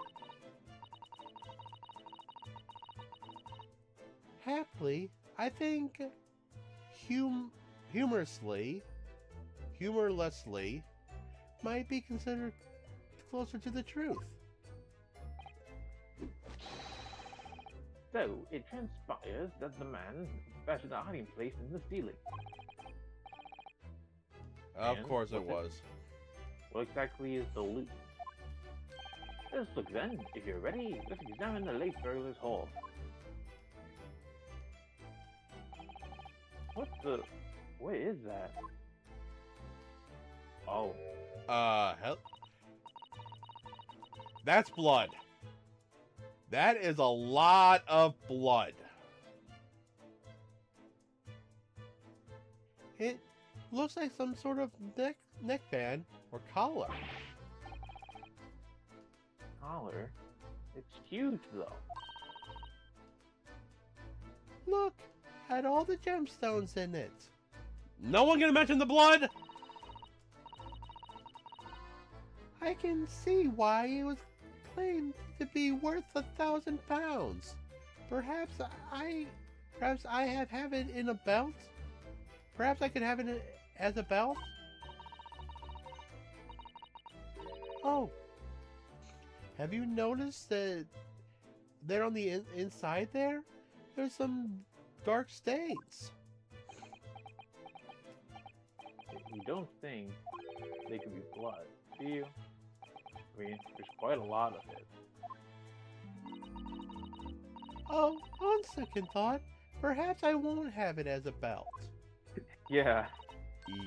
Happily, I think humorlessly might be considered closer to the truth. So, it transpires that the man fashioned a hiding place in the ceiling. Of And course it what's was. What exactly is the loot? Let's look then. If you're ready, let's examine the late burglar's hall. What is that? Oh, Hell. That's blood. That is a lot of blood. It looks like some sort of neckband or collar. collar. It's huge though. Look at all the gemstones in it. No one gonna mention the blood? I can see why it was claimed to be worth 1,000 pounds. Perhaps I have it in a belt. Perhaps I could have it as a belt. Oh, have you noticed that there on the inside there? There's some dark stains. You don't think they could be blood, do you? I mean, there's quite a lot of it. Oh, on second thought, perhaps I won't have it as a belt. Yeah.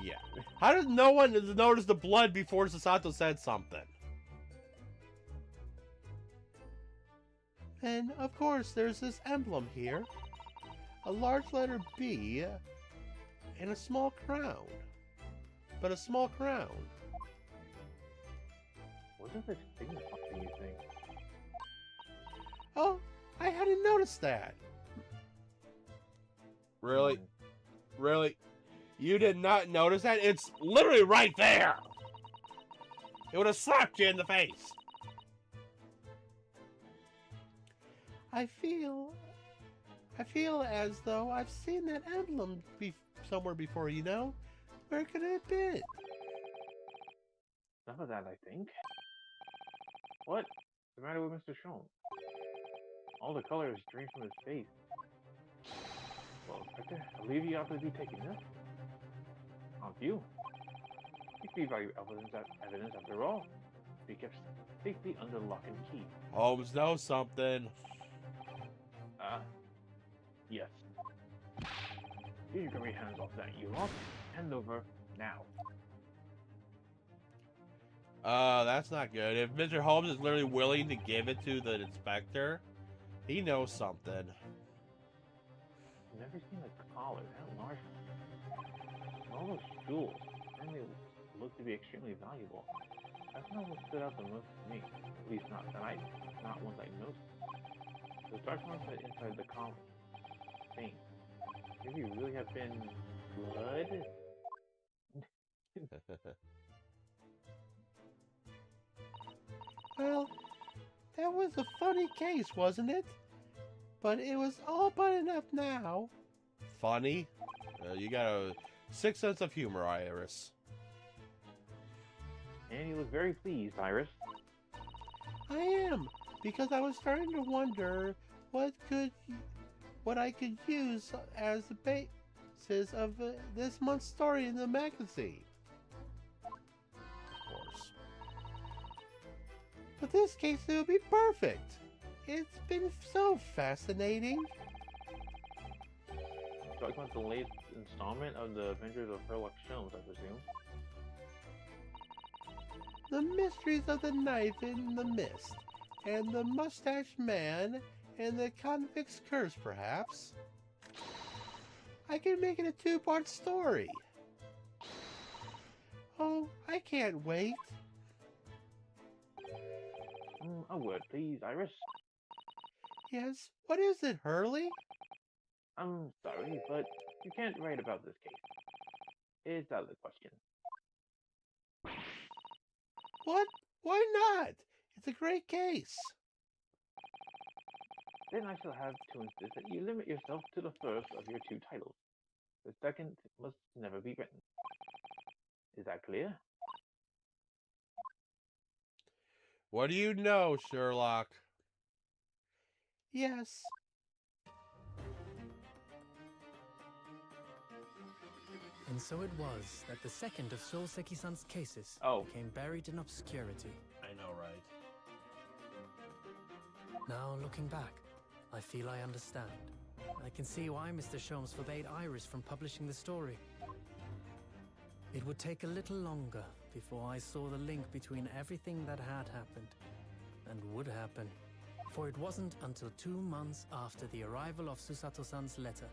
Yeah. How did no one notice the blood before Sasato said something? And of course, there's this emblem here. A large letter B and a small crown. But a small crown. What does it signify, do you think? Oh, I hadn't noticed that. Really? Really? You did not notice that? It's literally right there! It would have slapped you in the face! I feel as though I've seen that emblem somewhere before, you know? Where could it have been? None of that, I think. What's the matter with Mr. Shone? All the color is drained from his face. Well, Inspector, I believe you ought to be taking this. On view. It could be valuable evidence after all. To be kept safely under lock and key. Holmes knows something. Yes. Get your grubby hands off that, you lot. Hand over now. That's not good. If Mr. Holmes is literally willing to give it to the inspector, he knows something. I've never seen a collar that large. All those jewels certainly look to be extremely valuable. That's not what stood out the most to me. At least not ones I noticed. The dark marks inside the collar. Thing. Maybe it really have been blood? Well, that was a funny case, wasn't it? But it was all but enough now. Funny? You got a sick sense of humor, Iris. And you look very pleased, Iris. I am, because I was starting to wonder what I could use as the basis of this month's story in the magazine. Of course. But this case, it would be perfect. It's been so fascinating. talking about the latest installment of the Adventures of Sherlock Holmes, I presume. The mysteries of the knife in the mist, and the mustached man, and the convict's curse, perhaps. I can make it a two-part story. Oh, I can't wait. A word, please, Iris. Yes, what is it, Hurley? I'm sorry, but you can't write about this case. It's out of the question. What? Why not? It's a great case. Then I shall have to insist that you limit yourself to the first of your two titles. The second must never be written. Is that clear? What do you know, Sherlock? Yes. And so it was that the second of Shoseki-san's cases became buried in obscurity. I know, right? Now, looking back, I feel I understand. I can see why Mr. Sholmes forbade Iris from publishing the story. It would take a little longer before I saw the link between everything that had happened and would happen. For it wasn't until 2 months after the arrival of Susato-san's letter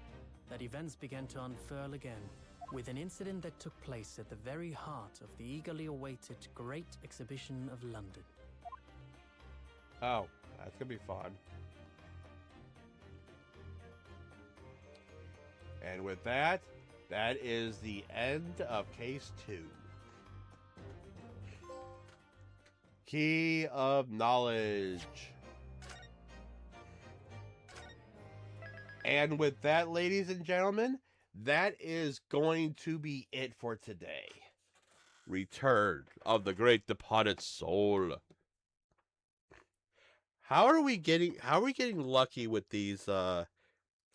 that events began to unfurl again, with an incident that took place at the very heart of the eagerly awaited Great Exhibition of London. Oh, that's gonna be fun. And with that, that is the end of Case 2. Key of Knowledge. And with that, ladies and gentlemen, that is going to be it for today. Return of the Great Departed Soul. How are we getting lucky with these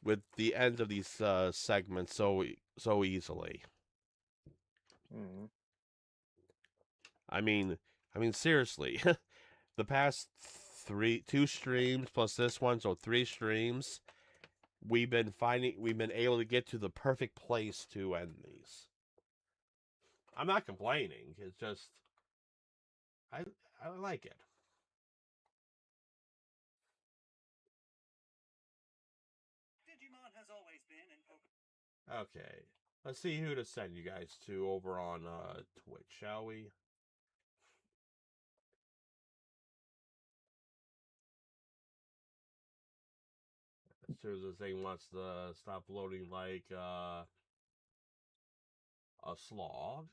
with the ends of these segments so easily? I mean seriously. The past 2 streams plus this one, so 3 streams, we've been able to get to the perfect place to end these. I'm not complaining. It's just I like it. Has always been in Okay, let's see who to send you guys to over on Twitch, shall we? As soon as this thing wants to stop loading like a slog.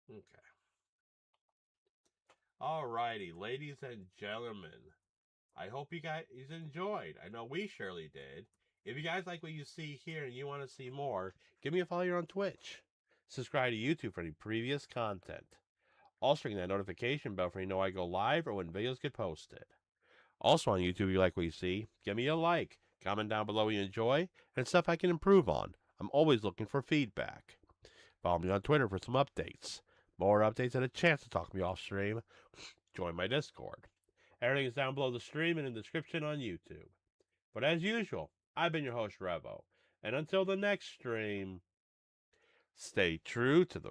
Okay. Alrighty, ladies and gentlemen. I hope you guys enjoyed. I know we surely did. If you guys like what you see here and you want to see more, give me a follow here on Twitch. Subscribe to YouTube for any previous content. Also ring that notification bell for you know I go live or when videos get posted. Also on YouTube, if you like what you see, give me a like. Comment down below what you enjoy and stuff I can improve on. I'm always looking for feedback. Follow me on Twitter for some updates. More updates and a chance to talk to me off stream. Join my Discord. Everything is down below the stream and in the description on YouTube. But as usual, I've been your host, Revo. And until the next stream, stay true to the